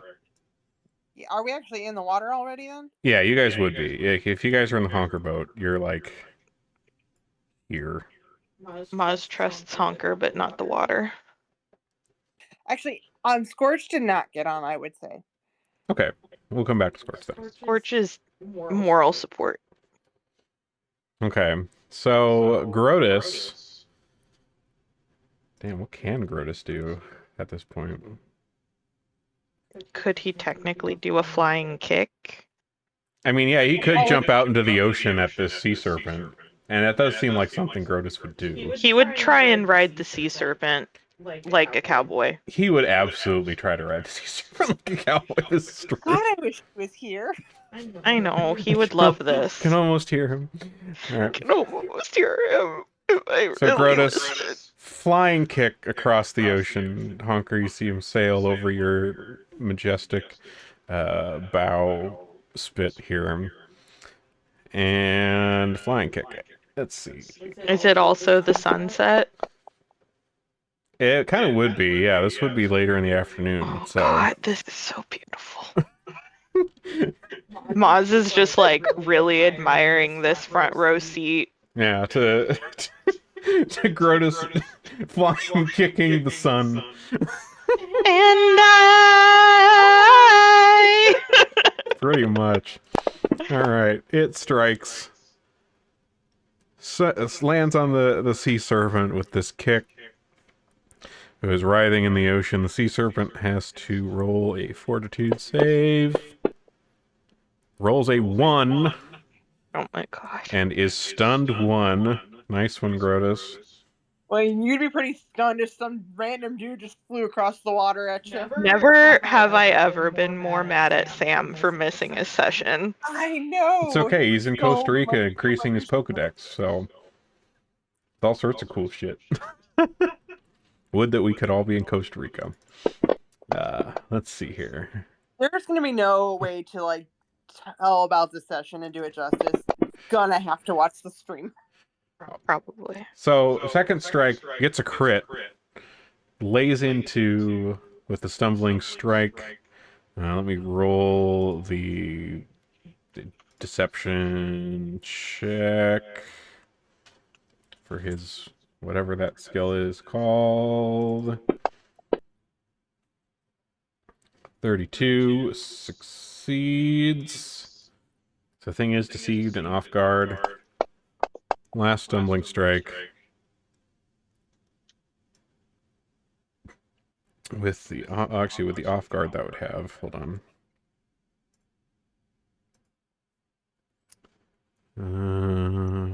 S2: Yeah, are we actually in the water already then?
S1: Yeah, you guys would be. If you guys are in the honker boat, you're like here.
S5: Maz trusts Honker, but not the water.
S2: Actually, Scorch did not get on, I would say.
S1: Okay, we'll come back to Scorch then.
S5: Scorch is moral support.
S1: Okay, so Grotus. Damn, what can Grotus do at this point?
S5: Could he technically do a flying kick?
S1: I mean, yeah, he could jump out into the ocean at this sea serpent, and that does seem like something Grotus would do.
S5: He would try and ride the sea serpent. like a cowboy.
S1: He would absolutely try to ride the sea serpent like a cowboy. This is true.
S2: God, I wish he was here.
S5: I know, he would love this.
S1: Can almost hear him. All right.
S5: Can almost hear him. I
S1: So
S5: really
S1: Grotus,
S5: listened.
S1: flying kick across the ocean. Honker, you see him sail over your majestic bow spit here. And flying kick. Let's see.
S5: Is it also the sunset?
S1: It kind of would be, yeah. This would be later in the afternoon.
S5: Oh
S1: so.
S5: God, this is so beautiful. Maz is just like really admiring this front row seat.
S1: Yeah, to Grotus flying, kicking the sun.
S5: And I.
S1: Pretty much. All right, it strikes. Lands on the sea serpent with this kick. Who is writhing in the ocean. The sea serpent has to roll a fortitude save. Rolls a 1.
S5: Oh my gosh.
S1: And is stunned 1. Nice one, Grotus.
S2: Well, you'd be pretty stunned if some random dude just flew across the water at you.
S5: Never have I ever been more mad at Sam for missing his session.
S2: I know.
S1: It's okay. He's in Costa Rica increasing his Pokedex, so it's all sorts of cool shit. Would that we could all be in Costa Rica. Let's see here.
S2: There's gonna be no way to like tell about the session and do it justice. Gonna have to watch the stream.
S5: Probably.
S1: So second strike gets a crit. Lays into with the stumbling strike. Let me roll the deception check for his whatever that skill is called. 32 succeeds. So the thing is deceived and off guard. Last stumbling strike. With the actually with the off guard that would have. Hold on.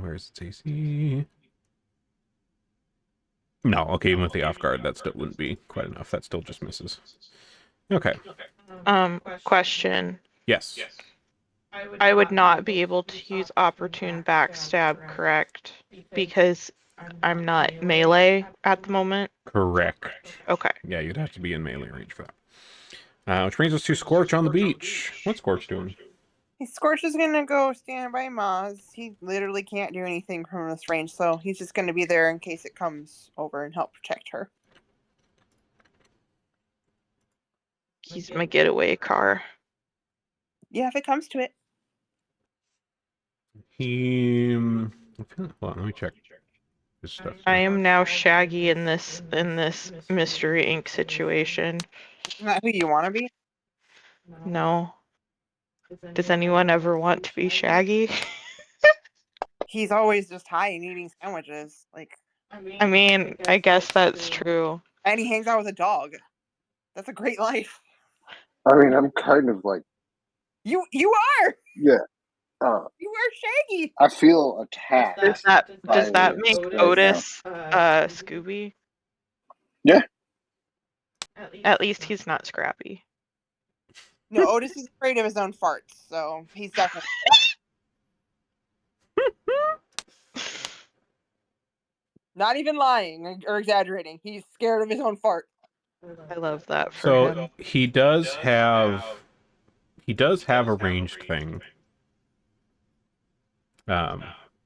S1: Where's its AC? No, okay, even with the off guard, that still wouldn't be quite enough. That still just misses. Okay.
S5: Question.
S1: Yes.
S5: I would not be able to use opportune backstab, correct? Because I'm not melee at the moment.
S1: Correct.
S5: Okay.
S1: Yeah, you'd have to be in melee range for that. Which brings us to Scorch on the beach. What's Scorch doing?
S2: Scorch is gonna go stand by Maz. He literally can't do anything from this range, so he's just gonna be there in case it comes over and help protect her.
S5: He's my getaway car.
S2: Yeah, if it comes to it.
S1: Hold on, let me check his stuff.
S5: I am now Shaggy in this Mystery Inc. situation.
S2: Isn't that who you want to be?
S5: No. Does anyone ever want to be Shaggy?
S2: He's always just high and eating sandwiches. Like,
S5: I mean, I guess that's true.
S2: and he hangs out with a dog. That's a great life.
S6: I mean, I'm kind of like
S2: You are.
S6: yeah.
S2: You are Shaggy.
S6: I feel attacked.
S5: Does that make
S6: Right
S5: Otis Scooby?
S6: Yeah.
S5: At least he's not Scrappy.
S2: No, Otis is afraid of his own farts, so he's definitely. Not even lying or exaggerating. He's scared of his own fart.
S5: I love that for him.
S1: So he does have a ranged thing.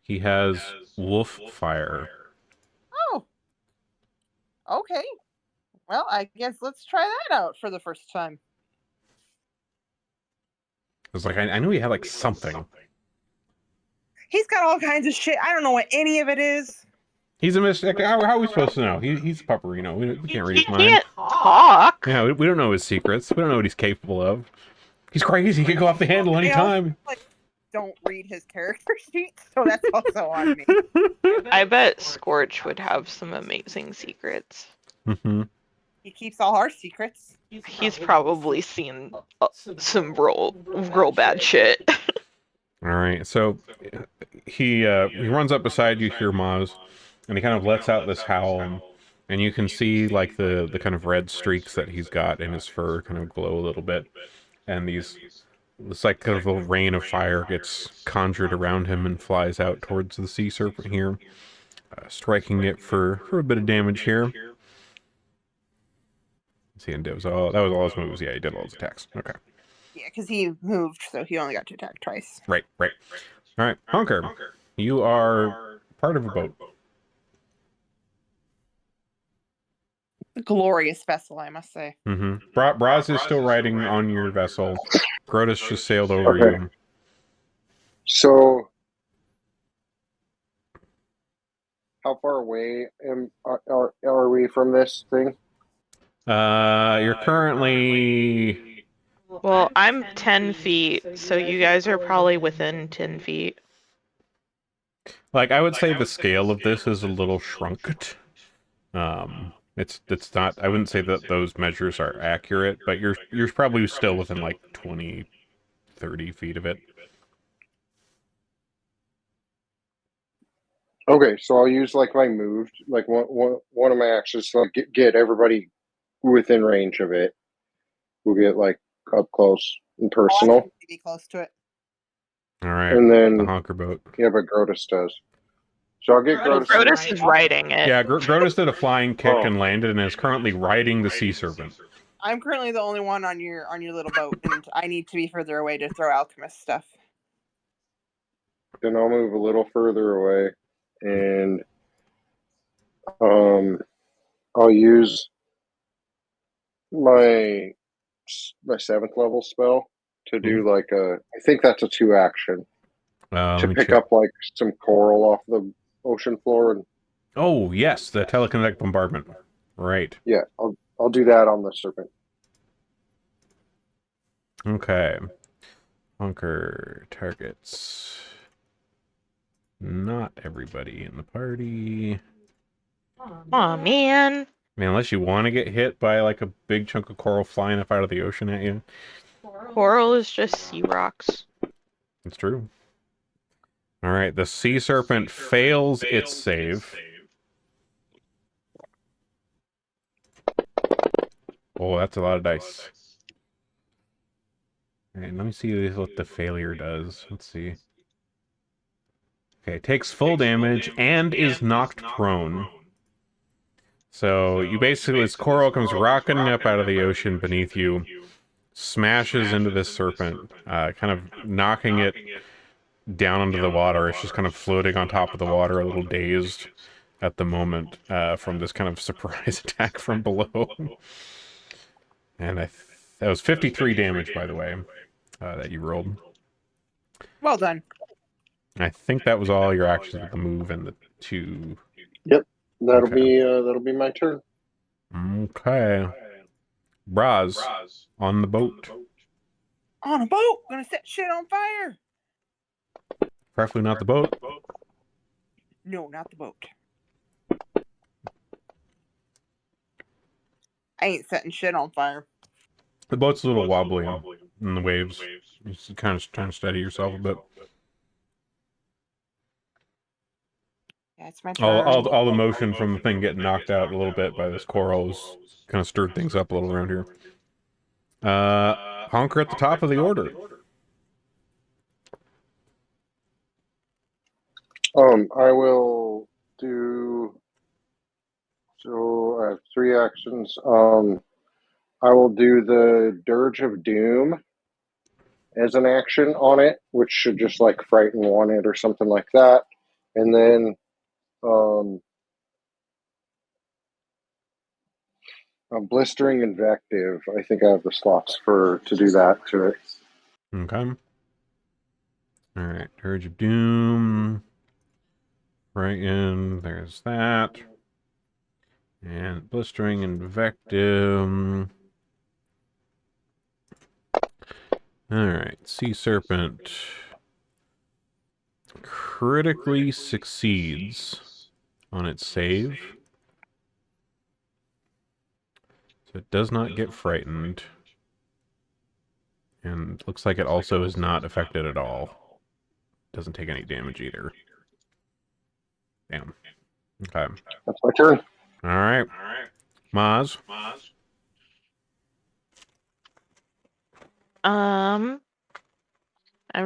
S1: He has wolf fire.
S2: Oh. Okay. Well, I guess let's try that out for the first time.
S1: I was like, I knew he had like something.
S2: He's got all kinds of shit. I don't know what any of it is.
S1: He's a mystic. How are we supposed to know? He's a pupperino. We can't read his
S5: He
S1: mind.
S5: can't talk.
S1: Yeah, we don't know his secrets. We don't know what he's capable of. He's crazy. He could go off the handle anytime.
S2: Don't read his character sheet, so that's also on me.
S5: I bet Scorch would have some amazing secrets.
S1: Mm-hmm.
S2: He keeps all our secrets.
S5: He's probably seen some real bad shit.
S1: All right, so he runs up beside you here, Maz, and he kind of lets out this howl. And you can see like the kind of red streaks that he's got in his fur kind of glow a little bit. And this like kind of little rain of fire gets conjured around him and flies out towards the sea serpent here, striking it for a bit of damage here. See, and that was all his moves. Yeah, he did all his attacks. Okay.
S2: Yeah, because he moved, so he only got to attack twice.
S1: Right. All right, Honker, you are part of a boat.
S2: A glorious vessel, I must say.
S1: Mm-hmm. Braz is still riding on your vessel. Grotus just sailed over you.
S6: So, how far away are we from this thing?
S1: You're currently...
S5: Well, I'm 10 feet, so you guys are probably within 10 feet.
S1: Like, I would say the scale of this is a little shrunk. It's not... I wouldn't say that those measures are accurate, but you're probably still within, like, 20, 30 feet of it.
S6: Okay, so I'll use, like, my moved, like, one of my actions to, like, get everybody within range of it. We'll get, like, up close and personal.
S2: To be close to it.
S1: All right,
S6: and then
S1: the honker boat.
S6: Yeah, but Grotus does. So I'll get Grotus.
S5: Grotus is riding it.
S1: Yeah, Grotus did a flying kick and landed and is currently riding the sea serpent.
S2: I'm currently the only one on your little boat, and I need to be further away to throw alchemist stuff.
S6: Then I'll move a little further away, and I'll use my 7th level spell to do like I think that's a 2 action to pick up like some coral off the ocean floor. And
S1: oh yes, the telekinetic bombardment. Right.
S6: Yeah, I'll do that on the serpent.
S1: Okay. Honker targets not everybody in the party.
S5: Aw, man.
S1: I mean, unless you want to get hit by like a big chunk of coral flying up out of the ocean at you.
S5: Coral is just sea rocks.
S1: It's true. All right, the sea serpent fails its save. Oh, that's a lot of dice. All right, let me see what the failure does. Let's see. Okay, takes full damage and is knocked prone. So you basically, this coral comes rocketing up out of the ocean beneath you, smashes into this serpent, kind of knocking it down into the water. It's just kind of floating on top of the water, a little dazed at the moment from this kind of surprise attack from below. And that was 53 damage, by the way, that you rolled.
S2: Well done.
S1: I think that was all your actions with the move and the 2.
S6: Yep, that'll be my turn.
S1: Okay. Braz, on the boat.
S2: On a boat, gonna set shit on fire.
S1: Preferably not the boat.
S2: No, not the boat. I ain't setting shit on fire.
S1: The boat's a little wobbly in the waves. You just kind of trying to steady yourself a bit.
S2: Yeah, it's my turn.
S1: All the motion from the thing getting knocked out a little bit by this coral has kind of stirred things up a little around here. Honker at the top of the order.
S6: I will do. So I have 3 actions. I will do the Dirge of Doom as an action on it, which should just like frighten one it or something like that. And then a Blistering Invective. I think I have the slots to do that to it.
S1: Okay. All right, Dirge of Doom. Right in, there's that. And Blistering Invective. Alright, Sea Serpent critically succeeds on its save. So it does not get frightened. And looks like it also is not affected at all. Doesn't take any damage either. Damn. Okay.
S6: That's my turn.
S1: All right. Maz.
S5: I'm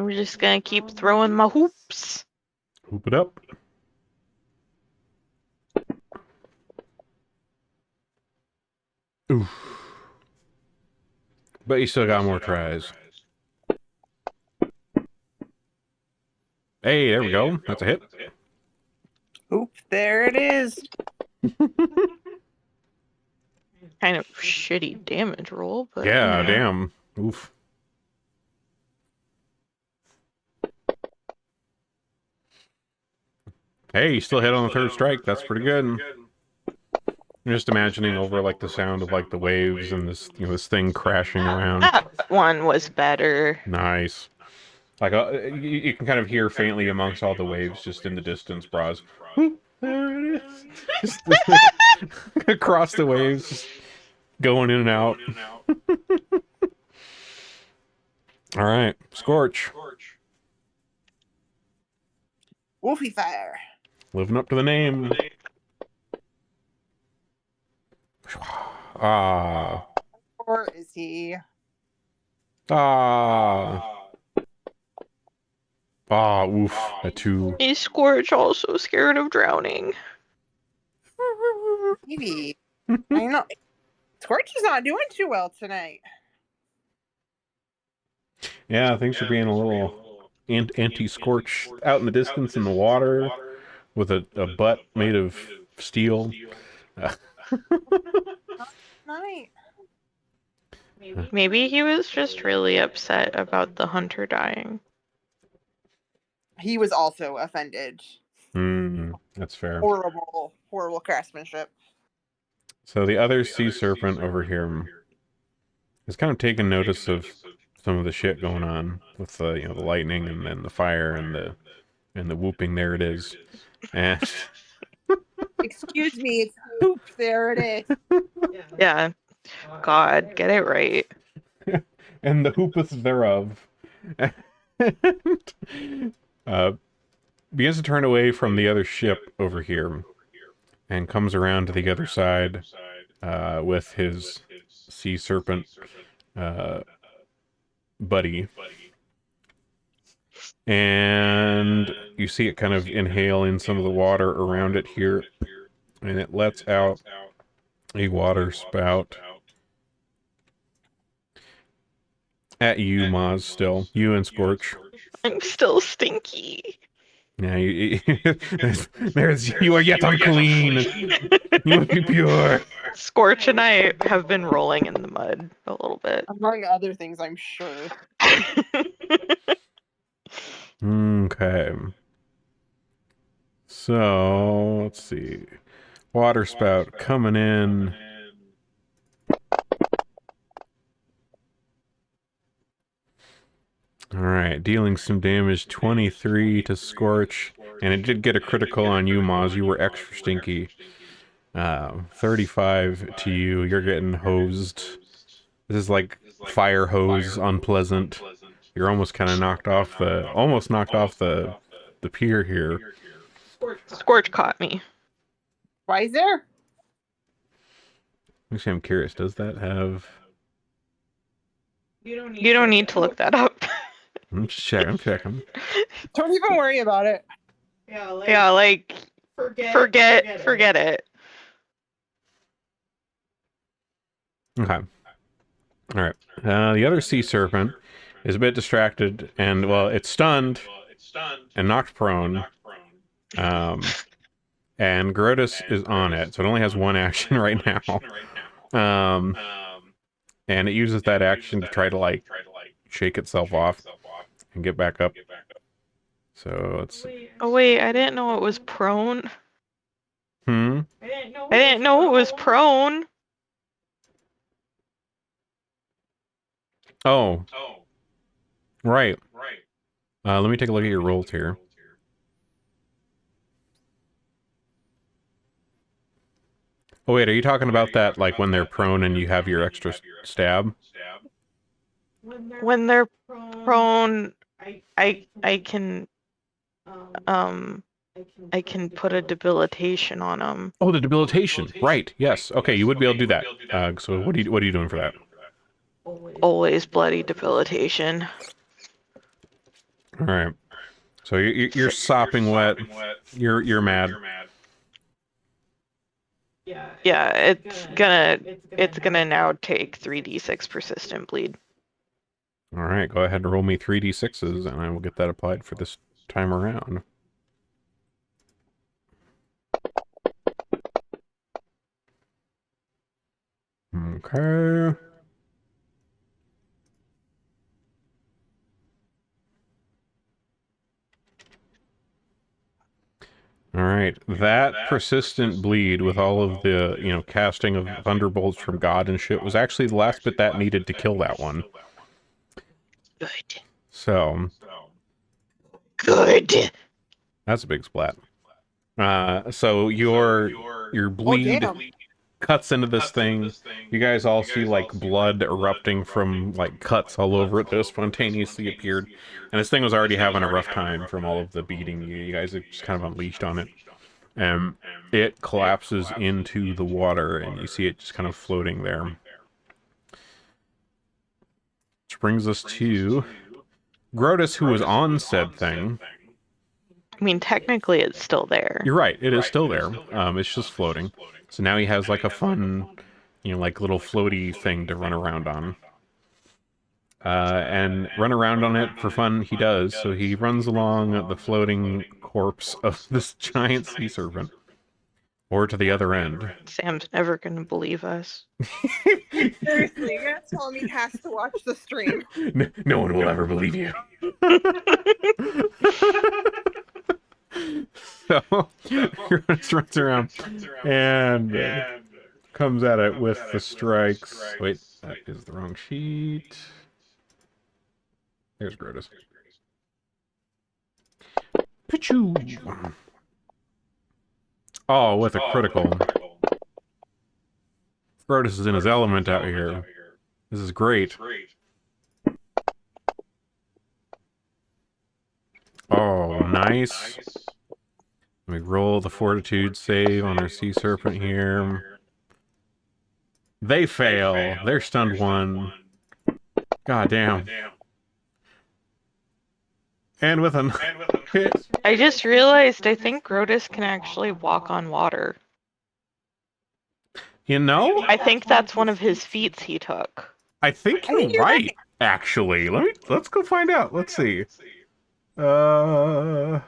S5: just gonna keep throwing my hoops.
S1: Hoop it up. Oof. But you still got more tries. Hey, there we go. That's a hit.
S2: Oop, there it is.
S5: Kind of shitty damage roll, but
S1: Yeah,
S5: you know.
S1: damn. Oof. Hey, you still hit on the third strike. That's pretty good. I'm just imagining over like the sound of like the waves and this, you know, this thing crashing around.
S5: That one was better.
S1: Nice. Like you can kind of hear faintly amongst all the waves just in the distance, bras. Whoop, there it is. Just like, across the waves, just going in and out. All right, Scorch.
S2: Wolfie fire.
S1: Living up to the name. Ah.
S2: Or is he?
S1: Ah. Ah, oof. That too.
S5: Is Scorch also scared of drowning?
S2: Maybe. I know. Scorch is not doing too well tonight.
S1: Yeah, things are being a little anti-Scorch out in the distance in the water with a butt made of steel.
S2: Night.
S5: Maybe he was just really upset about the hunter dying.
S2: He was also offended.
S1: That's fair.
S2: Horrible, horrible craftsmanship.
S1: So the other sea serpent over here is kind of taking notice of some of the shit going on with the, you know, the lightning and then the fire and the whooping. There it is. And
S2: Excuse me, it's poop. There it is.
S5: Yeah. God, get it right.
S1: and the hoopeth thereof. And, begins to turn away from the other ship over here and comes around to the other side with his sea serpent buddy. And you see it kind of inhale in some of the water around it here, and it lets out a water spout at you, Maz, still. You and Scorch.
S5: I'm still stinky.
S1: Yeah, you are yet unclean. You must be pure.
S5: Scorch and I have been rolling in the mud a little bit.
S2: Among other things, I'm sure.
S1: Okay. So, let's see. Water spout coming in. Alright, dealing some damage, 23 to Scorch. And it did get a critical on you, Maz. You were extra stinky. 35 to you. You're getting hosed. This is like fire hose, unpleasant. You're almost kind of knocked off the pier here.
S5: Scorch caught me.
S2: Why is there?
S1: Actually, I'm curious. Does that have...
S5: You don't need to look that up.
S1: I'm checking.
S2: Don't even worry about it.
S5: Yeah, like, forget it.
S1: Okay. Alright. The other sea serpent is a bit distracted, and, well, it's stunned and knocked prone. And Grotus is on it, so it only has one action right now. And it uses that action to try to, like, shake itself off and get back up. So, let's see.
S5: Oh wait, I didn't know it was prone.
S1: I
S5: didn't know it was prone.
S1: Oh. Right. Let me take a look at your rolls here. Oh wait, are you talking about that, like, when they're prone and you have your extra stab?
S5: When they're prone, I can I can put a debilitation on him.
S1: Oh, the debilitation. Right. Yes. Okay, you would be able to do that. So what are you doing for that?
S5: Always bloody debilitation.
S1: All right. So you're sopping wet. You're mad.
S5: Yeah, it's gonna now take 3d6 persistent bleed.
S1: All right. Go ahead and roll me 3d6s, and I will get that applied for this time around. Okay. All right, that persistent bleed with all of the, casting of thunderbolts from God and shit was actually the last bit that needed to kill that one.
S5: Good.
S1: So.
S5: Good.
S1: That's a big splat. So your bleed cuts into this thing. You guys all see like blood erupting from like cuts all over it that have spontaneously appeared. And this thing was already having a rough time from all of the beating you guys have just kind of unleashed on it. It collapses into the water, and you see it just kind of floating there. Which brings us to Grotus, who was on said thing.
S5: I mean, technically it's still there.
S1: You're right, it is still there. It's just floating. So now he has like a fun, like little floaty thing to run around on. And run around on it for fun he does. So he runs along the floating corpse of this giant sea serpent. Or to the other end.
S5: Sam's never gonna believe us.
S2: Seriously, you're gonna tell me he has to watch the stream.
S1: No one will ever believe you. So, Grotus runs around and comes at it with the strikes. Wait, that is the wrong sheet. There's Grotus. Pichu! Oh, with a critical. Grotus is in his element out here. This is great. Oh, nice. Let me roll the fortitude save on our sea serpent here. They fail. They're stunned one. God damn. And with an hit.
S5: I just realized I think Grotus can actually walk on water.
S1: You know?
S5: I think that's one of his feats he took.
S1: I think you're right, actually. Let's go find out. Let's see.
S5: Because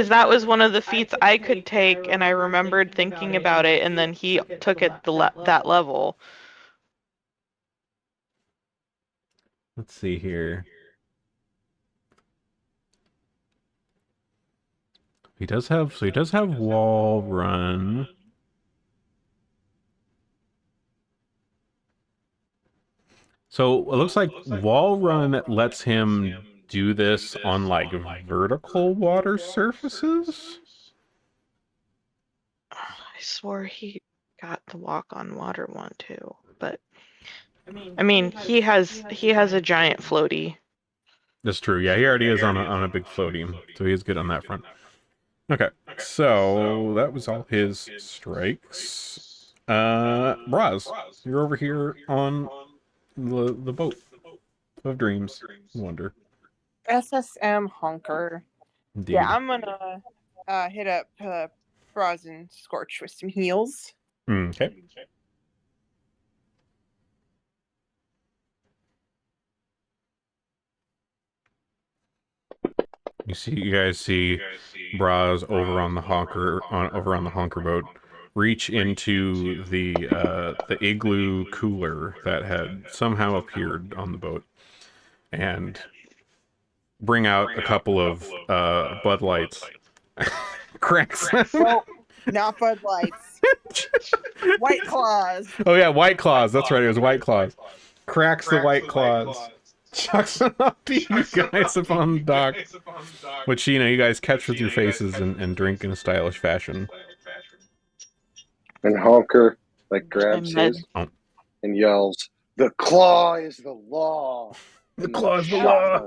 S5: that was one of the feats I could take, and I remembered thinking about it, and then he took it that level.
S1: Let's see here. He does have wall run. So it looks like wall run lets him do this on like vertical water surfaces.
S5: I swore he got the walk on water one too, but I mean he has a giant floaty.
S1: That's true. Yeah, he already is on a big floaty, so he is good on that front. Okay, so that was all his strikes. Braz, you're over here on the boat of dreams. Wonder.
S2: SSM Honker.
S1: Indeed.
S2: Yeah, I'm gonna hit up Braz and Scorch with some heals.
S1: Okay. You guys see Braz over on the honker boat reach into the igloo cooler that had somehow appeared on the boat and bring out a couple of Bud Lights. Cracks.
S2: Well, not Bud Lights. White Claws.
S1: Oh yeah, White Claws. That's right. It was White Claws. Cracks the White Claws. Chucks them up to you guys up on the dock. Which, you guys catch with your faces and drink in a stylish fashion.
S6: And Honker, grabs his and yells, "The claw is the law!"
S1: The claw is the law!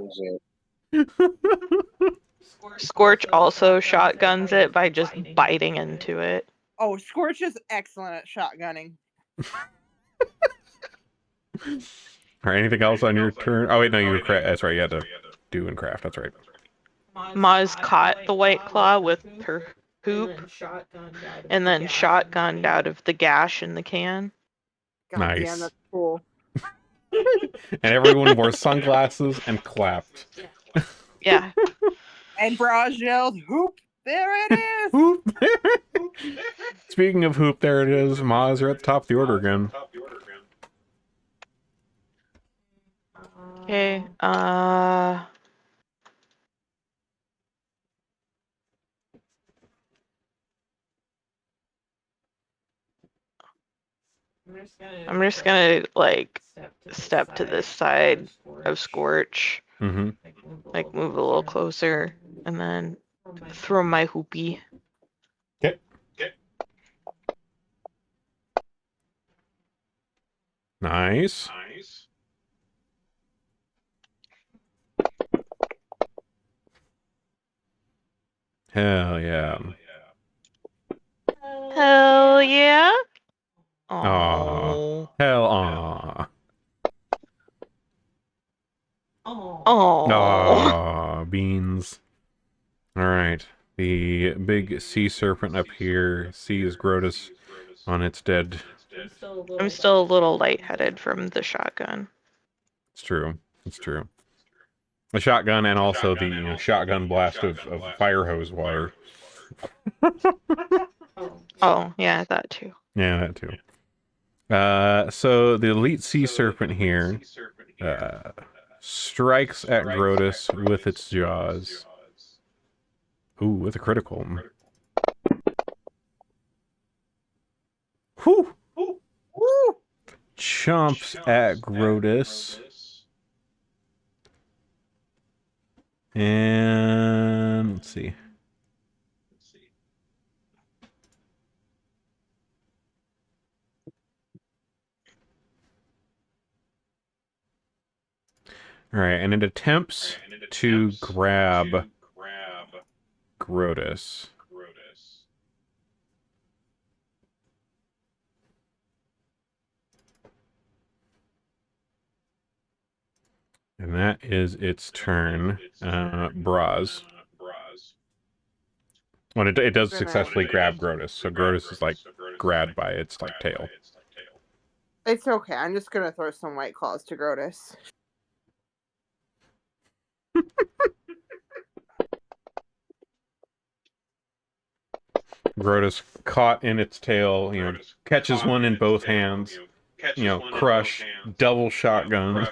S5: Scorch also shotguns it by just biting into it.
S2: Oh, Scorch is excellent at shotgunning.
S1: Or anything else on your turn? Oh, wait, no, you craft. That's right, you had to do and craft. That's right.
S5: Maz caught the White Claw with her hoop and then shotgunned out of the gash in the can.
S2: God
S1: Nice.
S2: damn, that's cool.
S1: And everyone wore sunglasses and clapped.
S5: Yeah.
S2: And Braz yelled, "Hoop! There it is!"
S1: Hoop! Speaking of hoop, there it is. Maz, you're at the top of the order again.
S5: Okay. I'm just gonna like step to this side of Scorch.
S1: Mm-hmm.
S5: Like move a little closer and then throw my hoopy.
S1: Okay. Nice. Hell yeah.
S5: Hell yeah.
S1: Aw.
S5: Oh.
S1: Hell aw.
S5: Oh.
S1: Aw, beans. Alright. The big sea serpent up here sees Grotus on its dead.
S5: I'm still a little lightheaded from the shotgun.
S1: It's true. It's true. The shotgun and also the shotgun blast of fire hose water.
S5: Oh, yeah, that too.
S1: Yeah, that too. So the elite sea serpent here strikes at Grotus with its jaws. Ooh, with a critical. Whew!
S2: Woo!
S1: Chomps at Grotus. And let's see. All right, and it attempts to grab Grotus. And that is its turn. Braz. When it does successfully grab Grotus, so Grotus is like grabbed by its like tail.
S2: It's okay. I'm just gonna throw some White Claws to Grotus.
S1: Grotus caught in its tail, catches one in both hands, crush, double shotgun.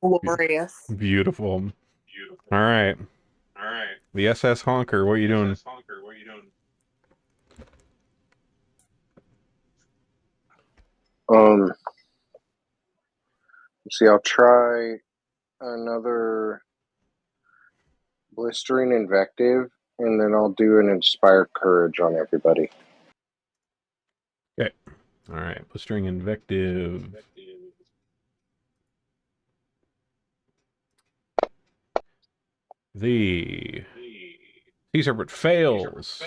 S2: Glorious.
S1: Beautiful. All right. The SS Honker, what are you doing?
S6: See, I'll try another blistering invective, and then I'll do an inspire courage on everybody.
S1: Okay. All right. Blistering invective. The sea serpent fails.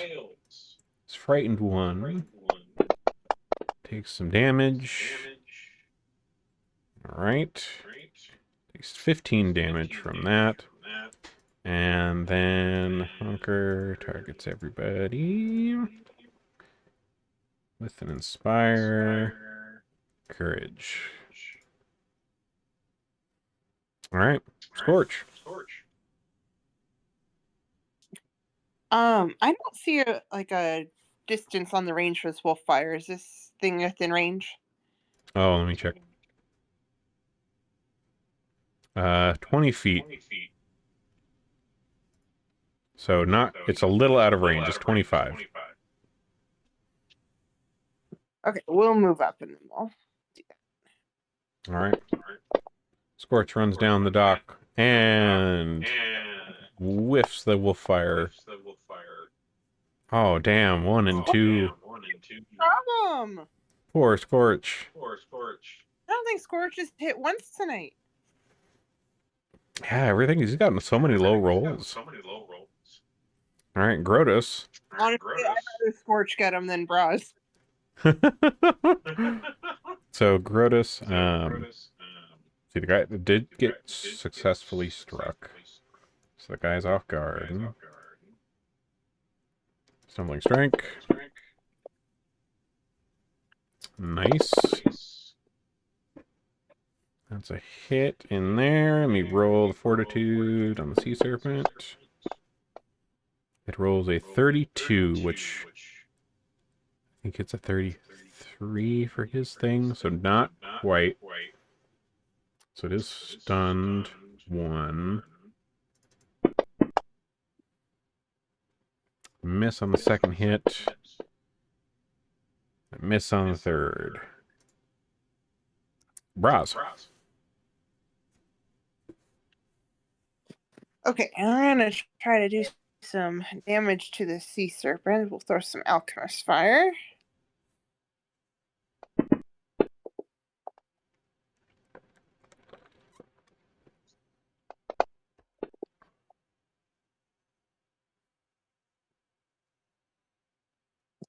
S1: It's frightened one. Takes some damage. All right. Takes 15 damage from that. And then Honker targets everybody with an inspire courage. All right. Scorch.
S2: I don't see a distance on the range for this wolf fire. Is this thing within range?
S1: Oh, let me check. 20 feet. So it's a little out of range. It's 25.
S2: Okay, we'll move up and then we'll do that.
S1: All right. Scorch runs down the dock and whiffs the wolf fire. Oh, damn. 1 and 2.
S2: Problem.
S1: Poor Scorch.
S2: I don't think Scorch has hit once tonight.
S1: Yeah, everything. He's gotten so many low rolls. All right, Grotus.
S2: Honestly, I'd rather Scorch get him than Braz.
S1: So Grotus, see, the guy did get successfully struck. So the guy's off guard. Stumbling strike. Nice. That's a hit in there. Let me roll the fortitude on the sea serpent. It rolls a 32, which I think it's a 33 for his thing, so not quite. So it is stunned 1. Miss on the second hit. Miss on the third. Braz.
S2: Okay, I'm gonna try to do some damage to the sea serpent. We'll throw some alchemist fire.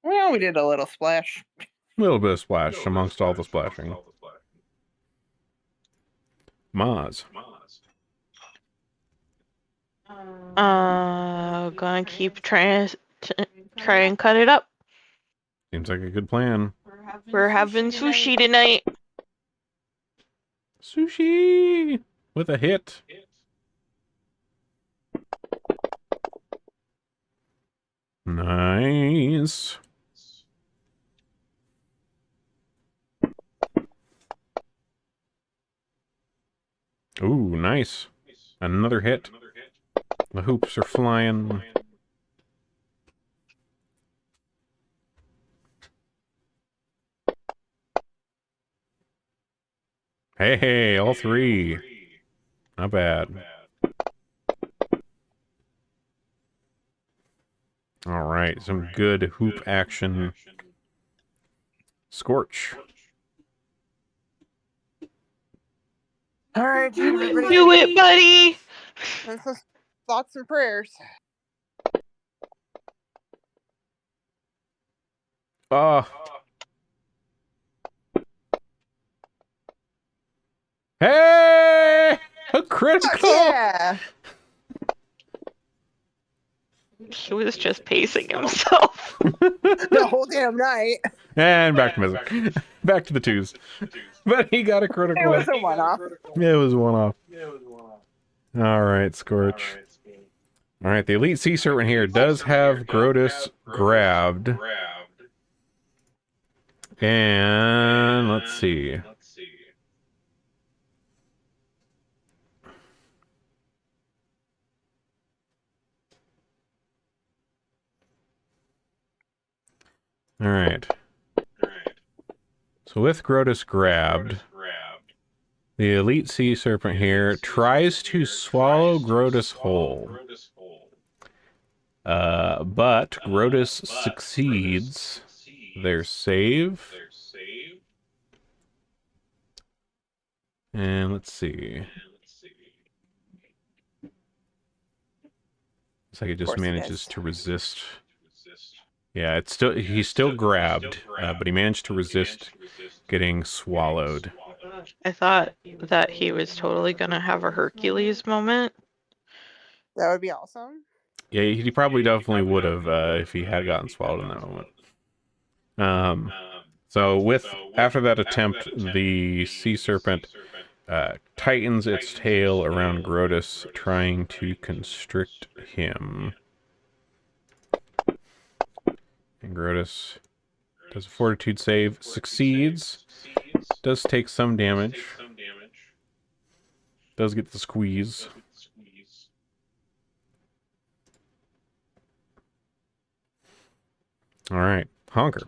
S2: Well, we did a little splash.
S1: A little bit of splash amongst all the splashing. Maz.
S5: Gonna keep trying to try and cut it up.
S1: Seems like a good plan.
S5: We're having sushi tonight.
S1: Sushi! With a hit. Nice. Ooh, nice. Another hit. The hoops are flying. Hey, all 3. Not bad. All right, some good hoop action. Scorch.
S2: All right, everybody.
S5: Do it, buddy.
S2: Thoughts and prayers.
S1: Oh. Hey! A critical!
S2: Yeah!
S5: He was just pacing himself.
S2: The whole damn night.
S1: And back to missing. Back to the 2s. But he got a critical.
S2: It was a one-off.
S1: It was one-off. All right, Scorch. All right, the Elite Sea Serpent here does have Grotus grabbed. And let's see. All right. So with Grotus grabbed, the Elite Sea Serpent here tries to swallow Grotus whole. But Grotus succeeds their save. And let's see. Looks like it just manages to resist. Yeah, he's still grabbed, but he managed to resist getting swallowed.
S5: I thought that he was totally gonna have a Hercules moment.
S2: That would be awesome.
S1: Yeah, he probably definitely would have if he had gotten swallowed in that moment. So after that attempt, the sea serpent tightens its tail around Grotus, trying to constrict him. And Grotus does a fortitude save, succeeds, does take some damage, does get the squeeze. All right, Honker.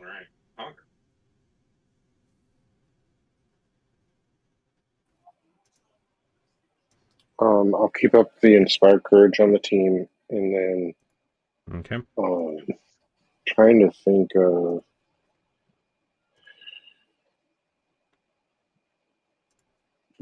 S6: I'll keep up the inspired courage on the team, and then
S1: Okay.
S6: Trying to think of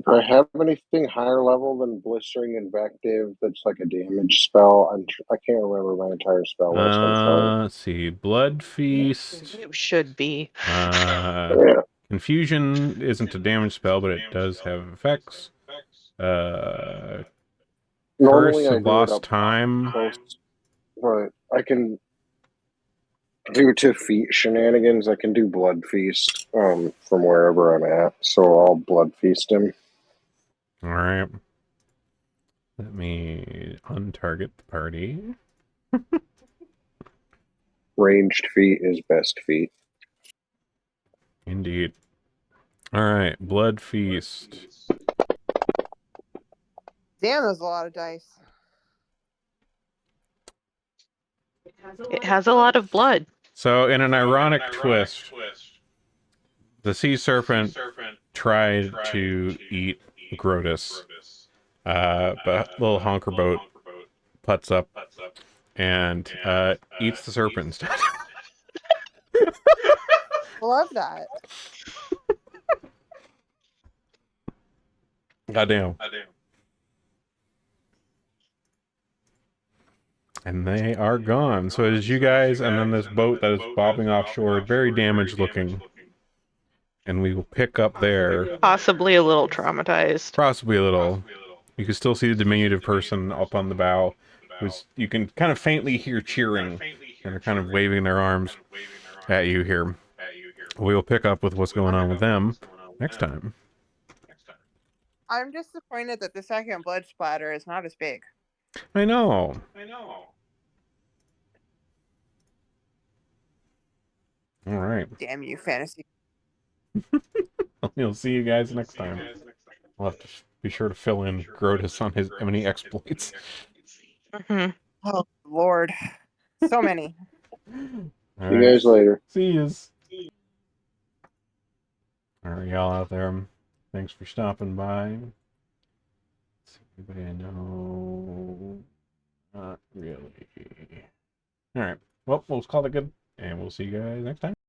S6: Do I have anything higher level than Blistering Invective that's like a damage spell? I can't remember my entire spell list. I'm sorry.
S1: Let's see. Blood Feast.
S5: It should be.
S1: Uh,
S6: Yeah.
S1: Confusion isn't a damage spell, but it does have effects. Curse
S6: Normally I
S1: of
S6: do it
S1: Lost
S6: up
S1: Time.
S6: close, but I can, due to feat shenanigans, I can do Blood Feast from wherever I'm at. So I'll Blood Feast him.
S1: All right. Let me untarget the party.
S6: Ranged feat is best feat.
S1: Indeed. All right. Blood Feast.
S2: Damn, there's a lot of dice.
S5: It has a lot of blood.
S1: So, in an ironic twist, the sea serpent tried to eat Grotus, but little honker boat putts up and eats the serpent instead.
S2: Love that.
S1: Goddamn. And they are gone. So as you guys, and then this boat that is bobbing offshore, very damaged looking. And we will pick up there.
S5: Possibly a little traumatized.
S1: Possibly a little. You can still see the diminutive person up on the bow. You can kind of faintly hear cheering. And they're kind of waving their arms at you here. We will pick up with what's going on with them next time.
S2: I'm disappointed that the second blood splatter is not as big.
S1: I know. All right.
S2: Damn you, fantasy.
S1: We'll see you guys next time. We'll have to be sure to fill in Grotus on his many exploits.
S5: Mm-hmm.
S2: Oh, Lord. So many.
S1: All
S6: See you guys later.
S1: See yous. All right, y'all out there. Thanks for stopping by. Anybody I know? Not really. All right. Well, we'll call it good, and we'll see you guys next time.